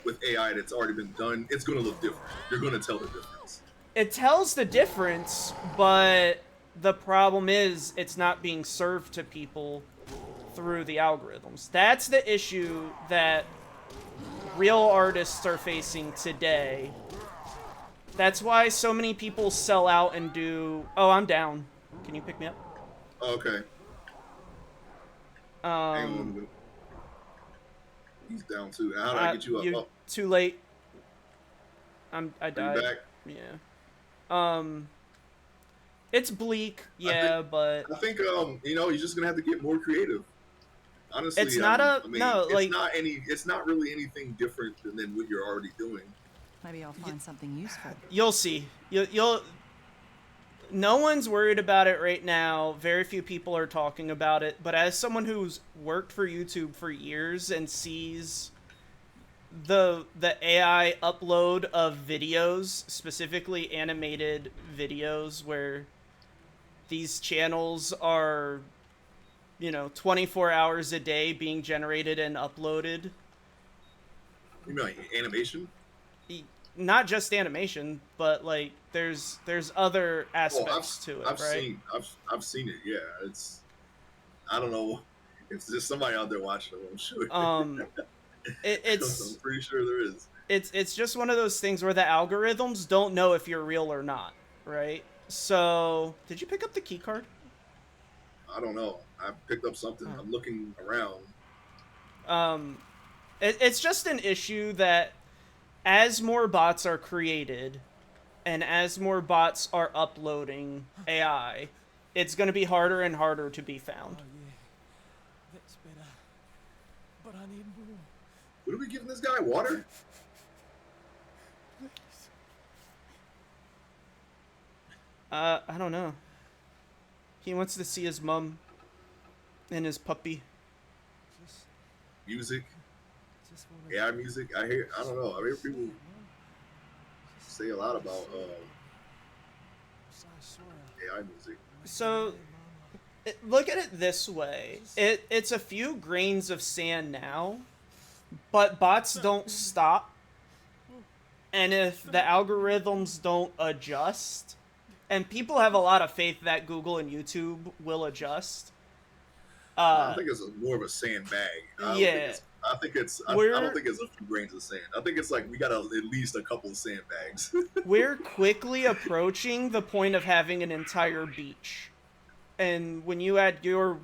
with AI that's already been done, it's going to look different. You're going to tell the difference. It tells the difference, but the problem is it's not being served to people through the algorithms. That's the issue that real artists are facing today. That's why so many people sell out and do... Oh, I'm down. Can you pick me up? Okay. Hang on. He's down too. How do I get you up? Oh, Too late. I are died. you back? Yeah. It's bleak, yeah, but I think you know, you're just gonna have to get more creative. Honestly, it's not it's not really anything different than what you're already doing. Maybe I'll find something useful. you'll see. You'll. No one's worried about it right now. Very few people are talking about it. But as someone who's worked for YouTube for years and sees the AI upload of videos, specifically animated videos, where these channels are, you know, 24 hours a day being generated and uploaded. You mean like animation? Not just animation, but like there's other aspects to it, I've right? I've seen it. Yeah, it's, I don't know. It's just somebody out there watching it, I'm sure. It's I'm pretty sure there is. It's just one of those things where the algorithms don't know if you're real or not, right? So, did you pick up the key card? I don't know. I picked up something. I'm looking around. It's just an issue that as more bots are created and as more bots are uploading AI, it's going to be harder and harder to be found. Oh, yeah. That's better. But I need more. What are we giving this guy? Water? I don't know. He wants to see his mom and his puppy. Just, Music? just wanna... AI music? I don't know. I hear people say a lot about I swear. AI music. So, look at it this way. It's a few grains of sand now, but bots don't stop. And if the algorithms don't adjust, and people have a lot of faith that Google and YouTube will adjust. I think it's more of a sandbag. I don't think it's a few grains of sand. I think it's like we got at least a couple of sandbags. We're quickly approaching the point of having an entire beach. And when you add your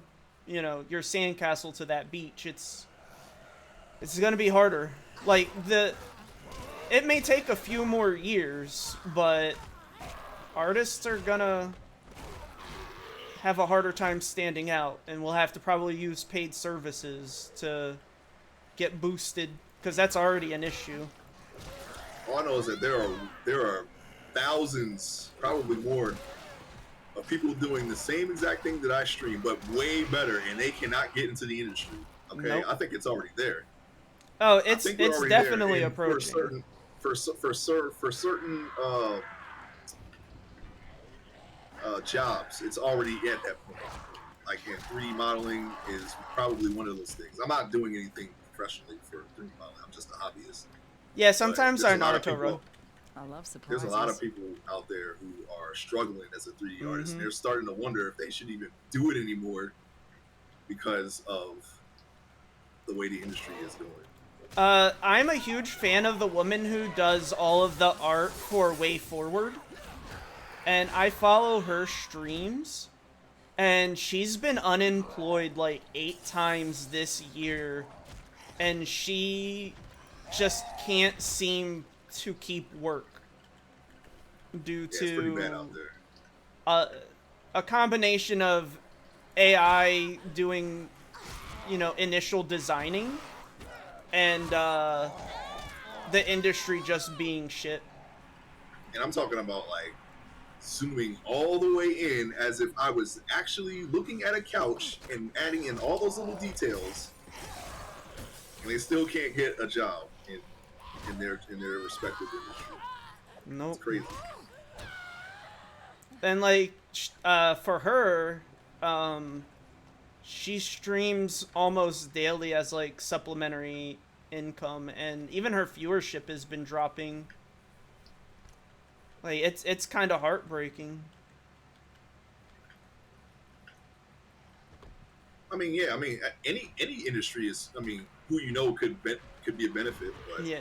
sandcastle to that beach, it's going to be harder. Like, it may take a few more years, but artists are going to have a harder time standing out, and we'll have to probably use paid services to get boosted, because that's already an issue. All I know is that there are thousands, probably more, of people doing the same exact thing that I stream, but way better, and they cannot get into the industry. Okay, Nope. I think it's already there. Oh, it's already definitely there, and approaching. For certain jobs, it's already at that point. Like, 3D modeling is probably one of those things. I'm not doing anything professionally for 3D modeling. I'm just a hobbyist. Yeah, sometimes But our there's a lot of Naruto run. I love surprises. There's a lot of people out there who are struggling as a 3D artist, Mhm. and they're starting to wonder if they should even do it anymore because of the way the industry is going. I'm a huge fan of the woman who does all of the art for Way Forward. And I follow her streams. And she's been unemployed like 8 times this year. And she just can't seem to keep work. Due Yeah, it's pretty bad to out there. a combination of AI doing, you know, initial designing. And the industry just being shit. And I'm talking about like zooming all the way in as if I was actually looking at a couch and adding in all those little details, and they still can't get a job in their respective industry. Nope. It's crazy. And like for her, she streams almost daily as like supplementary income, and even her viewership has been dropping. Like it's kind of heartbreaking. I mean, yeah. I mean, any industry is. I mean, who you know could be a benefit. But Yeah.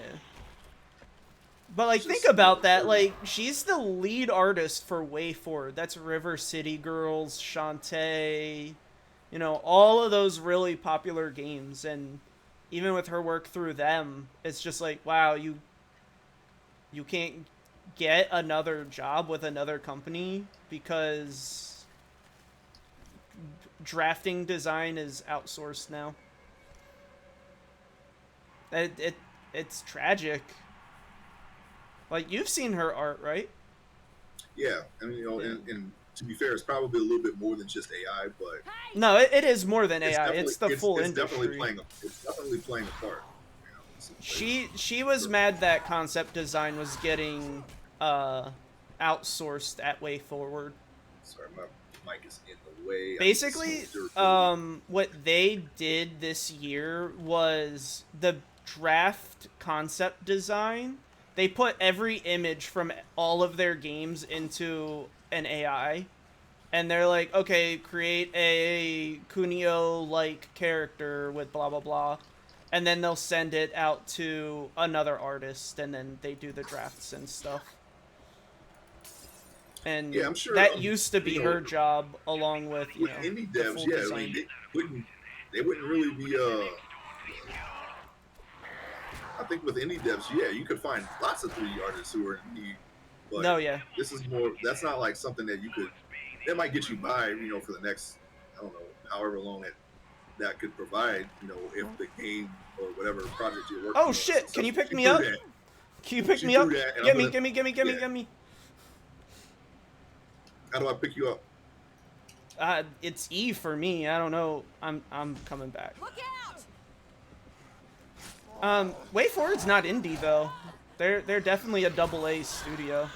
But like, Just- think about that. Like, she's the lead artist for Way Forward. That's River City Girls, Shantae, you know, all of those really popular games. And even with her work through them, it's just like, wow, you can't get another job with another company because drafting design is outsourced now. It's tragic. Like, you've seen her art, right? yeah, and you know, Yeah. and to be fair, it's probably a little bit more than just AI, but No, it is more than AI. definitely- It's the full it's industry. It's definitely playing a part. You know, She was mad that concept design was getting outsourced at Way Forward. Sorry, my mic is in the way. I Basically, just moved dirt. what they did this year was the draft concept design. They put every image from all of their games into an AI. And they're like, okay, create a Kunio-like character with blah, blah, blah. And then they'll send it out to another artist, and then they do the drafts and stuff. And Yeah, I'm sure, that used to be you know, her job, along with, you with know, indie the devs, full yeah, I design. mean, they wouldn't really be. I think with indie devs, yeah, you could find lots of 3D artists who are indie. But No, yeah. this is more. That's not like something that you could. That might get you by, you know, for the next, I don't know, however long that could provide, you know, if the game or whatever project you're working on. Oh, shit, can you pick She me threw up? that. Can you pick She me up? threw that, and Get I'm me, gonna- get me, get me, get me, yeah. get me. How do I pick you up? It's E for me. I don't know. I'm coming back. Look out! Way Forward's not indie though. They're definitely a AA studio.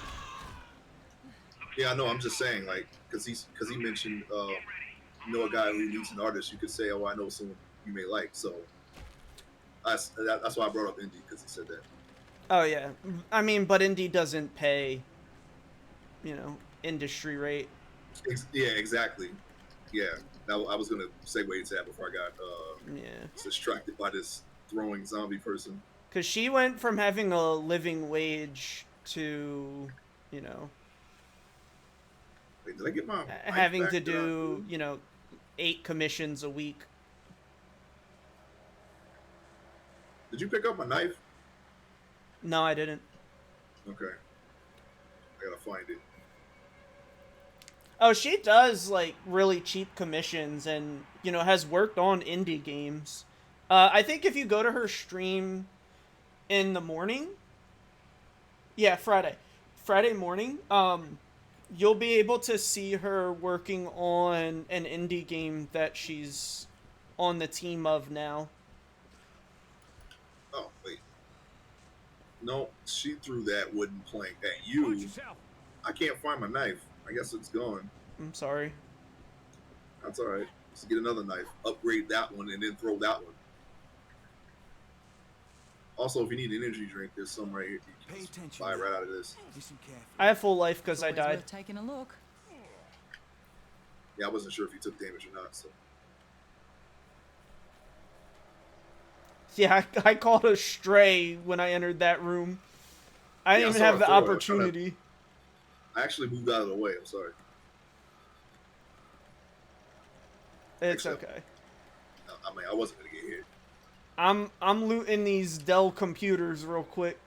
Yeah, I know. I'm just saying, like, because he mentioned, you know, a guy who needs an artist. You could say, oh, I know someone you may like. So that's why I brought up indie, because he said that. Oh yeah. I mean, but indie doesn't pay, you know, industry rate. Yeah, exactly. Yeah, now I was gonna segue to that before I got Yeah. distracted by this throwing zombie person. Cause she went from having a living wage to, you know, Wait, did I get my mic having back to that I do, moved? you know, 8 commissions a week. Did you pick up my knife? No, I didn't. Okay, I gotta find it. Oh, she does like really cheap commissions, and you know, has worked on indie games. I think if you go to her stream in the morning, yeah, Friday morning, you'll be able to see her working on an indie game that she's on the team of now. Oh wait, no, she threw that wooden plank at you. I can't find my knife. I guess it's gone. I'm sorry. That's all right. Let's get another knife. Upgrade that one and then throw that one. Also, if you need an energy drink, there's some right here. You can Pay just attention. buy right out of this. Listen carefully. I have full life because I Always died. worth taking a look. Yeah, I wasn't sure if you took damage or not. So Yeah, I called a stray when I entered that room. I Yeah, I didn't even saw have it the throw it. I was trying to- opportunity. I actually moved out of the way. I'm sorry. It's Except- okay. I mean, I wasn't gonna get hit. I'm looting these Dell computers real quick.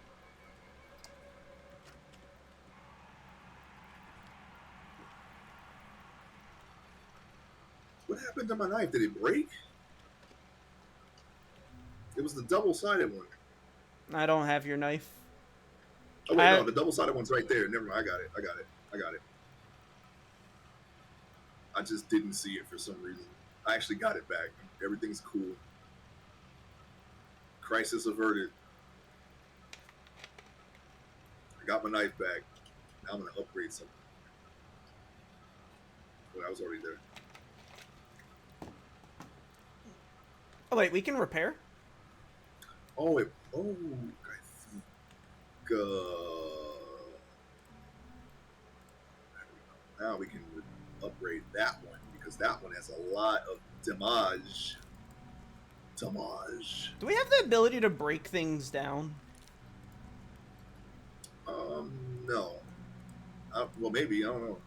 What happened to my knife? Did it break? It was the double-sided one. I don't have your knife. Oh wait, I- no, the double-sided one's right there. Never mind. I got it. I just didn't see it for some reason. I actually got it back. Everything's cool. Crisis averted. I got my knife back. Now I'm gonna upgrade something. Well, I was already there. Oh wait, we can repair? I think. Now we can upgrade that one because that one has a lot of damage. Do we have the ability to break things down? No. Well, maybe I don't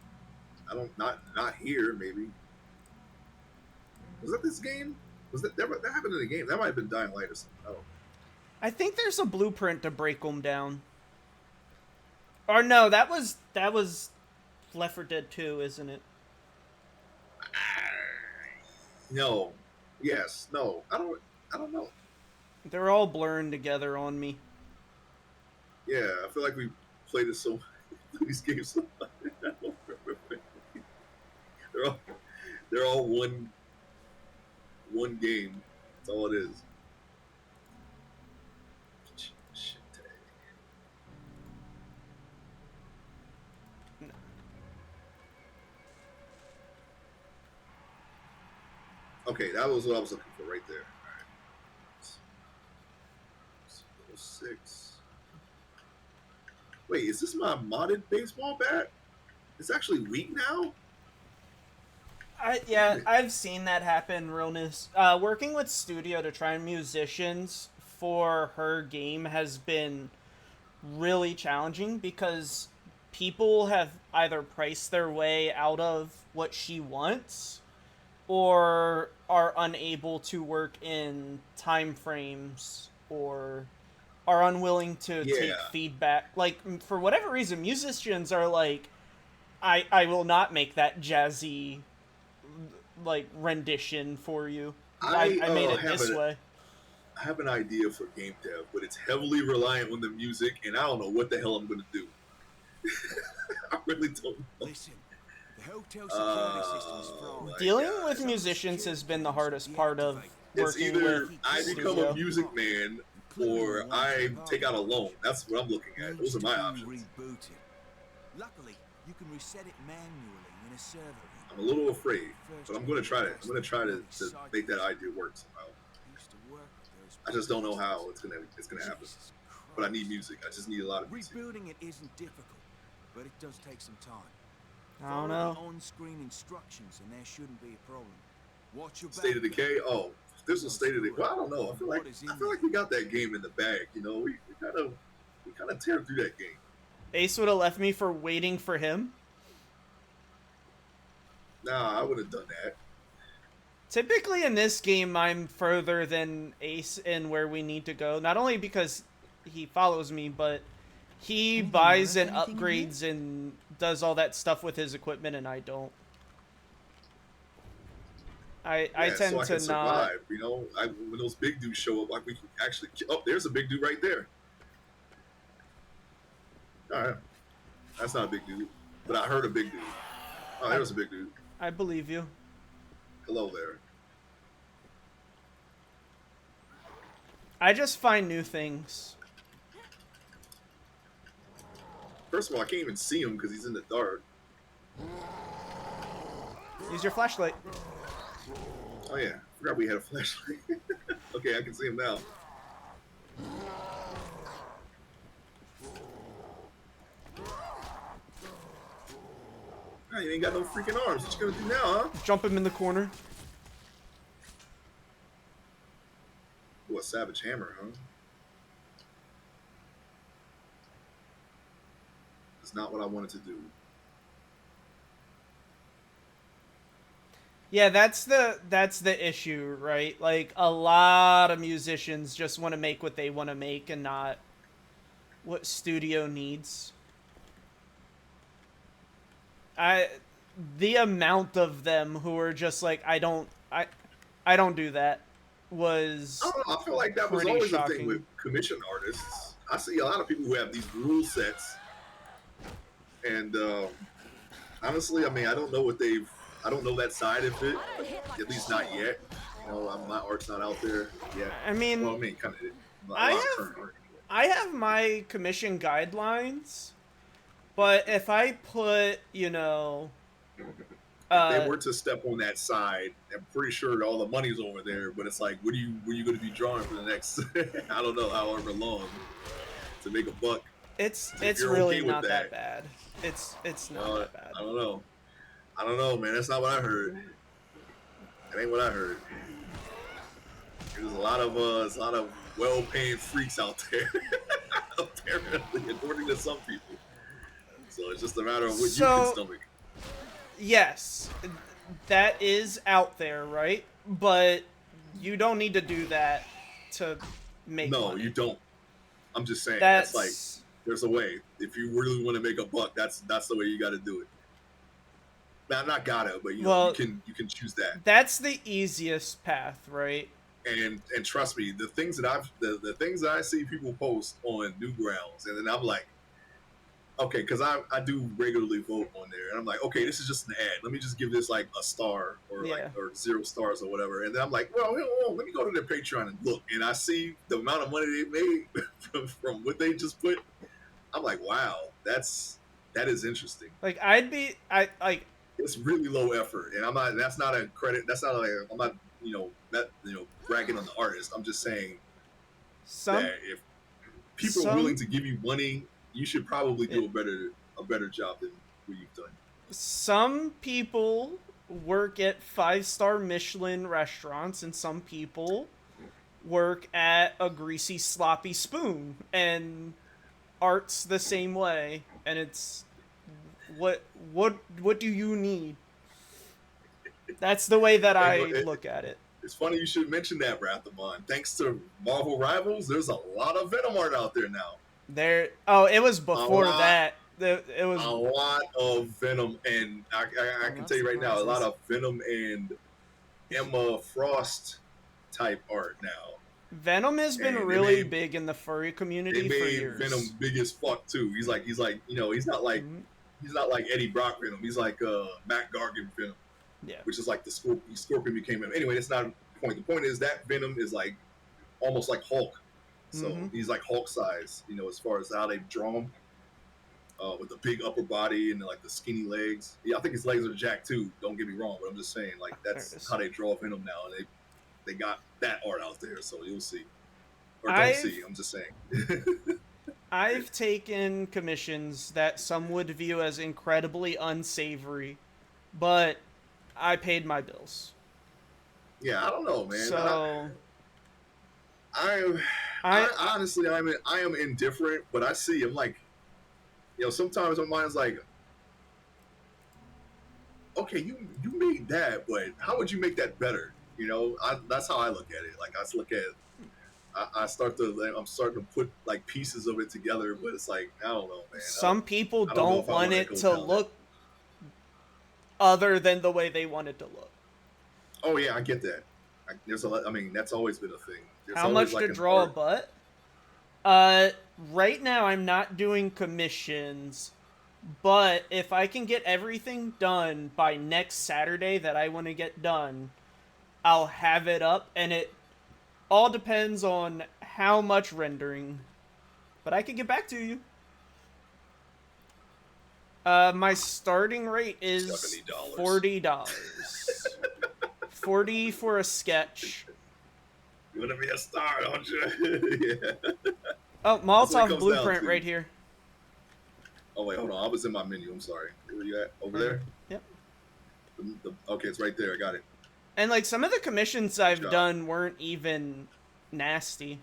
know. Not here. Maybe. Was that this game? Was that happened in the game? That might have been Dying Light or something. I don't know. I think there's a blueprint to break them down. Or no, that was Left 4 Dead 2, isn't it? No. Yes. No. I don't know. They're all blurring together on me. Yeah, I feel like we played this these games so much. I don't remember. They're all one game. That's all it is. Shit tag. Okay, that was what I was looking for right there. All right. 6. Wait, is this my modded baseball bat? It's actually weak now? I've seen that happen, Realness. Working with Studio to try musicians for her game has been really challenging because people have either priced their way out of what she wants or are unable to work in time frames or are unwilling to take feedback. Like, for whatever reason, musicians are like, I will not make that jazzy like rendition for you. I made it this way. I have an idea for game dev, but it's heavily reliant on the music, and I don't know what the hell I'm gonna do. I really don't know. Listen, the hotel security system is flawed. Dealing with musicians has been the hardest part of It's working either with I become Studio. a music man or I take out a loan. That's what I'm looking at. Those are my options. Rebooted. Luckily, you can reset it manually in a server. I'm a little afraid, but I'm gonna try to. I'm gonna try to make that idea work somehow. I just don't know how it's gonna happen. But I need music. I just need a lot of music. Rebuilding it isn't difficult, but it does take some time. I don't know. Follow the on-screen instructions, and there shouldn't be a problem. Watch your back. State of Decay. Oh, this was State of Decay. Well, I don't know. I feel like we got that game in the bag. You know, we kind of tear through that game. Ace would have left me for waiting for him. Nah, I would have done that. Typically in this game, I'm further than Ace in where we need to go. Not only because he follows me, but he Anything buys worth and anything in here? upgrades and does all that stuff with his equipment, and I don't. I tend so I can to not. survive. You know, when those big dudes show up, like we can actually. Oh, there's a big dude right there. All right, that's not a big dude, but I heard a big dude. Oh, there was a big dude. I believe you. Hello there. I just find new things. First of all, I can't even see him because he's in the dark. Use your flashlight. Oh yeah, forgot we had a flashlight. Okay, I can see him now. Ah, you ain't got no freaking arms. What you gonna do now, huh? Jump him in the corner. What? a Savage Hammer, huh? It's not what I wanted to do. Yeah, that's the issue, right? Like a lot of musicians just want to make what they want to make and not what studio needs. The amount of them who are just like I don't do that was I don't know. I feel like that was pretty always a shocking. thing with commissioned artists. I see a lot of people who have these rule sets, and honestly, I mean, I don't know that side of it. At least not yet. You know, my art's not out there yet. I mean, Well, I mean, kind of. I have my commission guidelines, but if I put, you know, If they were to step on that side, I'm pretty sure all the money's over there. But it's like, what are you going to be drawing for the next? I don't know, however long to make a buck. It's you're really okay with not that that. bad. It's not that bad. I don't know, man. That's not what I heard. That ain't what I heard. There's a lot of well-paying freaks out there, apparently, according to some people. So it's just a matter of what you can stomach. Yes, that is out there, right? But you don't need to do that to make No, money. you don't. I'm just saying. That's like, there's a way. If you really want to make a buck, that's the way you got to do it. Not gotta, but you know, you can choose that. That's the easiest path, right? And trust me, the things that I see people post on Newgrounds, and then I'm like, okay, because I do regularly vote on there, and I'm like, okay, this is just an ad. Let me just give this like a star or or 0 stars or whatever. And then I'm like, well, let me go to their Patreon and look, and I see the amount of money they made from what they just put. I'm like, wow, that is interesting. Like it's really low effort, and I'm not. That's not a credit. That's not like I'm not. Bragging on the artist. I'm just saying that if people are willing to give you money, you should probably do a better job than what you've done. Some people work at 5-star Michelin restaurants, and some people work at a greasy, sloppy spoon, and art's the same way. And it's what do you need? That's the way that I look at it. It's funny you should mention that, Rathamon. Thanks to Marvel Rivals, there's a lot of Venom art out there now. It was before that. It was a lot of Venom, and I can tell you right now, a lot of Venom and Emma Frost type art now. Venom has been really big in the furry community for years. Venom big as fuck too. He's like he's not like Eddie Brock Venom. He's like Matt Gargan Venom. Yeah. Which is like the Scorpion became him. Anyway, that's not the point. The point is that Venom is like almost like Hulk. So he's like Hulk size, as far as how they draw him. With the big upper body and like the skinny legs. Yeah, I think his legs are jacked too. Don't get me wrong, but I'm just saying like that's how they draw Venom now, and they got that art out there, so you'll see. Or don't see, I'm just saying. I've taken commissions that some would view as incredibly unsavory, but I paid my bills. Yeah, I don't know, man. So I honestly, I am indifferent, but I see. I'm like, sometimes my mind's like, okay, you made that, but how would you make that better? That's how I look at it. Like I look at, I'm starting to put like pieces of it together, but it's like I don't know, man. Some people don't want it to look other than the way they want it to look. Oh yeah, I get that. There's a lot. I mean, that's always been a thing. How much to draw a butt? Right now I'm not doing commissions, but if I can get everything done by next Saturday that I want to get done, I'll have it up, and it all depends on how much rendering. But I can get back to you. My starting rate is $40. $40 for a sketch. You want to be a star, don't you? Yeah. Oh, Molotov Blueprint right here. Oh, wait, hold on. I was in my menu. I'm sorry. Where you at? Over there? Yep. Okay, it's right there. I got it. And, like, some of the commissions I've done weren't even nasty.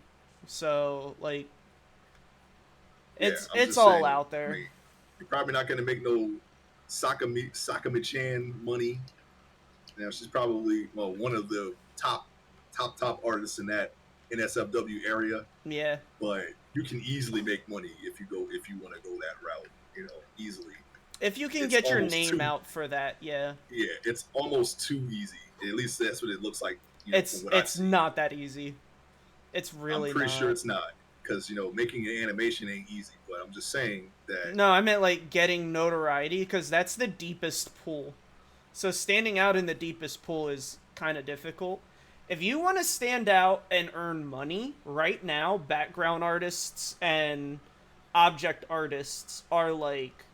So like, Yeah, it's I'm just all saying, out there. I mean, you're probably not gonna make no Sakami-chan money. You know, she's probably one of the top artists in that NSFW area. Yeah. But you can easily make money if you want to go that route. You know, easily. If you can It's get your almost name too- out for that, yeah. Yeah, it's almost too easy. At least that's what it looks like. You know, from what I've It's seen. not that easy. It's really I'm pretty not. sure it's not, because making an animation ain't easy. But I'm just saying that. No, I meant like getting notoriety, because that's the deepest pool. So standing out in the deepest pool is kind of difficult. If you want to stand out and earn money, right now, background artists and object artists are like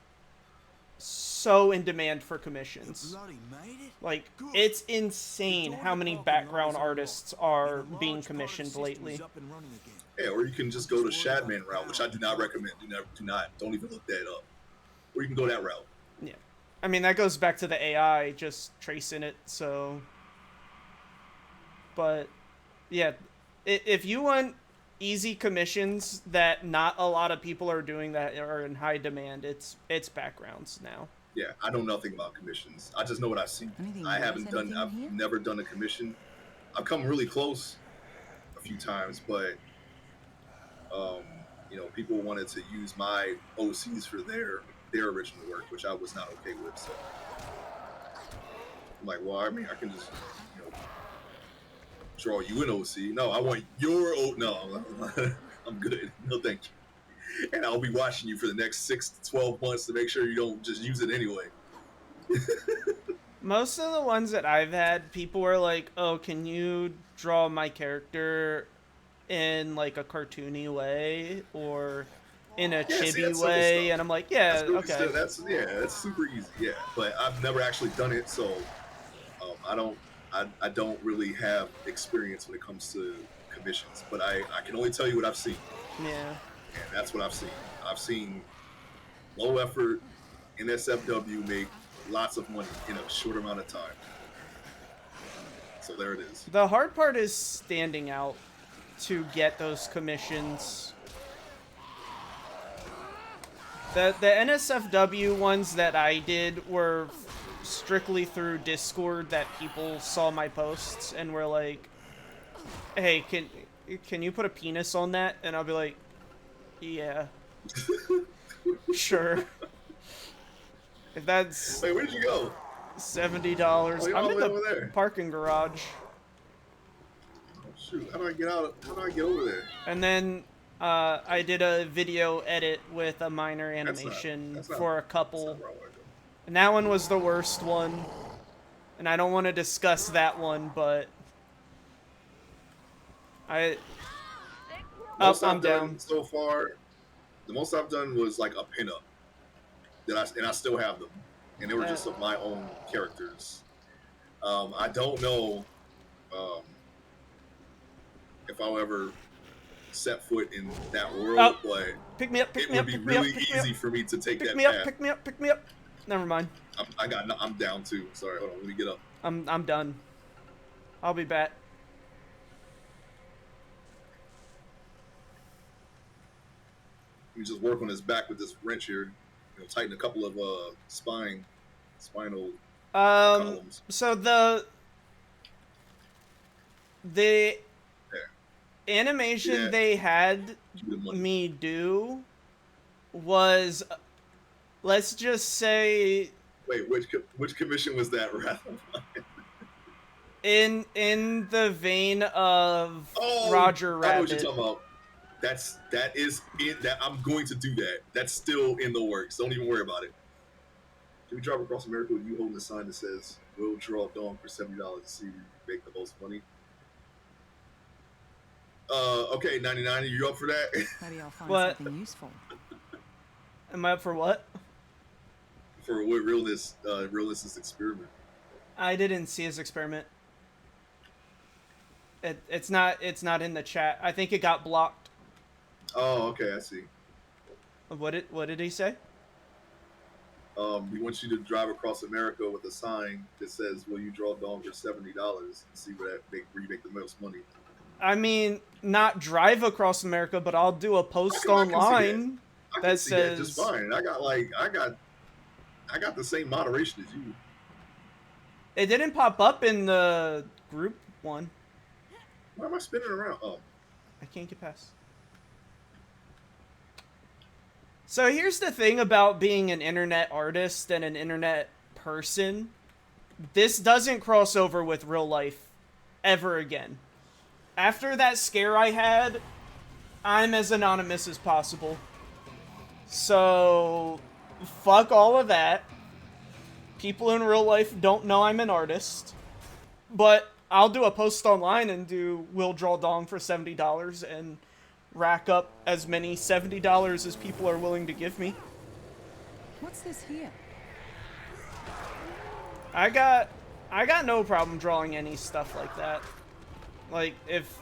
so in demand for commissions. Bloody made it? Like, Good. it's insane The door how to many Falcon background Knowles artists unlocked, are and a being large part of the commissioned system lately. is up and running again. Yeah, or you can just go the Shadman route, which I do not recommend. Don't even look that up. Or you can go that route. Yeah. I mean, that goes back to the AI just tracing it, so... But, yeah, if you want easy commissions that not a lot of people are doing that are in high demand, it's backgrounds now. Yeah, I know nothing about commissions. I just know what I've seen. Anything I yours? haven't done. Anything I've here? never done a commission. I've come really close a few times, but people wanted to use my OCs for their original work, which I was not okay with. So I'm like, well, I mean, I can just draw you an OC. No, I want your No, I'm good. No, thank you. And I'll be watching you for the next 6 to 12 months to make sure you don't just use it anyway. Most of the ones that I've had, people were like, oh, can you draw my character in, like, a cartoony way, or in a chibi that's simple way? stuff. And I'm like, yeah, That's really okay. that's super easy. Yeah, but I've never actually done it, so I don't really have experience when it comes to commissions. But I can only tell you what I've seen. Yeah. And that's what I've seen. I've seen low effort NSFW make lots of money in a short amount of time. So there it is. The hard part is standing out to get those commissions. The NSFW ones that I did were strictly through Discord, that people saw my posts and were like, hey, can you put a penis on that? And I'll be like, yeah. Sure. If that's Wait, where'd you go? $70, Oh, you're all I'm the in way the over there. parking garage. Oh, shoot, how do I get out? How do I get over there? And then I did a video edit with a minor That's animation not- for a couple. That's not where I wanna go. And that one was the worst one. And I don't want to discuss that one, but Most I'm I've done down. so far, the most I've done was like a pinup. And I still have them. And they were just of my own characters. I don't know if I'll ever set foot in that world, but Pick me up, pick it me would up, be pick me up, really pick me up. easy for me to take Pick that me up, path. pick me up, pick me up. Never mind. I'm down too. Sorry, hold on, let me get up. I'm done. I'll be back. Let me just work on his back with this wrench here. Tighten a couple of spinal columns. So the animation Yeah. they had Keep the money. me do was, let's just say, Wait, which commission was that, Ralph? in the vein of Roger I know what Rabbit. you're talking about. That is in that. I'm going to do that. That's still in the works. Don't even worry about it. Can we drive across America with you holding a sign that says "We'll draw a dog for $70 to see who make the most money"? Okay, 99. Are you up for that? Maybe I'll find What? something useful. Am I up for what? For what realness is experiment. I didn't see his experiment. It's not in the chat. I think it got blocked. Oh, okay, I see. What did he say? We want you to drive across America with a sign that says, "Will you draw a dog for $70 and see where you make the most money?" I mean, not drive across America, but I'll do a post I can see online I can that see that says just fine. I got the same moderation as you. it didn't pop up in the group one. Why am I spinning around? Oh, I can't get past. So here's the thing about being an internet artist and an internet person. This doesn't cross over with real life ever again. After that scare I had, I'm as anonymous as possible. So, fuck all of that. People in real life don't know I'm an artist. But I'll do a post online and do Will Draw Dong for $70 and rack up as many $70 as people are willing to give me. What's this here? I got no problem drawing any stuff like that. Like, if...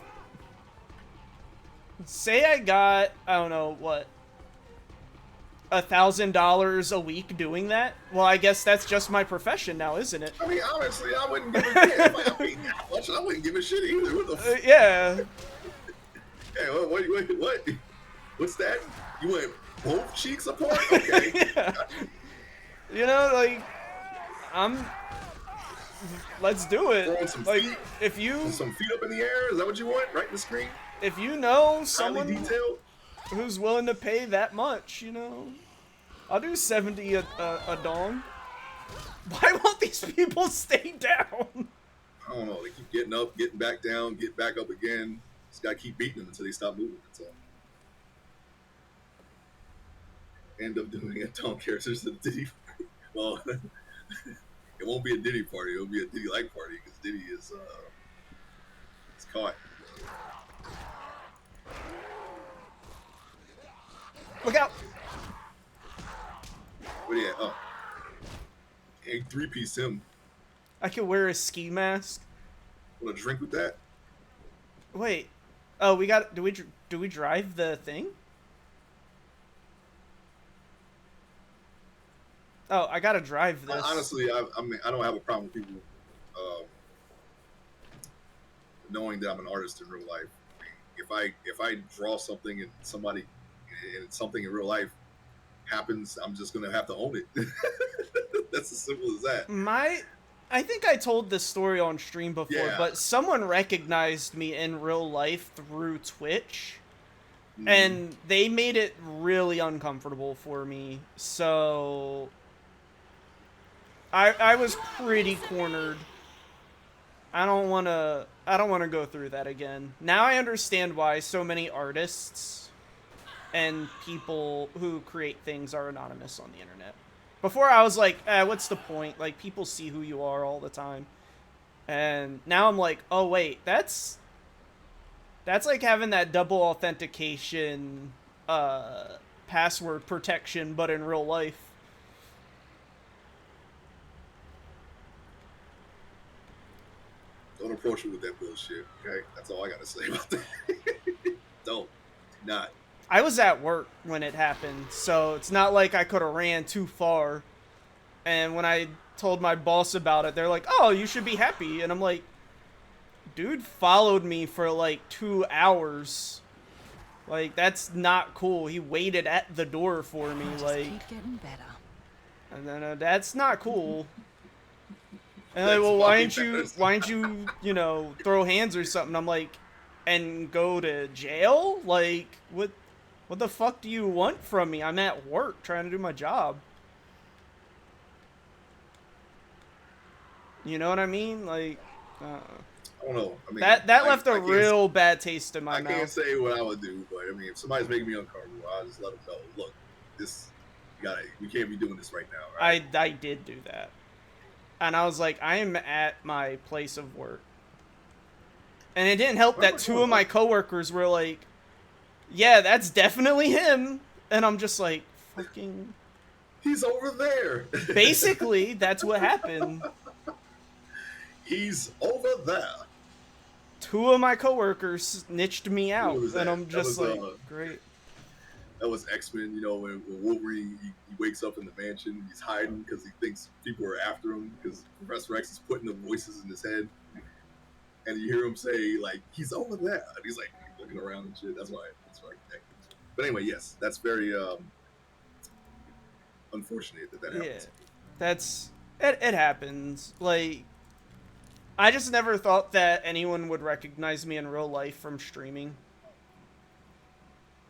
Say I got, I don't know, what... $1,000 a week doing that? Well, I guess that's just my profession now, isn't it? I mean, honestly, I wouldn't give a shit. I wouldn't give a shit either. What the fuck? Yeah. Hey, what? What's that? You went both cheeks apart? Okay. Yeah. You know, like, let's do it. Throwing some Like, feet? if you... Some feet up in the air? Is that what you want? Right in the screen? If you know Highly someone detailed? who's willing to pay that much, you know, I'll do 70 a dong. Why won't these people stay down? I don't know. They keep getting up, getting back down, get back up again. Just gotta keep beating them until they stop moving. That's all. End up doing a Dong characters at Diddy. Well, it won't be a Diddy party. It'll be a Diddy like party because Diddy is caught. Look out! What do you? Oh, hey, 3-piece him. I could wear a ski mask. Want to drink with that? Wait. Oh, we got. Do we drive the thing? Oh, I gotta drive this. Honestly, I mean, I don't have a problem with people knowing that I'm an artist in real life. If I draw something and something in real life happens, I'm just gonna have to own it. That's as simple as that. I think I told this story on stream before, Yeah. but someone recognized me in real life through Twitch, and they made it really uncomfortable for me. So I was pretty cornered. I don't want to go through that again. Now I understand why so many artists and people who create things are anonymous on the internet. Before I was like, what's the point? Like, people see who you are all the time. And now I'm like, oh wait, that's like having that double authentication password protection, but in real life. Don't approach me with that bullshit. Okay, that's all I gotta say about that. Don't, not. I was at work when it happened, so it's not like I could have ran too far. And when I told my boss about it, they're like, oh, you should be happy. And I'm like, dude followed me for like 2 hours. Like, that's not cool. He waited at the door for me. Just Like, keep getting better. and then that's not cool. And like, well, why didn't you, you know, throw hands or something? I'm like, and go to jail? Like, what the fuck do you want from me? I'm at work trying to do my job. You know what I mean? Like, I don't know. I mean, that left a real bad taste in my I mouth. can't say what I would do, but I mean, if somebody's making me uncomfortable, I'll just let them know. Look, we can't be doing this right now. Right? I did do that. And I was like, I am at my place of work. And it didn't help that 2 of my coworkers were like, yeah, that's definitely him. And I'm just like, fucking... He's over there. Basically, that's what happened. He's over there. 2 of my coworkers snitched me out. was And that? I'm just That was, like, great. That was X-Men, you know, when Wolverine, he wakes up in the mansion, he's hiding because he thinks people are after him because Professor X is putting the voices in his head. and you hear him say like, "He's over there," and he's like looking around and shit. That's why. But anyway, yes, that's very unfortunate that Yeah, happens. it happens. Like, I just never thought that anyone would recognize me in real life from streaming.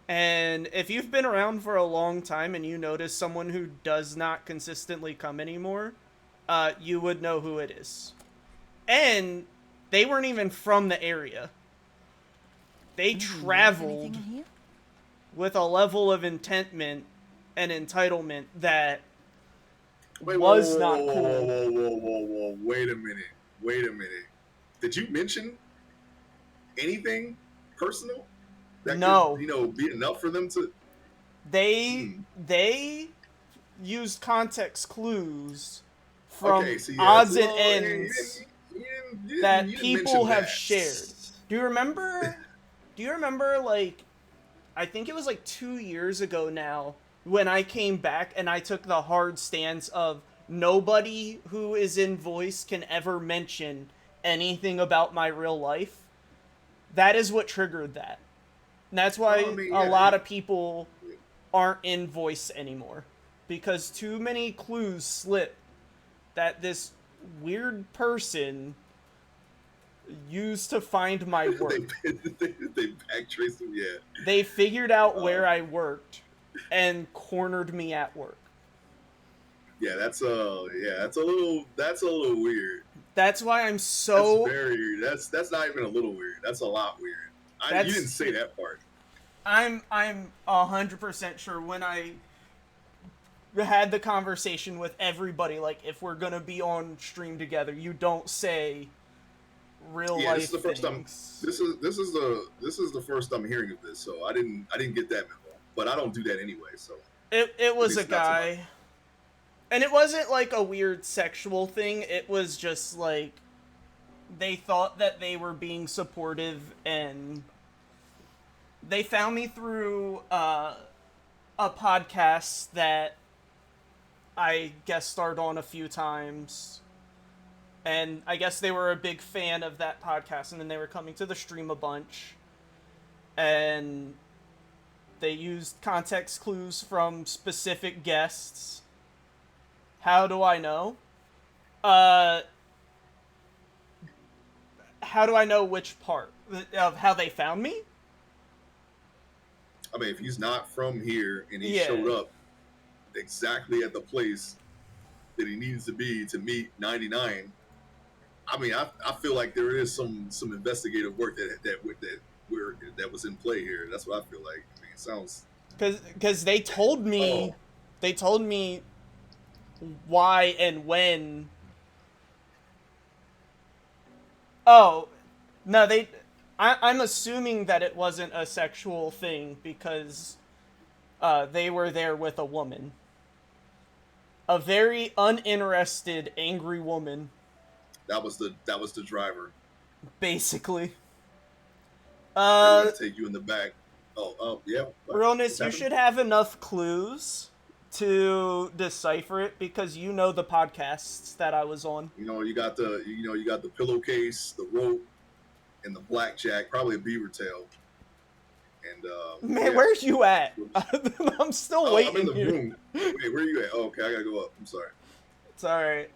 And if you've been around for a long time and you notice someone who does not consistently come anymore, you would know who it is. And they weren't even from the area. They traveled Anything in here? with a level of intentment and entitlement that Wait, was not cool. Whoa. Wait a minute. Did you mention anything personal? That No. could, be enough for them to... They used context clues from Okay, odds so, and ends that people have shared. Do you remember, like, I think it was like 2 years ago now, when I came back and I took the hard stance of nobody who is in voice can ever mention anything about my real life? That is what triggered that. And that's why a lot of people aren't in voice anymore. Because too many clues slip that this weird person used to find my work. they backtraced them, yeah. They figured out where I worked and cornered me at work. Yeah, that's a little weird. That's why I'm so... That's not even a little weird. That's a lot weird. You didn't say that part. I'm 100% sure when I had the conversation with everybody, like, if we're gonna be on stream together, you don't say real life this is the first time. This is the first I'm hearing of this, so I didn't get that memo. But I don't do that anyway, so it was a guy, and it wasn't like a weird sexual thing. It was just like they thought that they were being supportive, and they found me through a podcast that I guest starred on a few times. And I guess they were a big fan of that podcast, and then they were coming to the stream a bunch. And they used context clues from specific guests. How do I know? How do I know which part of how they found me? I mean, if he's not from here and he showed up exactly at the place that he needs to be to meet 99, I mean, I feel like there is some investigative work that was in play here. That's what I feel like. I mean, it sounds because they told me why and when. Oh, no, I'm assuming that it wasn't a sexual thing because they were there with a woman. A very uninterested, angry woman. That was the driver. Basically. Take you in the back. Oh, yeah. Realness, you should have enough clues to decipher it because you know the podcasts that I was on. You got the pillowcase, the rope, and the blackjack, probably a beaver tail. And man, where's you at? I'm still waiting. I'm in the here. room. Wait, where are you at? Oh, okay, I gotta go up. I'm sorry. It's all right.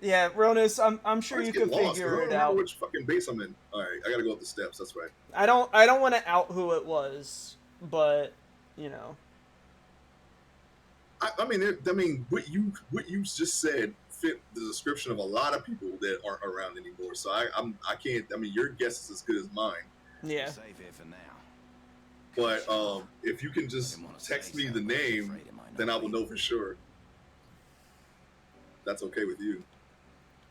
Yeah, Ronus, I'm sure you can figure it out. Which fucking base I'm in? All right, I gotta go up the steps. That's right. I don't want to out who it was, but you know. I mean, what you just said fit the description of a lot of people that aren't around anymore. So I can't. I mean, your guess is as good as mine. Yeah. Safe here for now. But if you can just text me the name, then I will know for sure. That's okay with you.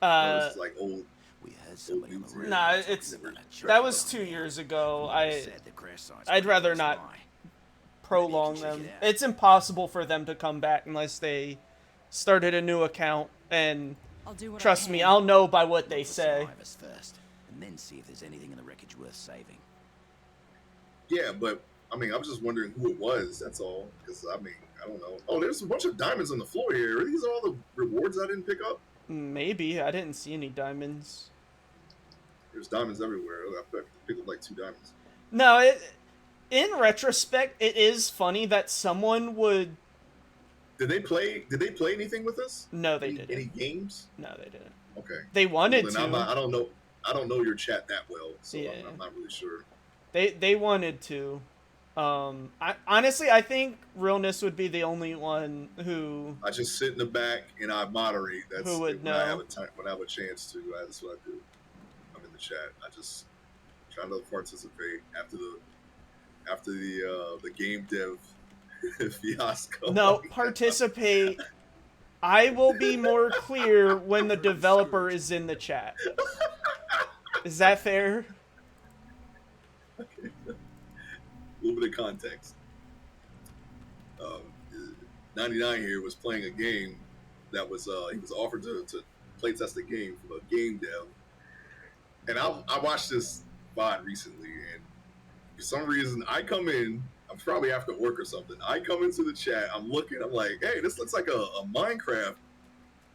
This is like old. We had somebody on the radio. Nah, that was 2 years ago. I'd rather not prolong them. It's impossible for them to come back unless they started a new account, and trust me, I'll know by what they say. First, and then see if there's anything in the wreckage worth saving. Yeah, but I mean, I was just wondering who it was. That's all. Because I mean, I don't know. Oh, there's a bunch of diamonds on the floor here. Are these all the rewards I didn't pick up? Maybe. I didn't see any diamonds. There's diamonds everywhere. I picked up like 2 diamonds. No, in retrospect, it is funny that someone would. Did they play anything with us? No, they didn't. Any games? No, they didn't. Okay. They wanted Well, to. then I don't know. I don't know your chat that well, so Yeah. I'm not really sure. They wanted to. I think Realness would be the only one who. I just sit in the back and I moderate. That's Who would when I have know? when I have a chance to. That's what I do. I'm in the chat. I just try to participate after the game dev fiasco. No, participate. I will be more clear when the developer is in the chat. Is that fair? A little bit of context. 99 here was playing a game that was he was offered to play test a game from a game dev, and I watched this VOD recently, and for some reason I come in. I'm probably after work or something. I come into the chat. I'm looking. I'm like, hey, this looks like a Minecraft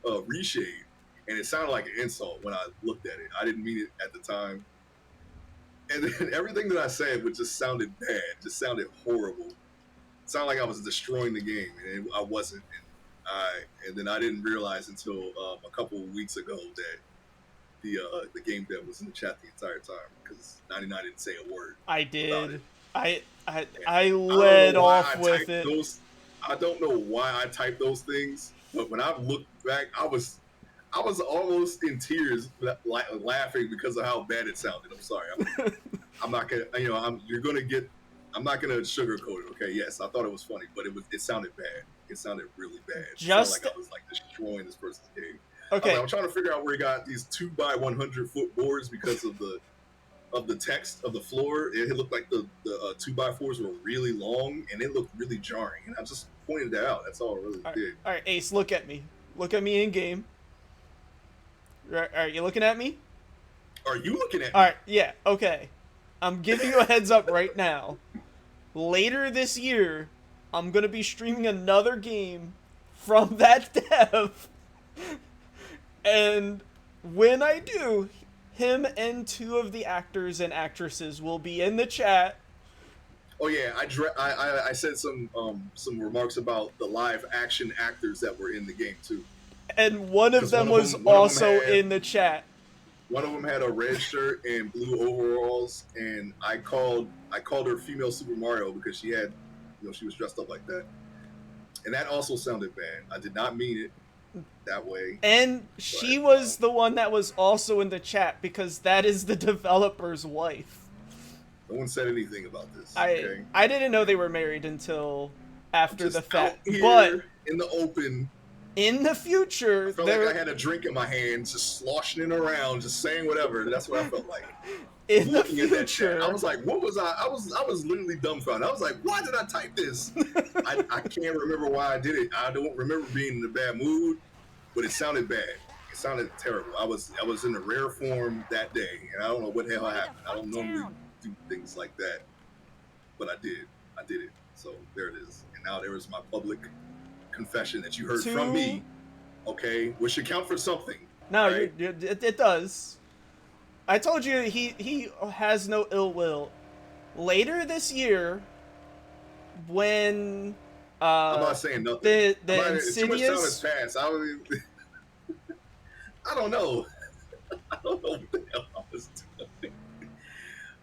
reshade, and it sounded like an insult when I looked at it. I didn't mean it at the time. And then everything that I said just sounded bad, just sounded horrible. It sounded like I was destroying the game, and I wasn't. And then I didn't realize until a couple of weeks ago that the game dev was in the chat the entire time, because 99 didn't say a word. I about did. it. I led off with it. I don't know why I typed those things, but when I looked back, I was almost in tears, laughing because of how bad it sounded. I'm sorry. I'm not gonna. I'm not gonna sugarcoat it. Okay, yes, I thought it was funny, but it sounded bad. It sounded really bad. It sounded like I was like destroying this person's game. Okay. I'm trying to figure out where he got these 2x100 foot boards because of the text of the floor. It looked like the 2x4s were really long, and it looked really jarring. And I just pointed that out. That's all I really did. All right, Ace, look at me. Look at me in game. All right, you looking at me? Are you looking at me? All right, yeah, okay. I'm giving you a heads up right now. Later this year, I'm gonna be streaming another game from that dev, and when I do, him and 2 of the actors and actresses will be in the chat. Oh yeah, I said some remarks about the live action actors that were in the game too. And one of them was also in the chat. One of them had a red shirt and blue overalls, and I called her female Super Mario because she had, she was dressed up like that, and that also sounded bad. I did not mean it that way. And she was the one that was also in the chat because that is the developer's wife. No one said anything about this. I didn't know they were married until after the fact. Out here but in the open, in the future, I felt like I had a drink in my hand, just sloshing it around, just saying whatever. That's what I felt like. In the Looking at that future, chat, I was like, "What was I? I was literally dumbfounded. I was like, why did I type this? I can't remember why I did it. I don't remember being in a bad mood, but it sounded bad. It sounded terrible. I was in a rare form that day, and I don't know what the hell happened. I don't normally do things like that, but I did. I did it. So there it is. And now there is my public confession that you heard from me. Okay, which should count for something. No, right? it does. I told you he has no ill will. Later this year, when I'm not saying nothing. The Insidious. Too much time has passed. I don't know. I don't know what the hell I was doing.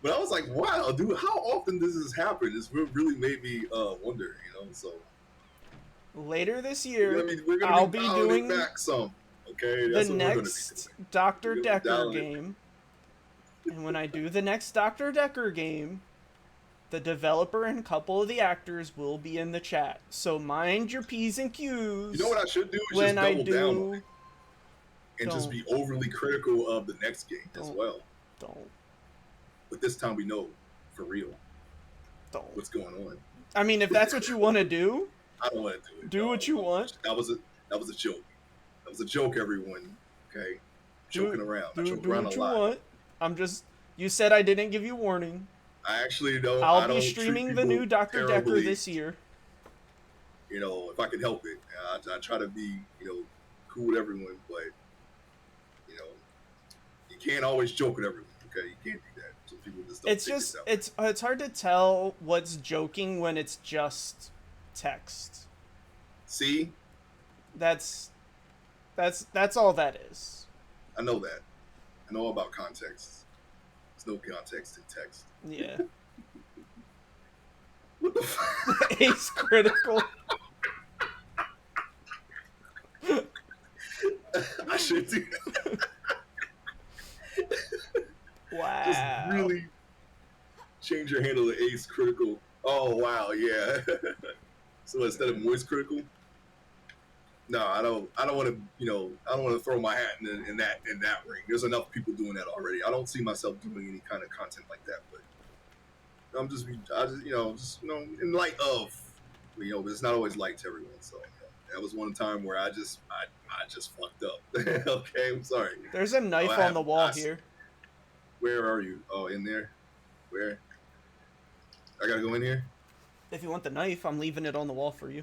But I was like, wow, dude, how often does this happen? This really made me wonder, So later this year, we're gonna I'll be be doing back some. Okay, the next Dr. Decker game. And when I do the next Dr. Decker game, the developer and a couple of the actors will be in the chat. So mind your P's and Q's. You know what I should do is when just double down on I it and just be overly critical of the next game as well. Don't. But this time we know for real Don't. what's going on. I mean, if that's what you want to do, I don't want to do it. do what you want. That was a joke. That was a joke, everyone. Okay, joking around. I joke around what a you lot. want. You said I didn't give you warning. I actually don't. I'll be streaming the new Dr. Decker this year. If I can help it, I try to be, cool with everyone, but you can't always joke with everyone. okay, you can't do that. So people just don't It's take just it that way. it's hard to tell what's joking when it's just text. See, That's all that is. I know that. I know about context. There's no context in text. Yeah. What the fuck? Ace critical. I should do that. Wow. Just really change your handle to ace critical. Oh wow, yeah. So instead of moist critical, no, I don't want to. I don't want to throw my hat in that ring. There's enough people doing that already. I don't see myself doing any kind of content like that. But I just in light of, but it's not always light to everyone. So that was one time where I just fucked up. Okay, I'm sorry. There's a knife on the wall here. Where are you? Oh, in there? Where? I gotta go in here? If you want the knife, I'm leaving it on the wall for you.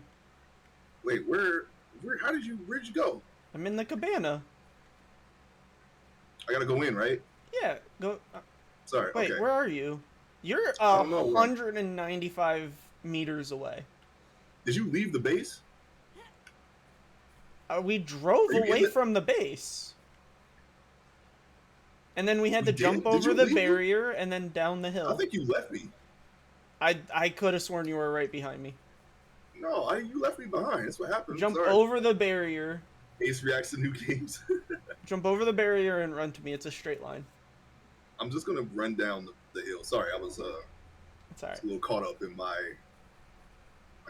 Wait, where'd you go? I'm in the cabana. I gotta go in, right? Yeah, go. Sorry, Wait, okay. where are you? You're I don't know, 195 meters away. Did you leave the base? We drove Are you away in the- from the base. And then we had to You did? jump Did over you the leave? barrier and then down the I hill. think you left me. I could have sworn you were right behind me. No, you left me behind. That's what happened. Jump Sorry. over the barrier. Ace reacts to new games. Jump over the barrier and run to me. It's a straight line. I'm just gonna run down the hill. Sorry, I was It's alright. a little caught up in my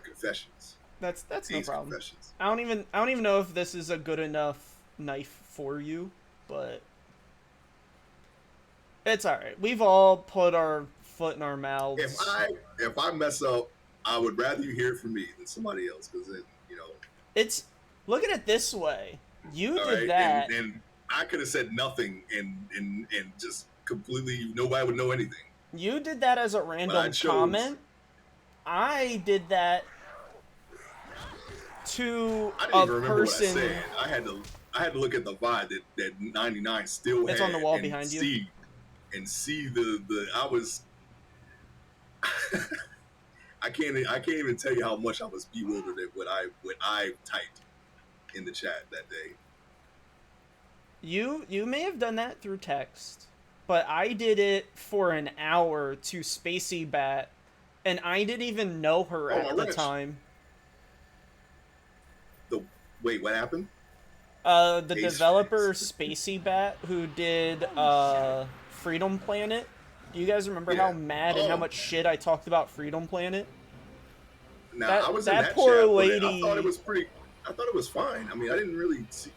confessions. That's no Ace problem. confessions. I don't even know if this is a good enough knife for you, but it's alright. We've all put our foot in our mouths. If I mess up, I would rather you hear it from me than somebody else, because then It's look at it this way. You all did right? that. And I could have said nothing and just completely nobody would know anything. You did that as a I random chose. comment. I did that to I didn't a even remember what I person. said. I had to look at the VOD that 99 still It's had on the wall and behind you. see the I was I can't even tell you how much I was bewildered at what I typed in the chat that day. You may have done that through text, but I did it for an hour to Spacey Bat, and I didn't even know her Oh, at my the wrench. time. Wait, what happened? The Ace developer Freaks. Spacey Bat, who did Freedom Planet. Do you guys remember Yeah. how mad and how Oh. much shit I talked about Freedom Planet? Now That- I was that in that poor chat, but lady- I thought it was pretty. I thought it was fine. I mean, I didn't really see.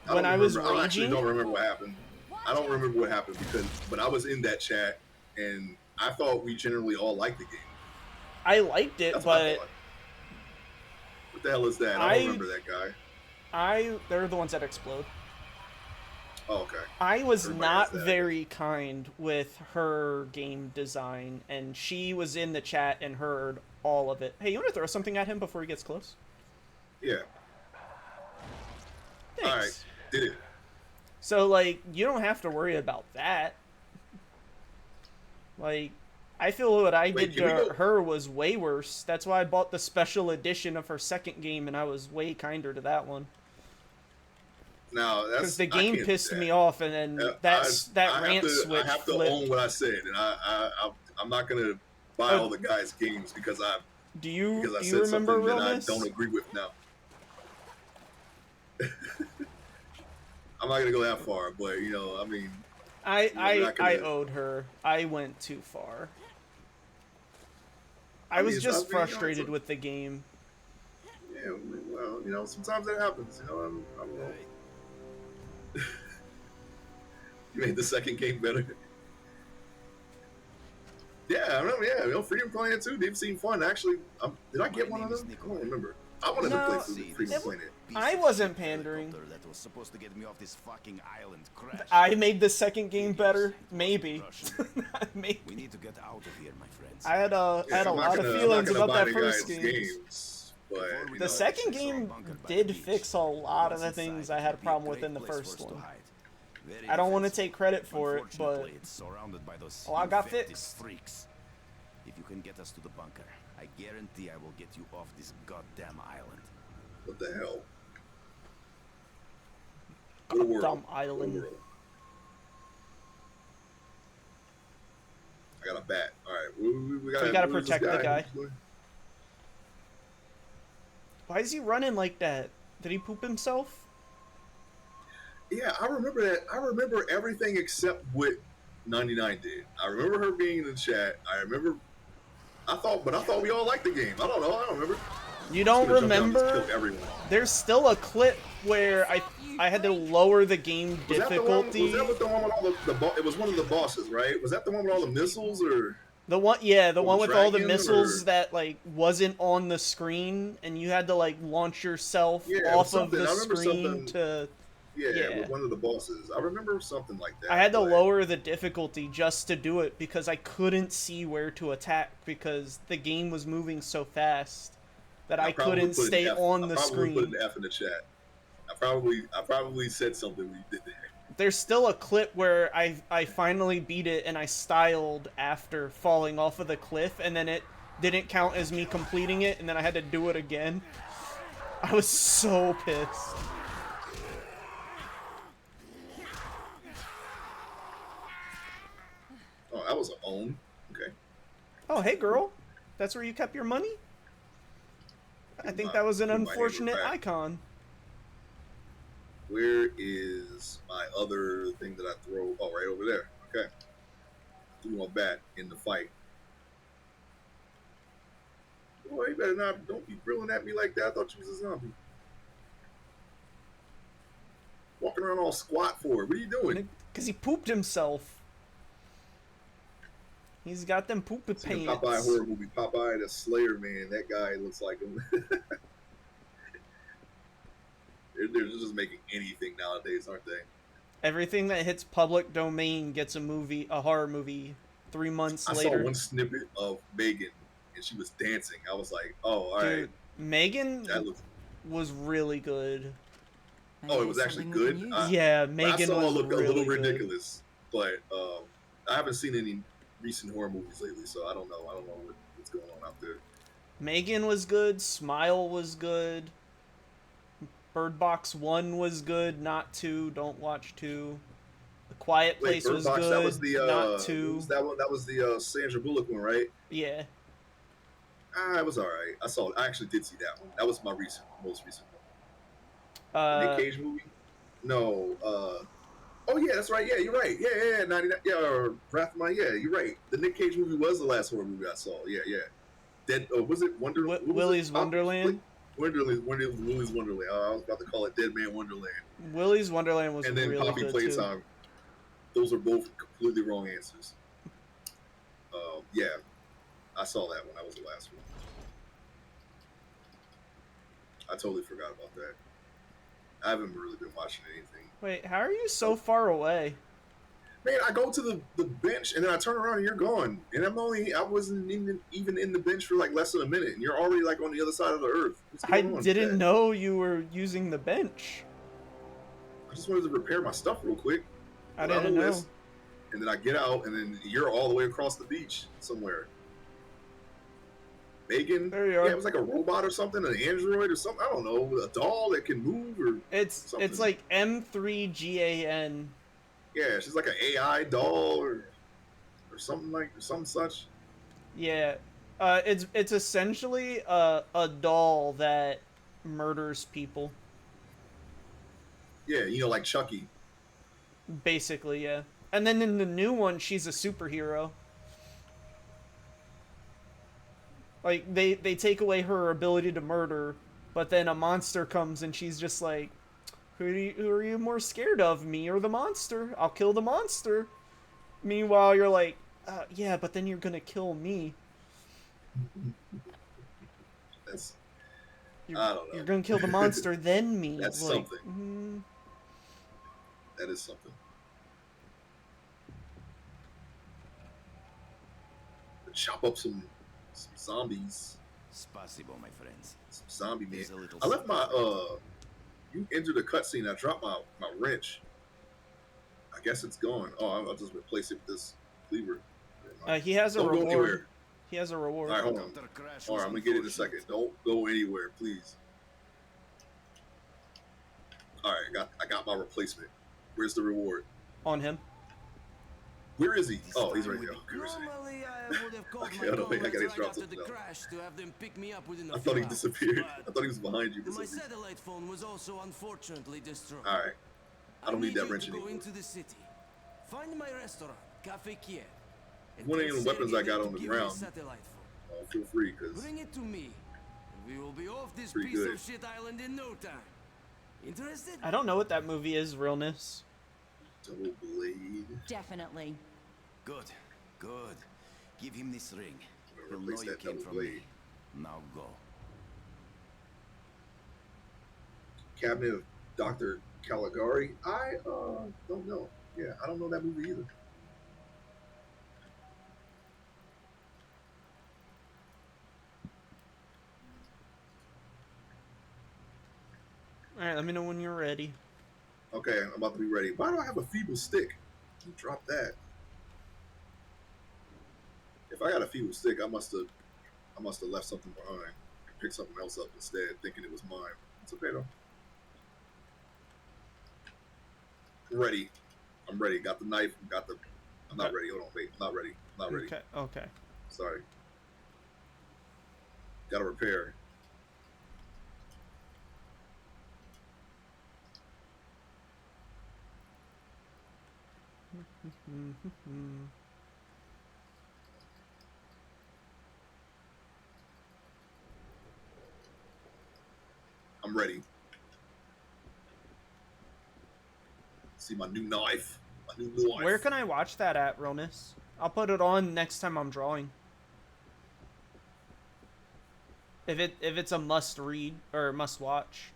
When I was I actually raging? don't remember what happened. I don't remember what happened but I was in that chat and I thought we generally all liked the game. I liked it, That's what I but thought. What the hell is that? I don't remember that guy. they're the ones that explode. Oh, okay. I was Everybody not has that. very kind with her game design, and she was in the chat and heard all of it. Hey, you want to throw something at him before he gets close? Yeah. Thanks. All right. Did it. So, like, you don't have to worry about that. Like, I feel what I Wait, did can we to go- her was way worse. That's why I bought the special edition of her second game, and I was way kinder to that one. Now that's Because the I game can't do pissed that. me off, and then that rant switch I have to flipped. own what I said, and I'm not gonna buy Oh. all the guys' games because I Do you said remember something that I Realness? don't agree with now. I'm not gonna go that far, but I mean, I You're not gonna- owed her. I went too far. I I mean, was it's just not being frustrated awesome. with the game. yeah, well, sometimes that happens. I'm You made the second game better. Yeah, I remember. Yeah, Freedom Planet too. They've seen fun. Actually, did I get My one of name is them? I Nikolai. don't remember. I wanted No, to play Freedom Planet. I wasn't pandering. That was supposed to get me off this fucking island crashed. I made the second game better, maybe. Maybe. We need to get out of here, my friends. I had a Yeah, I'm not lot of gonna- I'm feelings not gonna about buy that the first guys' game. games, but The The second game did fix a lot of the things I had a problem with in the first one. Very I don't want to defensible. take credit for it, but Unfortunately, it's surrounded by those I got infected fixed. freaks. If you can get us to the bunker, I guarantee I will get you off this goddamn island. What the hell? What a world. Goddamn What a island. world. I got a bat. All right, we gotta where's this protect the guy. Who's- Why is he running like that? Did he poop himself? Yeah, I remember that. I remember everything except what 99 did. I remember her being in the chat. I thought we all liked the game. I don't know. I don't remember. You don't Just gonna jump down and remember? just kill everyone. There's still a clip where I had to lower the game Was that the one? difficulty. Was that with the one with all it was one of the bosses, right? Was that the one with all the missiles, or? The one, yeah, the Or one with all the dragon, missiles or- that like wasn't on the screen, and you had to like launch yourself Yeah, it was off of something. the I remember screen something. to. Yeah, Yeah. with one of the bosses. I remember something like that. I had to but- lower the difficulty just to do it because I couldn't see where to attack because the game was moving so fast that I probably couldn't put an stay F- on I the probably put screen. an F in the chat. I probably said something when you did that. There's still a clip where I finally beat it and I styled after falling off of the cliff, and then it didn't count as me completing it, and then I had to do it again. I was so pissed. Oh, that was an own. Okay. Oh, hey girl. That's where you kept your money? I think that was an Put my hand unfortunate back. icon. Where is my other thing that I throw? Oh, right over there. Okay. Threw my bat in the fight. Boy, you better not. Don't be grilling at me like that. I thought you was a zombie. Walking around all squat for it. What are you doing? Because he pooped himself. He's got them poopy Seen pants. a Popeye horror movie. Popeye the Slayer, man. That guy looks like him. They're just making anything nowadays, aren't they? Everything that hits public domain gets a horror movie 3 months I later. saw one snippet of Megan, and she was dancing. I was like, "Oh, all right, Dude, Megan that looks." was really good. Oh, it was actually good. Yeah, I Megan saw it was look really a little good. ridiculous, but I haven't seen any recent horror movies lately, so I don't know. What's going on out there. Megan was good. Smile was good. Bird Box 1 was good. Not 2. Don't watch 2. The Quiet Wait, Place Bird was Box, good. that was the not 2. what was that one? That was the Sandra Bullock one, right? Yeah. It was all right. I saw it. I actually did see that one. That was my most recent one. Nick Cage movie? No. Oh yeah, that's right. Yeah, you're right. Yeah. 99. Yeah, or Wrath of Mine. Yeah, you're right. The Nick Cage movie was the last horror movie I saw. Yeah. Dead. Was it Wonder? what was Willy's it? Wonderland. Willy's Wonderland. I was about to call it Dead Man Wonderland. Willy's Wonderland was And then really Poppy good Playtime. too. Those are both completely wrong answers. Yeah, I saw that one. That was the last one. I totally forgot about that. I haven't really been watching anything. Wait, how are you so far away? Man, I go to the bench and then I turn around and you're gone. And I wasn't even in the bench for like less than a minute. And you're already like on the other side of the earth. What's I going on with didn't that? know you were using the bench. I just wanted to repair my stuff real quick. I Put on didn't the know. list, and then I get out and then you're all the way across the beach somewhere. Megan, There you are. yeah, it was like a robot or something, an android or something. I don't know, a doll that can move or It's something. like M3GAN. Yeah, she's like an AI doll or something such. Yeah. It's essentially a doll that murders people. Yeah, like Chucky. Basically, yeah. And then in the new one, she's a superhero. Like, they take away her ability to murder, but then a monster comes and she's just like, who are you more scared of, me or the monster? I'll kill the monster. Meanwhile, you're like, yeah, but then you're gonna kill me. That's You're, I don't know. You're gonna kill the monster, then me. That's like, something. That is something. Chop up some zombies. Spasibo, my friends. Some zombie man. Here's a little I left my something. you entered the cutscene. I dropped my wrench. I guess it's gone. Oh, I'll just replace it with this cleaver. He has a Don't go reward. anywhere. He has a reward. All right, hold on. Dr. Crash All was right, I'm gonna get it in a unfortunate. second. Don't go anywhere, please. All right, I got my replacement. Where's the reward? On him. Where is he? Oh, he's right there. Okay, where is he? Normally, I would have called Okay, my hold on, wait, I comrades gotta right drop after the something else. crash to have them pick me up within a I few thought he hours, disappeared. I but thought he was behind you for some my reason. satellite phone was also unfortunately destroyed. All right, I don't need that you wrench to go anymore. into the city, find my restaurant, Cafe Kiev. and One of tell the weapons I Sergei got to on the give me ground. satellite phone. Feel free, because Bring it to me, and we will be off this Pretty piece good. of shit island in no time. Interested? I don't know what that movie is, Realness. double blade. Definitely. Good, good. Give him this ring. I'm He'll gonna know replace you that came double from blade. me. Now go. Cabinet of Dr. Caligari. I don't know. Yeah, I don't know that movie either. Alright, let me know when you're ready. Okay, I'm about to be ready. Why do I have a feeble stick? You drop that. If I got a feeble stick, I must have left something behind. Picked something else up instead, thinking it was mine. It's okay though. Ready. I'm ready. Got the knife. I'm not ready. Hold on. Wait. I'm not ready. I'm not ready. Okay, okay. Sorry. Got to repair. I'm ready. See my new knife. My new knife. Where can I watch that at, Realness? I'll put it on next time I'm drawing. If it's a must read or must watch.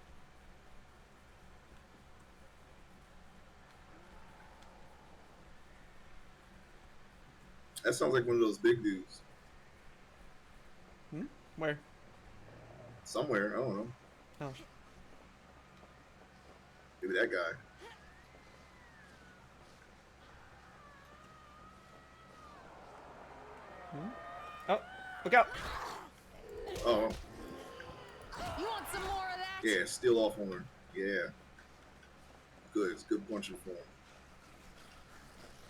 That sounds like one of those big dudes. Where? Somewhere. I don't know. Oh. Maybe that guy. Oh, look out. Oh, You want some more of that? yeah. Steal off on her. Yeah. Good. It's good punching for him.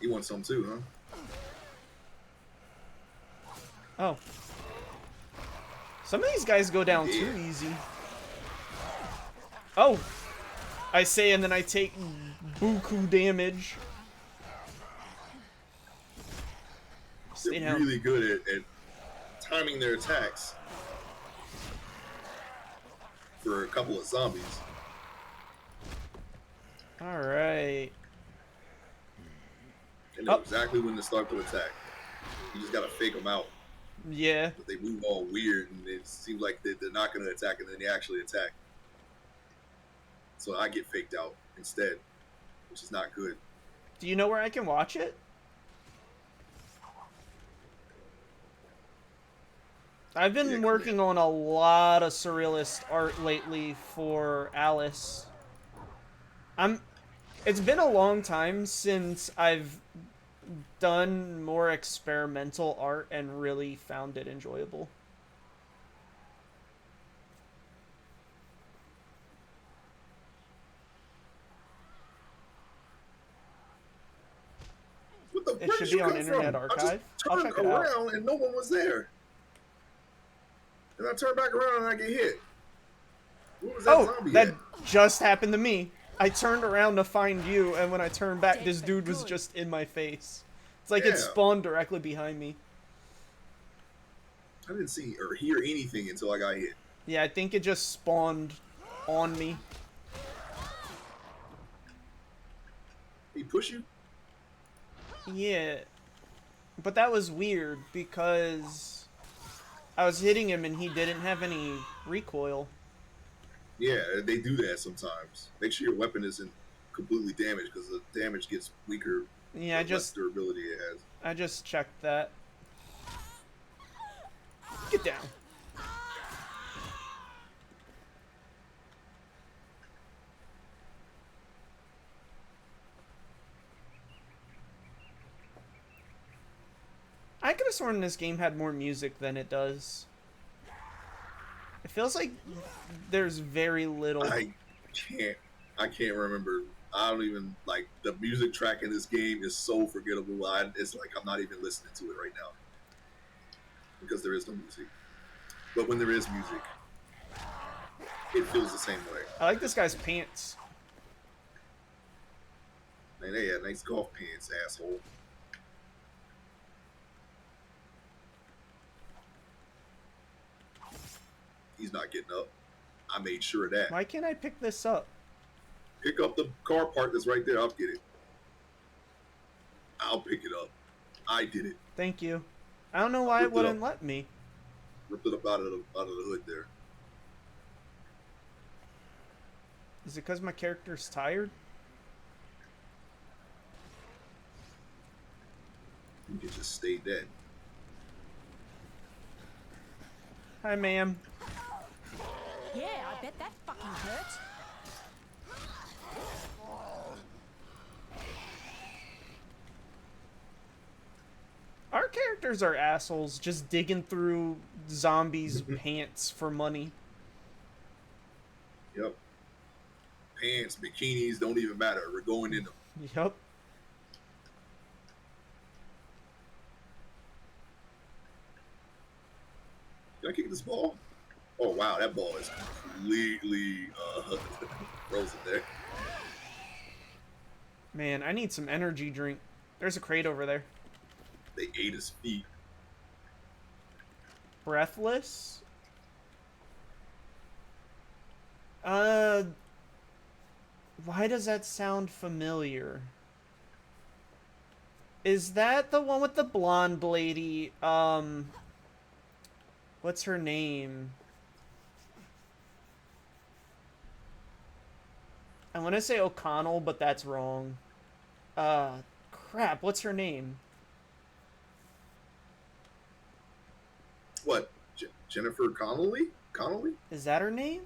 He wants some too, huh? Oh. Some of these guys go down too easy. Oh. I say and then I take buku damage. Stay They're down. really good at timing their attacks for a couple of zombies. Alright. They know exactly when to start to attack. You just gotta fake them out. Yeah. But they move all weird, and it seems like they're not gonna attack, and then they actually attack. So I get faked out instead, which is not good. Do you know where I can watch it? I've been working on a lot of surrealist art lately for Alice. It's been a long time since I've done more experimental art and really found it enjoyable. What the? It Where should did be you on come Internet from? Archive. I just I'll turned check it out. around and no one was there. And I turn back around and I get hit. What was that Oh, zombie that at? just happened to me. I turned around to find you, and when I turned back, this dude was just in my face. It's like it Yeah. spawned directly behind me. I didn't see or hear anything until I got hit. Yeah, I think it just spawned on me. He push you? Yeah. But that was weird, because I was hitting him and he didn't have any recoil. Yeah, they do that sometimes. Make sure your weapon isn't completely damaged, because the damage gets weaker. Yeah, the less durability it has. I just checked that. Get down. have sworn this game had more music than it does. It feels like there's very little. I can't remember. I don't even like the music track in this game is so forgettable. It's like I'm not even listening to it right now because there is no music. But when there is music, it feels the same way. I like this guy's pants. Man, they had nice golf pants, asshole. He's not getting up. I made sure of that. Why can't I pick this up? Pick up the car part that's right there. I'll get it. I'll pick it up. I did it. Thank you. I don't know why it wouldn't let me. Ripped it up out of the hood there. Is it because my character's tired? You can just stay dead. Hi, ma'am. Yeah, I bet that fucking hurt. Our characters are assholes, just digging through zombies' pants for money. Yep. Pants, bikinis, don't even matter. We're going in them. Yup. Can I kick this ball? Oh wow, that ball is completely frozen there. Man, I need some energy drink. There's a crate over there. They ate his feet. Breathless? Why does that sound familiar? Is that the one with the blonde lady? What's her name? I want to say O'Connell, but that's wrong. Crap, what's her name? What? Jennifer Connelly? Connelly? Is that her name?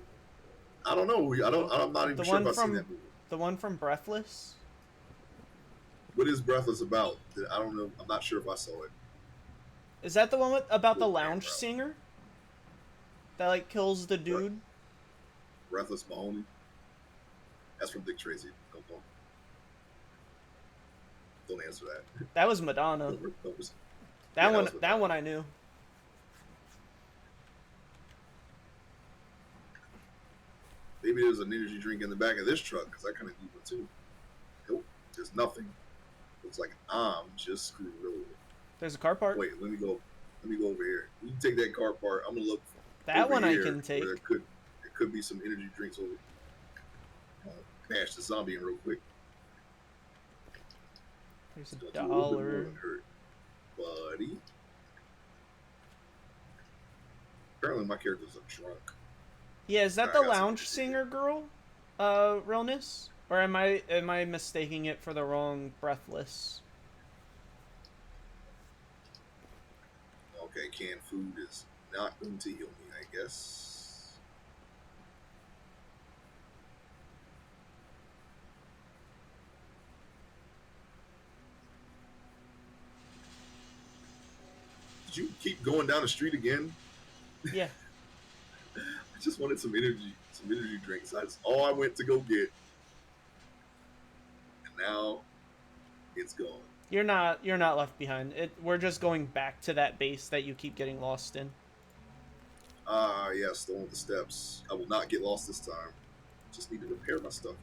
I don't know. I'm not even sure if I've seen that movie. The one from Breathless? What is Breathless about? I don't know. I'm not sure if I saw it. Is that the one about the lounge singer? That, like, kills the dude? Breathless Mahoney? That's from Dick Tracy. Don't answer that. That was Madonna. That one I knew. Maybe there's an energy drink in the back of this truck because I kind of need one too. Nope, there's nothing. Looks like I'm just screwed over. There's a car part. Wait, let me go over here. You can take that car part. I'm gonna look. That one I here can take. There could be some energy drinks over. Bash the zombie in real quick. There's a Don't do a little bit more dollar. than hurt, buddy. Apparently, my character's a drunk. Yeah, is that I the got some lounge energy singer girl? Realness? Or am I mistaking it for the wrong Breathless? Okay, canned food is not going to heal me, I guess. Did you keep going down the street again? Yeah. I just wanted some energy drinks. That's all I went to go get. And now it's gone. You're not left behind. We're just going back to that base that you keep getting lost in. Yeah, still on the steps. I will not get lost this time. Just need to repair my stuff.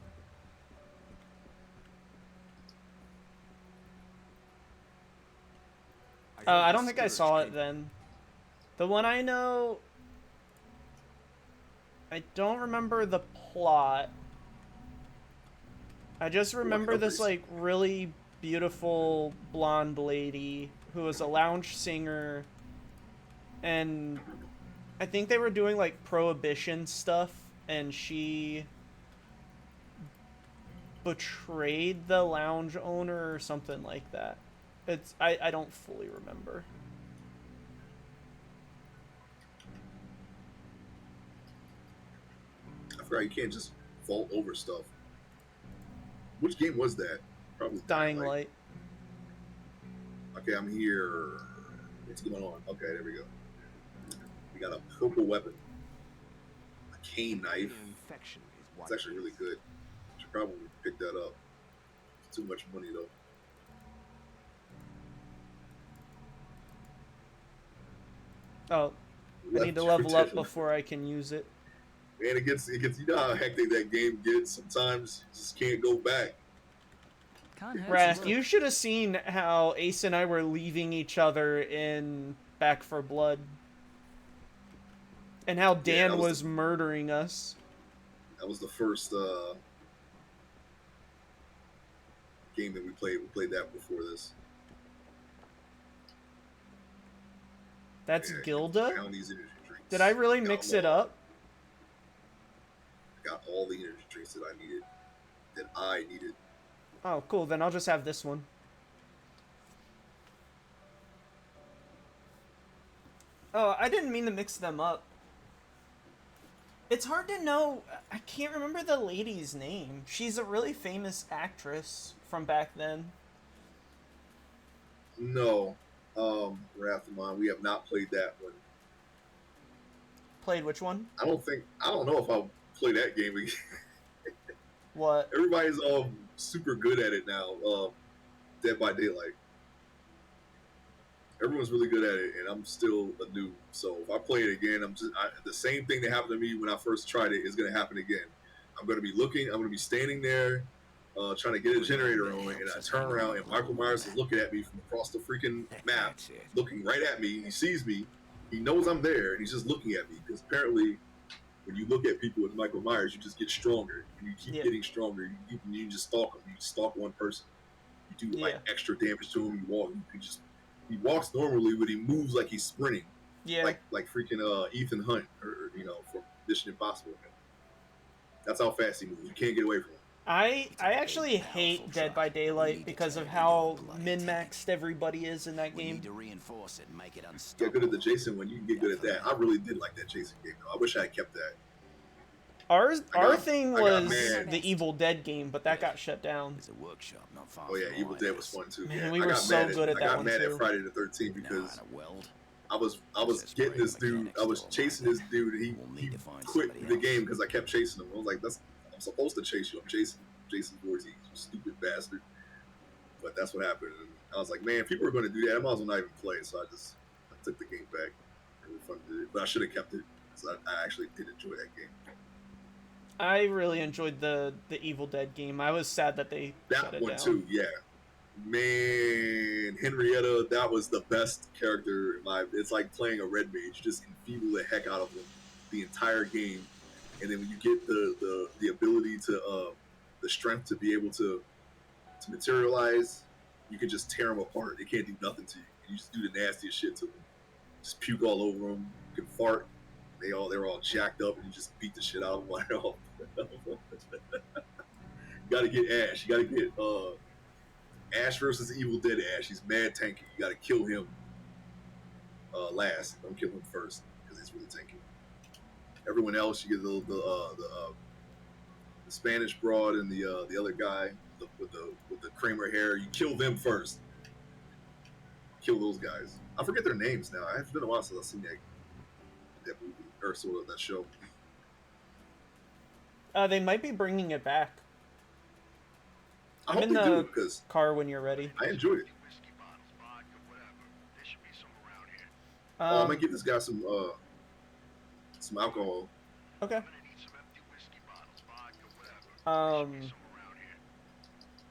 I don't think I saw it then. The one I know... I don't remember the plot. I just remember this, like, really beautiful blonde lady who was a lounge singer. And I think they were doing, like, Prohibition stuff. And she betrayed the lounge owner or something like that. I don't fully remember. I forgot you can't just vault over stuff. Which game was that? Probably Dying Light. Okay, I'm here. What's going on? Okay, there we go. We got a purple weapon, a cane knife. It's actually really good. Should probably pick that up. It's too much money though. Oh, I need to level up before I can use it. Man, it gets. You know how hectic that game gets. Sometimes you just can't go back. Can't hurt to Wrath, look. you should have seen how Ace and I were leaving each other in Back for Blood. And how Dan that was murdering us. That was the first game that we played. We played that before this. That's Yeah, Gilda? found these energy drinks. Did I really Got mix them it all. up? Got all the energy drinks that I needed. Oh, cool. Then I'll just have this one. Oh, I didn't mean to mix them up. It's hard to know. I can't remember the lady's name. She's a really famous actress from back then. No, Wrath of Mine. We have not played that one. Played which one? I don't know if I'll play that game again. What? Everybody's super good at it now. Dead by Daylight. Everyone's really good at it, and I'm still a noob. So if I play it again, the same thing that happened to me when I first tried it is going to happen again. I'm going to be looking. I'm going to be standing there, trying to get a generator on, and I turn around, and Michael Myers is looking at me from across the freaking map, looking right at me. He sees me. He knows I'm there, and he's just looking at me because apparently, when you look at people with Michael Myers, you just get stronger. And you keep getting stronger. You just stalk him. You just stalk one person. You do like extra damage to him. He walks normally, but he moves like he's sprinting. Yeah. Like freaking Ethan Hunt, or from Mission Impossible. That's how fast he moves. You can't get away from him. I actually hate Dead by Daylight because of how min-maxed everybody is in that game. Need to reinforce it and make it Get unstoppable. good at the Jason one. You can get good at that. I really did like that Jason game, though. I wish I had kept that. Our thing I got was mad. the Evil Dead game, but that got shut down. There's a workshop not far Oh yeah, from Evil mine. Dead was fun too. Man, yeah, we I were got so mad good at I that got one, mad too. at Friday the 13th Now because how to weld. I was getting this dude. I was chasing this dude. He quit the game because I kept chasing him. I was like, I'm supposed to chase you. I'm chasing Jason Voorhees, you stupid bastard. But that's what happened. And I was like, man, people are going to do that. I might as well not even play. So I took the game back. It was fun to do it. But I should have kept it because I actually did enjoy that game. I really enjoyed the Evil Dead game. I was sad that they shut That it one down. too, yeah. Man, Henrietta, that was the best character in my. It's like playing a red mage, just enfeeble the heck out of them the entire game, and then when you get the ability to the strength to be able to materialize, you can just tear them apart. They can't do nothing to you. You just do the nastiest shit to them. Just puke all over them. You can fart. They're all jacked up, and you just beat the shit out of them. You gotta get Ash. You gotta get Ash versus Evil Dead Ash. He's mad tanky. You gotta kill him last. Don't kill him first because he's really tanky. Everyone else, you get the Spanish broad and the other guy with the Kramer hair. You kill them first. Kill those guys. I forget their names now. It's been a while since I've seen that movie or sort of that show. They might be bringing it back. I I'm hope in they the do because car when you're ready. I enjoyed it. I'm gonna give this guy some alcohol. Okay.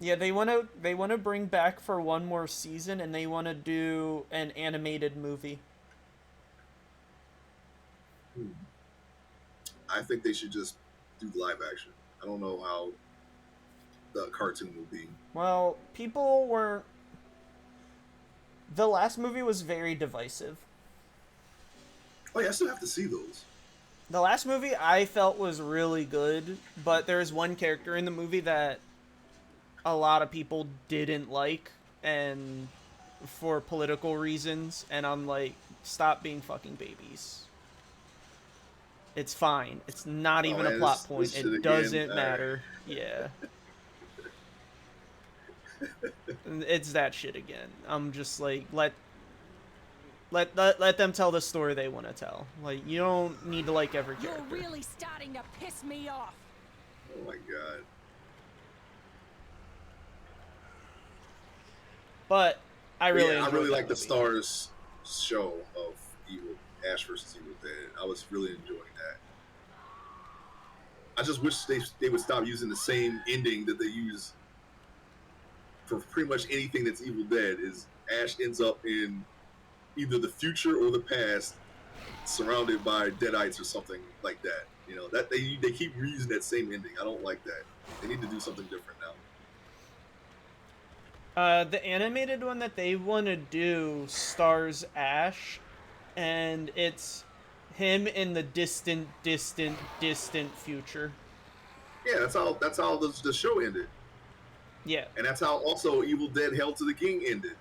Yeah, they wanna bring back for one more season, and they wanna do an animated movie. I think they should just do live action. I don't know how the cartoon will be. Well, people weren't. The last movie was very divisive. Oh yeah, I still have to see those. The last movie I felt was really good, but there's one character in the movie that a lot of people didn't like, and for political reasons, and I'm like, stop being fucking babies. It's fine. It's not even a plot point. It doesn't matter. Yeah. It's that shit again. I'm just like, Let them tell the story they want to tell. Like, you don't need to like every You're character. really starting to piss me off. Oh my god. But I really I enjoyed really that like the movie. Stars show of Ash versus Evil Dead. I was really enjoying that. I just wish they would stop using the same ending that they use for pretty much anything that's Evil Dead. Is Ash ends up in either the future or the past, surrounded by Deadites or something like that. You know, that they keep reusing that same ending. I don't like that. They need to do something different now. The animated one that they want to do stars Ash, and it's him in the distant future. Yeah, that's how the show ended, Yeah. and that's how also Evil Dead: Hell to the King ended,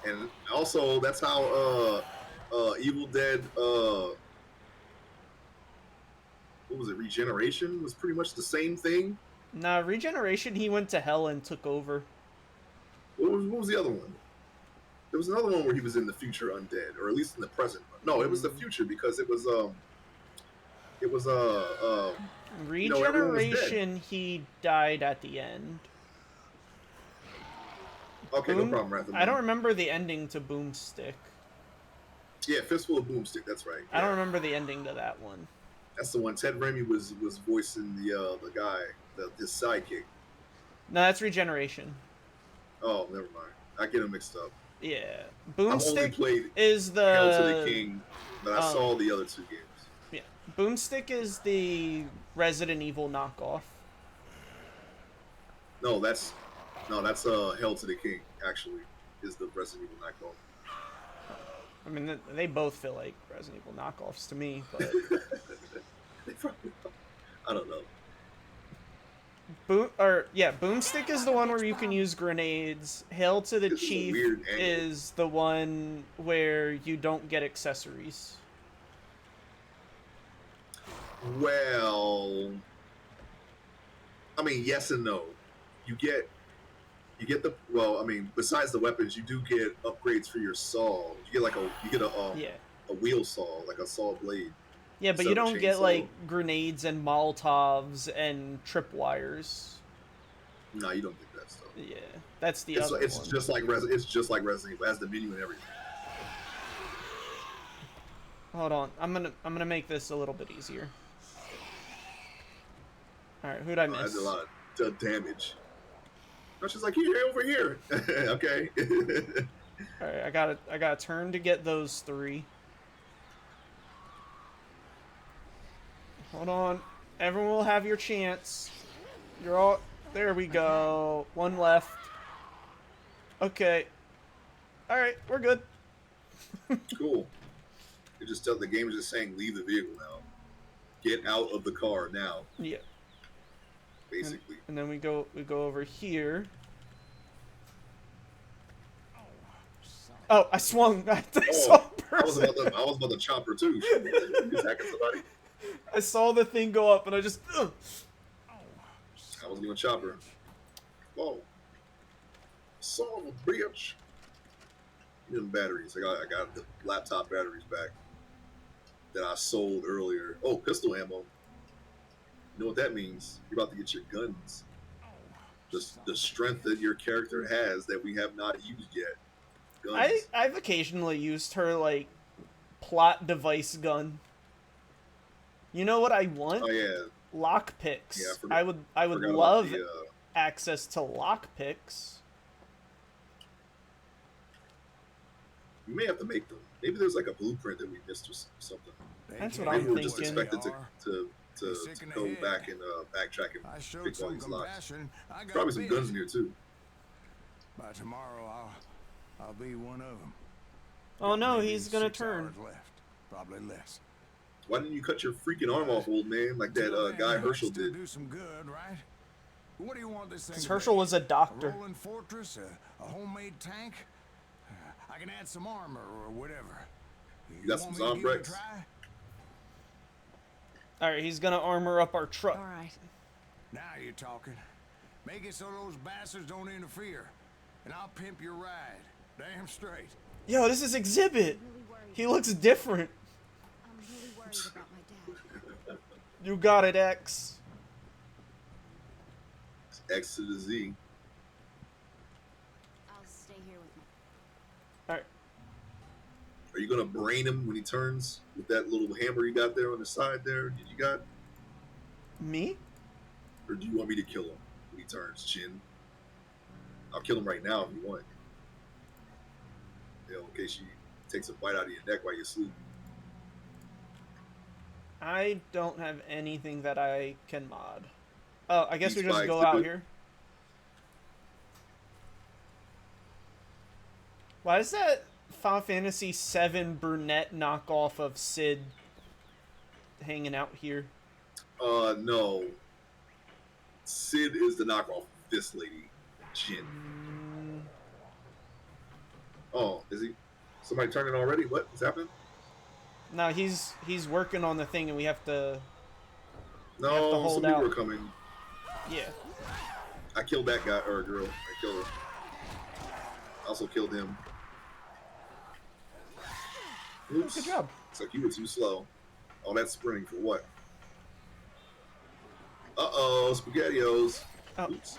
and also that's how Evil Dead what was it? Regeneration was pretty much the same thing. Nah, Regeneration, he went to hell and took over. What was the other one? There was another one where he was in the future undead, or at least in the present. No, it was the future because it was Regeneration, he died at the end. Okay, no problem, Wrath of I don't Man. remember the ending to Boomstick. Yeah, Fistful of Boomstick. That's right. I don't remember the ending to that one. That's the one. Ted Raimi was voicing the guy, his sidekick. No, that's Regeneration. Oh, never mind. I get them mixed up. Yeah. I've only Boomstick played is the... Hell to the King, but I saw the other two games. Yeah. Boomstick is the Resident Evil knockoff. No, that's Hell to the King. Actually, is the Resident Evil knockoff. I mean, they both feel like Resident Evil knockoffs to me, but... I don't know. Boomstick is the one where you can use grenades. Hail to the This is a Chief weird angle. is the one where you don't get accessories. Well, I mean, yes and no. You get the besides the weapons, you do get upgrades for your saw. You get a wheel saw, like a saw blade. Yeah, but instead you of a don't get chainsaw. like grenades and Molotovs and tripwires. No, you don't get that stuff. Yeah, that's the It's other one. just like Resident Evil. It has the menu and everything. Hold on, I'm gonna make this a little bit easier. All right, who'd I miss? That's a lot of damage. No, she's like, here, over here. Okay. All right, I got a turn to get those 3. Hold on, everyone will have your chance. You're all there. We go. 1 left. Okay. All right, we're good. Cool. The game is just saying, leave the vehicle now. Get out of the car now. Yeah. Basically. And then we go over here. Oh, I swung. I saw a I was person. about to chop her too. You attacking somebody? I saw the thing go up, and I just. I was gonna chop her. Whoa. Son of a bitch. Give me them batteries. I got the laptop batteries back that I sold earlier. Oh, pistol ammo. You know what that means? You're about to get your guns. The strength that your character has that we have not used yet. Guns. I've occasionally used her like plot device gun. You know what I want? Oh yeah. Lockpicks. Yeah, I would forgot about love the, access to lockpicks. we may have to make them. Maybe there's like a blueprint that we missed or something. That's what Maybe I'm we're just thinking. expected to go back and backtrack and I showed pick all some these locks. compassion. I got Probably some bit. guns in here too. By tomorrow, I'll be one of them. Oh no, Maybe he's gonna 6 turn. hours left. Probably less. Why didn't you cut your freaking arm off, old man, like that Till then, guy I'll Herschel still did? do some good, right? What do you want this thing? Because to Herschel be? was a A doctor. rolling fortress, a homemade tank. I can add some armor or whatever. You got some want me to give it a Zombrex? try? Alright, he's gonna armor up our truck. All right. Now you're talking. Make it so those bastards don't interfere, and I'll pimp your ride. Damn straight. Yo, this is Exhibit. He looks different. I'm really worried about my dad. You got it, X. It's X to the Z. I'll stay here with my... Alright. Are you gonna brain him when he turns with that little hammer you got there on the side there? Did you got? Me? Or do you want me to kill him when he turns, Chin? I'll kill him right now if you want. You know, in case she takes a bite out of your neck while you're sleeping. I don't have anything that I can mod. Oh, I guess we just Spikes go to out do- here. Why is that Final Fantasy VII brunette knockoff of Sid hanging out here? No. Sid is the knockoff of this lady, Jin. Oh, is he? Somebody turning already? What is happening? No, he's working on the thing, and we have to. No, hold some people out. are coming. Yeah. I killed that guy or girl. I killed her. I also killed him. Oops. Good job. It's like you were too slow. All that sprinting for what? Uh-oh, SpaghettiOs. Oh. Oops.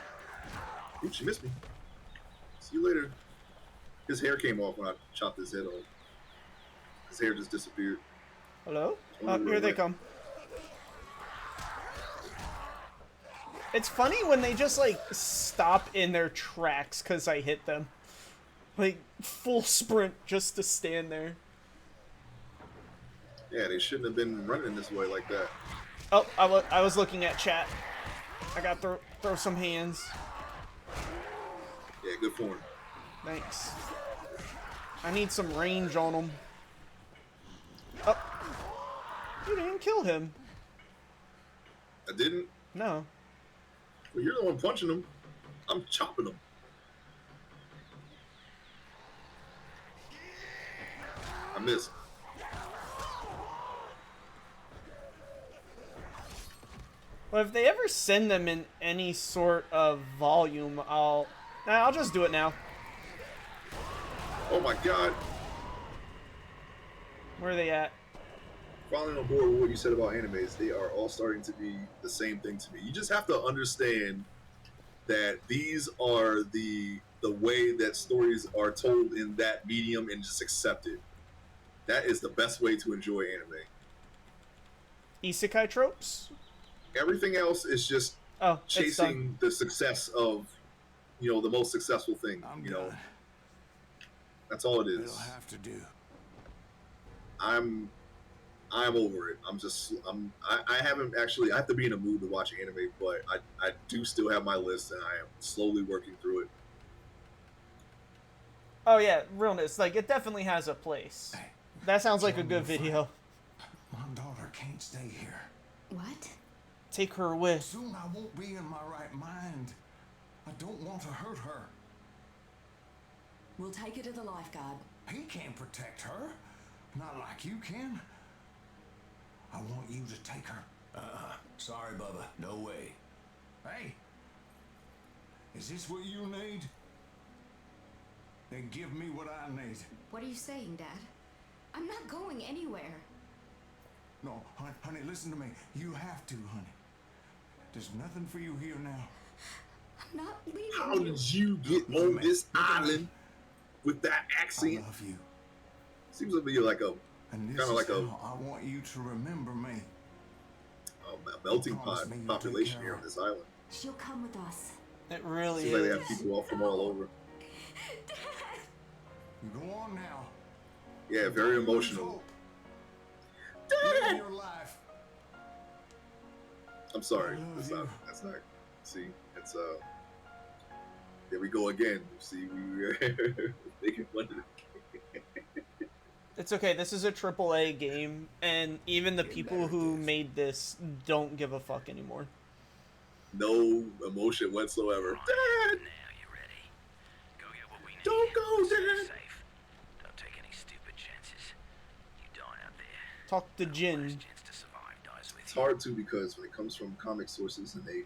Oops, you missed me. See you later. His hair came off when I chopped his head off. His hair just disappeared. Hello? Oh, Here they right. come. It's funny when they just, like, stop in their tracks because I hit them. Like, full sprint just to stand there. Yeah, they shouldn't have been running this way like that. Oh, I was looking at chat. I got to throw some hands. Yeah, good form. Thanks. I need some range on them. Oh. You didn't kill him. I didn't. No. Well, you're the one punching him. I'm chopping him. I missed. Well, if they ever send them in any sort of volume, I'll just do it now. Oh my god. Where are they at? Following on board with what you said about animes, they are all starting to be the same thing to me. You just have to understand that these are the way that stories are told in that medium and just accept it. That is the best way to enjoy anime. Isekai tropes? Everything else is just Oh, it's done. chasing the success of, the most successful thing. I'm You know, done. that's all it It'll is. have to do. I'm over it. I haven't actually, I have to be in a mood to watch anime, but I do still have my list and I am slowly working through it. Oh yeah, realness. Like, it definitely has a place. Hey, That sounds like a John, good you're video. My daughter can't stay here. What? Take her away. Soon I won't be in my right mind. I don't want to hurt her. We'll take her to the lifeguard. He can't protect her. Not like you can. I want you to take her. Sorry, Bubba. No way. Hey, is this what you need? Then give me what I need. What are you saying, Dad? I'm not going anywhere. No, honey, listen to me. You have to, honey. There's nothing for you here now. I'm not leaving How you. did you get Look at on me. this Look at me. island with that I accent? love you. Seems to be like a And this Kinda is like a- how I want you to remember me. melting Promise pot me you'll population take here care on of this island. She'll come with us. It really Seems like they is. have people all from all over. You go on now. Yeah, very Don't lose emotional. hope. Live your life. I'm sorry. I love That's you. not. That's not. See, it's There we go again. See, we were making fun of it. It's okay. This is a AAA game, and even the people who made this don't give a fuck anymore. No emotion whatsoever. Dad, Now you ready? Go get what we need. don't go, Stay Dad. safe. Don't take any stupid chances. You die out there. Talk to Jin. Last chance to survive dies with It's you. hard to because when it comes from comic sources and they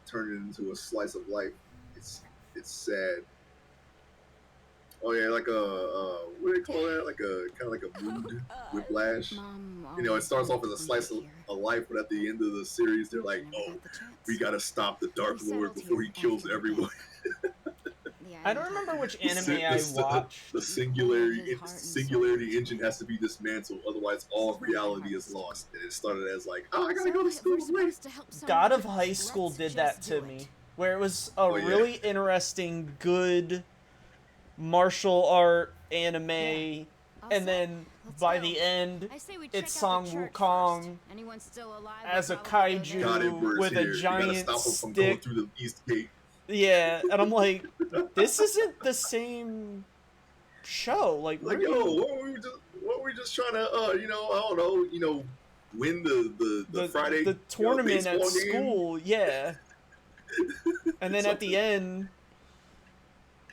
turn it into a slice of life, it's sad. Oh yeah, like a what do they call that? Like a kind of like a dude, Whiplash. Mom, You know, it starts off as a slice of a life, but at the end of the series, they're like, "Oh, we gotta stop the Dark Lord before he kills everyone." I don't remember which The anime si- I the, watched. the singularity engine has to be dismantled, otherwise all reality is lost. And it started as like, "Oh, I gotta go to school late." God of High School did that to me, where it was a yeah. really interesting, good martial art anime, and then by the end, it's Song Wukong as a kaiju God Emperor's with here. a You gotta giant stop him from going stick. through the East Gate. Yeah, and I'm like, this isn't the same show. Like yo, what were we just trying to, you know, I don't know, you know, win the Friday the tournament at baseball school, yeah. And then at the end,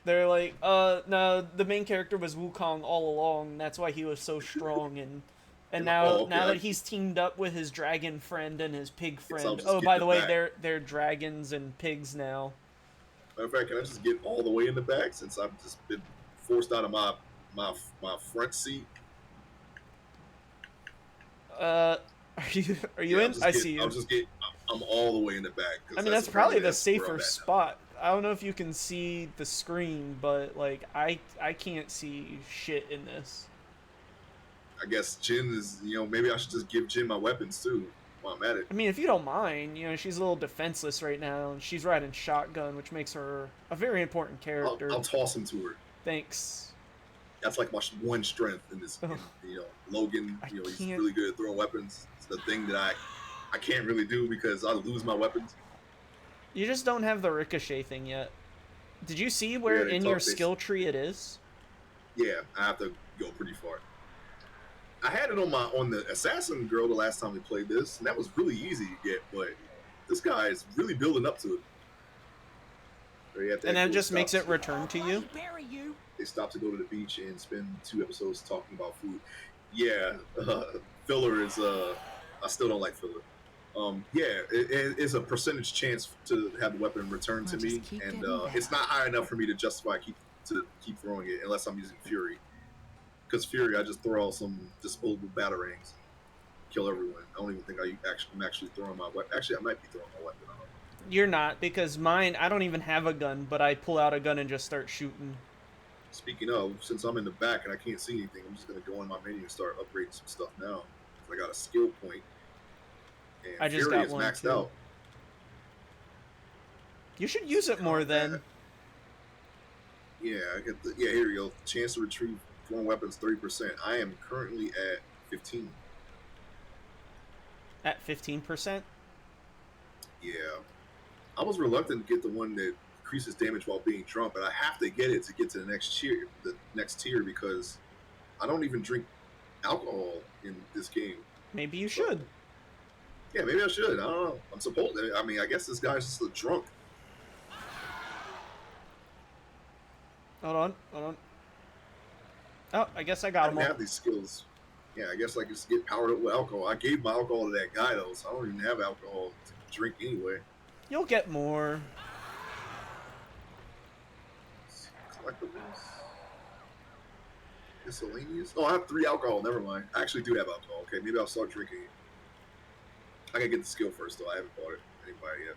they're like, no, the main character was Wukong all along. That's why he was so strong, and now that he's teamed up with his dragon friend and his pig friend. Oh, by the way, they're dragons and pigs now. Matter of fact, can I just get all the way in the back since I've just been forced out of my front seat? Are you in? I see you. I'm all the way in the back. I mean, that's probably the safer spot. I don't know if you can see the screen, but like I can't see shit in this. I guess Jin is, you know, maybe I should just give Jin my weapons too while I'm at it. I mean, if you don't mind, you know, she's a little defenseless right now, and she's riding shotgun, which makes her a very important character. I'll toss him to her. Thanks. That's like my one strength in this. You know, Logan, you know, he's really good at throwing weapons. It's the thing that I can't really do because I lose my weapons. You just don't have the ricochet thing yet. Did you see where in your skill tree it is? Yeah, I have to go pretty far. I had it on the assassin girl the last time we played this, and that was really easy to get. But this guy is really building up to it. And that just makes it return to you. They stopped to go to the beach and spend 2 episodes talking about food. Yeah, filler is I still don't like filler. Yeah, it's a percentage chance to have the weapon return to me, and it's not high enough for me to justify keep throwing it unless I'm using Fury. Because Fury, I just throw out some disposable batarangs, kill everyone. I don't even think I'm actually throwing my weapon. Actually, I might be throwing my weapon. I don't know. You're not, because mine, I don't even have a gun, but I pull out a gun and just start shooting. Speaking of, since I'm in the back and I can't see anything, I'm just going to go in my menu and start upgrading some stuff now. I got a skill point. And I just Fury got one, maxed too. out. You should use it more then. Yeah, here we go. Chance to retrieve thrown weapons 30%. I am currently at 15. At 15%? Yeah. I was reluctant to get the one that increases damage while being drunk, but I have to get it to get to the next tier because I don't even drink alcohol in this game. Maybe you should. Yeah, maybe I should. I don't know. I'm supposed to. I mean, I guess this guy's just a drunk. Hold on. Oh, I guess I got him all. I don't have these skills. Yeah, I guess I just get powered up with alcohol. I gave my alcohol to that guy, though, so I don't even have alcohol to drink anyway. You'll get more. Collectibles. Miscellaneous. Oh, I have 3 alcohol. Never mind. I actually do have alcohol. Okay, maybe I'll start drinking it. I gotta get the skill first, though. I haven't bought it anybody yet.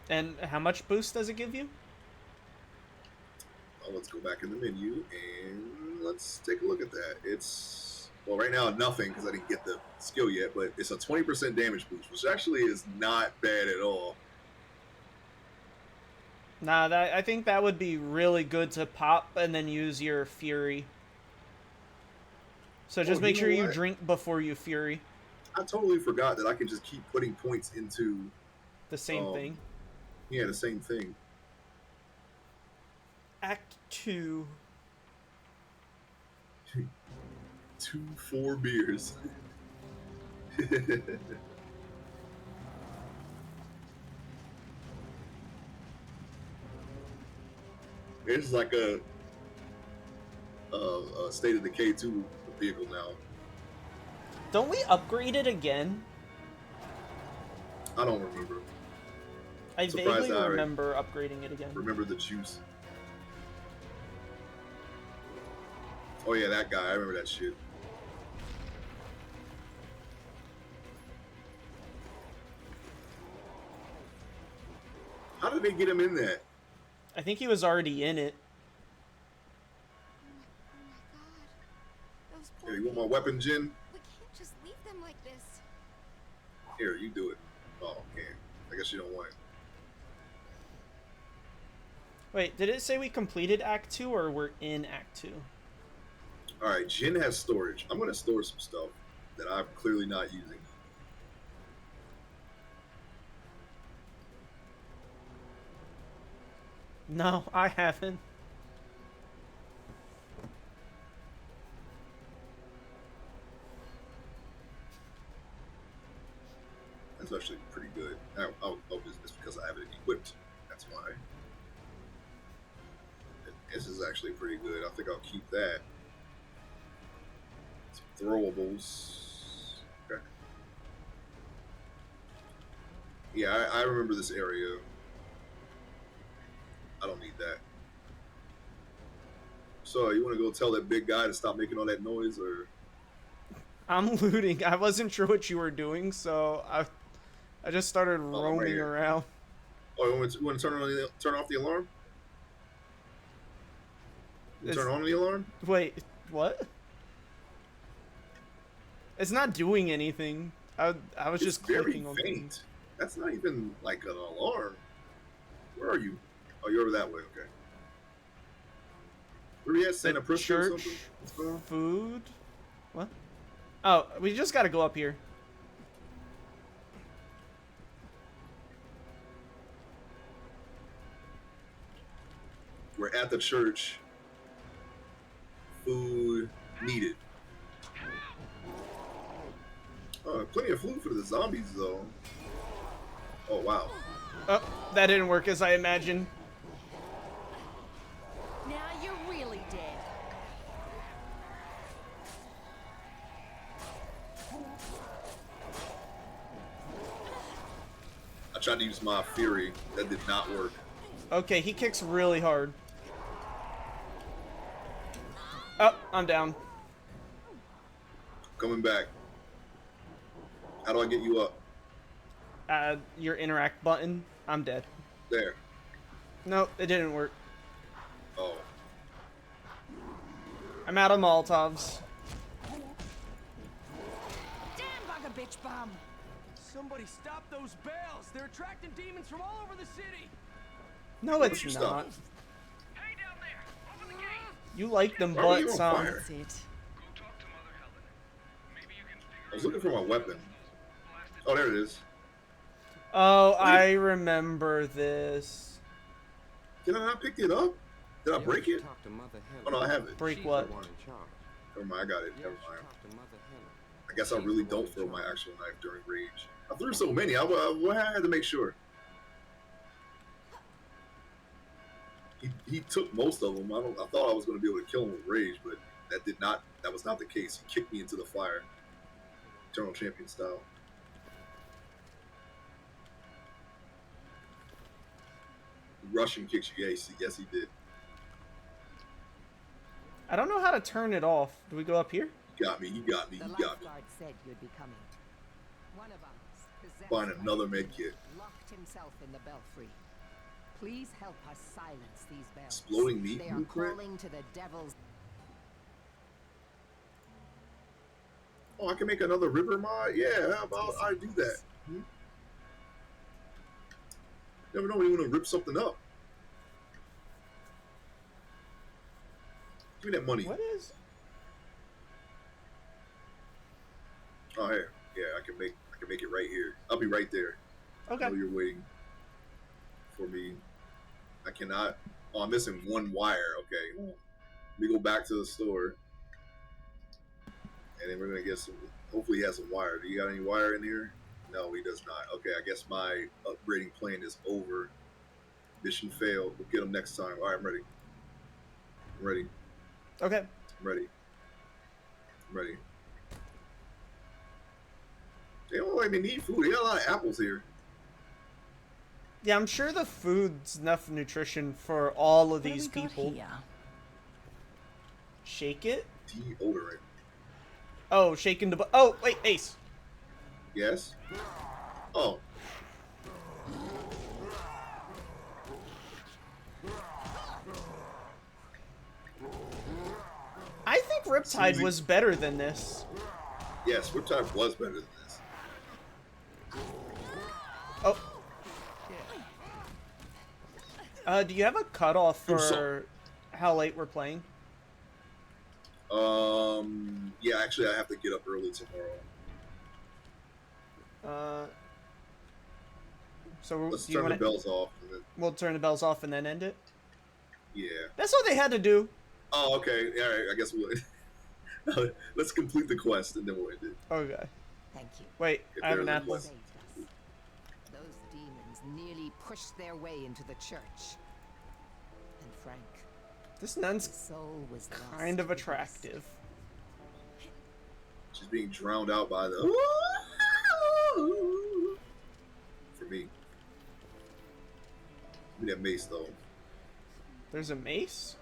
And how much boost does it give you? Oh, let's go back in the menu and let's take a look at that. It's, well, right now nothing because I didn't get the skill yet, but it's a 20% damage boost, which actually is not bad at all. Nah, I think that would be really good to pop and then use your Fury. So just make sure you drink before you Fury. I totally forgot that I can just keep putting points into the same thing. Yeah, the same thing. Act 2. 4 beers. It's like a State of Decay 2 vehicle now. Don't we upgrade it again? I don't remember. I vaguely remember upgrading it again. Remember the juice. Oh yeah, that guy. I remember that shit. How did they get him in that? I think he was already in it. Oh my god. Those poor Here, you want my people. weapon, Jin? We can't just leave them like this. Here, you do it. Oh, okay. I guess you don't want it. Wait, did it say we completed Act 2 or we're in Act 2? All right, Jin has storage. I'm gonna store some stuff that I'm clearly not using. No, I haven't. That's actually pretty good. It's because I have it equipped. That's why. This is actually pretty good. I think I'll keep that. Some throwables. Okay. Yeah, I remember this area. I don't need that. So, you want to go tell that big guy to stop making all that noise, or? I'm looting. I wasn't sure what you were doing, so I just started I'm right roaming here. around. Oh, you want to turn off the alarm? You turn on the alarm? Wait, what? It's not doing anything. I was It's just very clicking on faint. things. That's not even like an alarm. Where are you? Oh, you're over that way. Okay. Where are you at? Santa Prisca or Church, something? What's going on? food. What? Oh, we just gotta go up here. We're at the church. Food needed. Plenty of food for the zombies, though. Oh, wow. Oh, that didn't work as I imagined. Now you're really dead. I tried to use my fury. That did not work. Okay, he kicks really hard. Oh, I'm down. Coming back. How do I get you up? Your interact button. I'm dead. There. Nope, it didn't work. Oh. I'm out of Molotovs. Damn bugger bitch bum. Somebody stop those bells! They're attracting demons from all over the city! No, it's you not. stop? Hey down there! Open the gate! You like them Why are you butts, on huh? fire? That's it. Go talk to Mother Helen. Maybe you can figure I was looking for my weapon. Oh, there it is. Oh, I remember this. Did I not pick it up? Did I break it? Talk to Mother Helen. Oh, no, I have it. Break She's what? the one in charge. Never mind, I got it. You Never should mind. talk to Mother Helen. I guess I She's really the one don't in throw my charge. actual knife during rage. I threw so many. I had to make sure. He took most of them. I thought I was going to be able to kill him with rage, but that was not the case. He kicked me into the fire. Eternal Champion style. Russian kicks you. Yes, he did. I don't know how to turn it off. Do we go up here? He got me. The He got me. lifeguard said you'd be coming. One of us, possessed Find by another the med kit. locked himself in the belfry. Please help us silence these bells. Exploding meat They are blueprint? calling to the devil's. Oh, I can make another river mod? Yeah, how about I do that? Never know when you want to rip something up. Give me that money. What is? Oh, here. Yeah, I can make it right here. I'll be right there. Okay. I know you're waiting for me. I cannot. Oh, I'm missing one wire. Okay. Let me go back to the store. And then we're going to get some. Hopefully, he has some wire. Do you got any wire in here? No, he does not. Okay, I guess my upgrading plan is over. Mission failed. We'll get him next time. All right, I'm ready. I'm ready. Okay. I'm ready. I'm ready. They don't like they need food. They got a lot of apples here. Yeah, I'm sure the food's enough nutrition for all of What do these we got people. here? Shake it? Deodorant. Oh, shaken the oh, wait, Ace. Yes. Oh. I think Riptide Susie. was better than this. Yes, Riptide was better than this. Oh. Do you have a cutoff for how late we're playing? Yeah, actually, I have to get up early tomorrow. So Let's do you turn the want bells off. And then, We'll turn the bells off and then end it? yeah. That's what they had to do. Oh, okay. All right. I guess we'll. Let's complete the quest and then we'll end it. Okay. Thank you. Wait, If I have an there's a apple. quest. Saved us. Those demons nearly pushed their way into the church. And Frank, This his nun's soul was kind lost of with us. attractive. She's being drowned out by the. For me. Give me that mace, though. There's a mace?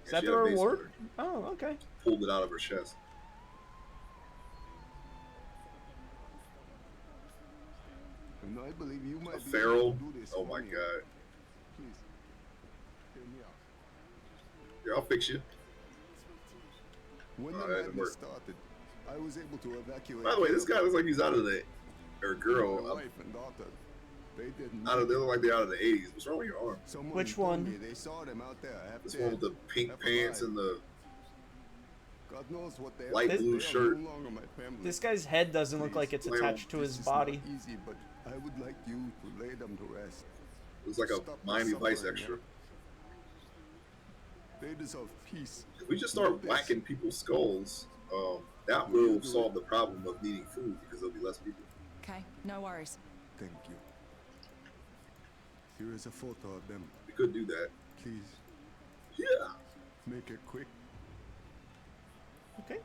Is Yeah, that she the had a mace reward? with her. Oh, okay. Pulled it out of her chest. And I believe you might A be feral? able to do this Oh for my me. god. Please, hear me out. Here, I'll fix you. When Oh, the that didn't madness work. started, I was able to evacuate. By the way, this guy looks like he's out of the. Or my girl. wife and daughter. They didn't. Out of, they look like they're out of the 80s. What's wrong with your arm? Someone Which told one? me they saw them out there. Half This dead, one with the pink half pants alive. and the. God knows what they light are. blue They are shirt. no longer my family. This guy's head doesn't look like it's Please, attached to This his is body. Not easy, but I would like you to lay them to rest. Looks like a Stop the Miami Vice suffering, extra. They deserve peace. If we just start whacking people's skulls, that will solve the problem of needing food because there'll be less people. Okay, no worries. Thank you. Here is a photo of them. We could do that. Please Yeah. make it quick. Okay.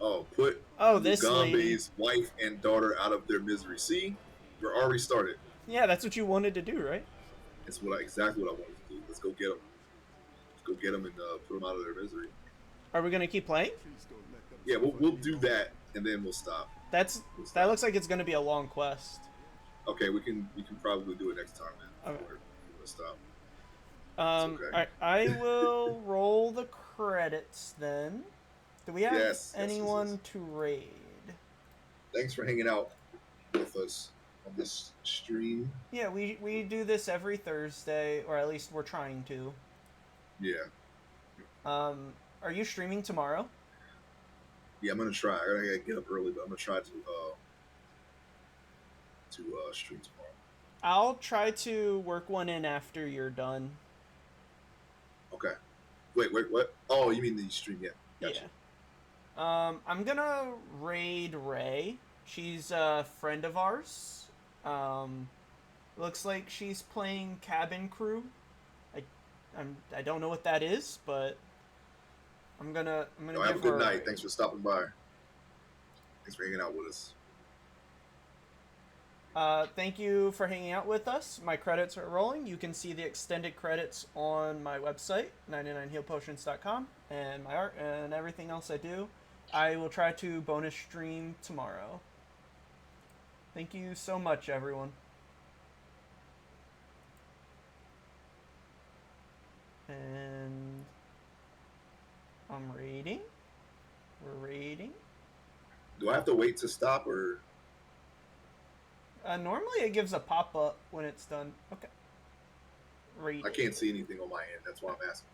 Oh, put Oh, this lady. Mugambe's wife and daughter out of their misery. See, we're already started. Yeah, that's what you wanted to do, right? It's exactly what I wanted to do. Let's go get them. Let's go get them and put them out of their misery. Are we gonna keep playing? Please don't let them Yeah, we'll suffer do anymore. that and then we'll stop. That looks like it's gonna be a long quest. Okay, we can probably do it next time then. Okay. We'll stop. okay. Alright, I will roll the credits then. Do we have Yes, anyone yes. to raid? Thanks for hanging out with us on this stream. Yeah, we do this every Thursday, or at least we're trying to. Yeah. Are you streaming tomorrow? Yeah, I'm gonna try. I gotta get up early, but I'm gonna try to stream tomorrow. I'll try to work one in after you're done. Okay. Wait, what? Oh, you mean the stream? Yeah. Gotcha. Yeah. I'm gonna raid Ray. She's a friend of ours. Looks like she's playing Cabin Crew. I don't know what that is, but I'm gonna Have a give good her night. Thanks for stopping by. Thanks for hanging out with us. Thank you for hanging out with us. My credits are rolling. You can see the extended credits on my website, 99healpotions.com, and my art and everything else I do. I will try to bonus stream tomorrow. Thank you so much, everyone. And I'm raiding. We're raiding. Do I have to wait to stop or? Normally it gives a pop-up when it's done. Okay. Raiding. I can't see anything on my end. That's why I'm asking.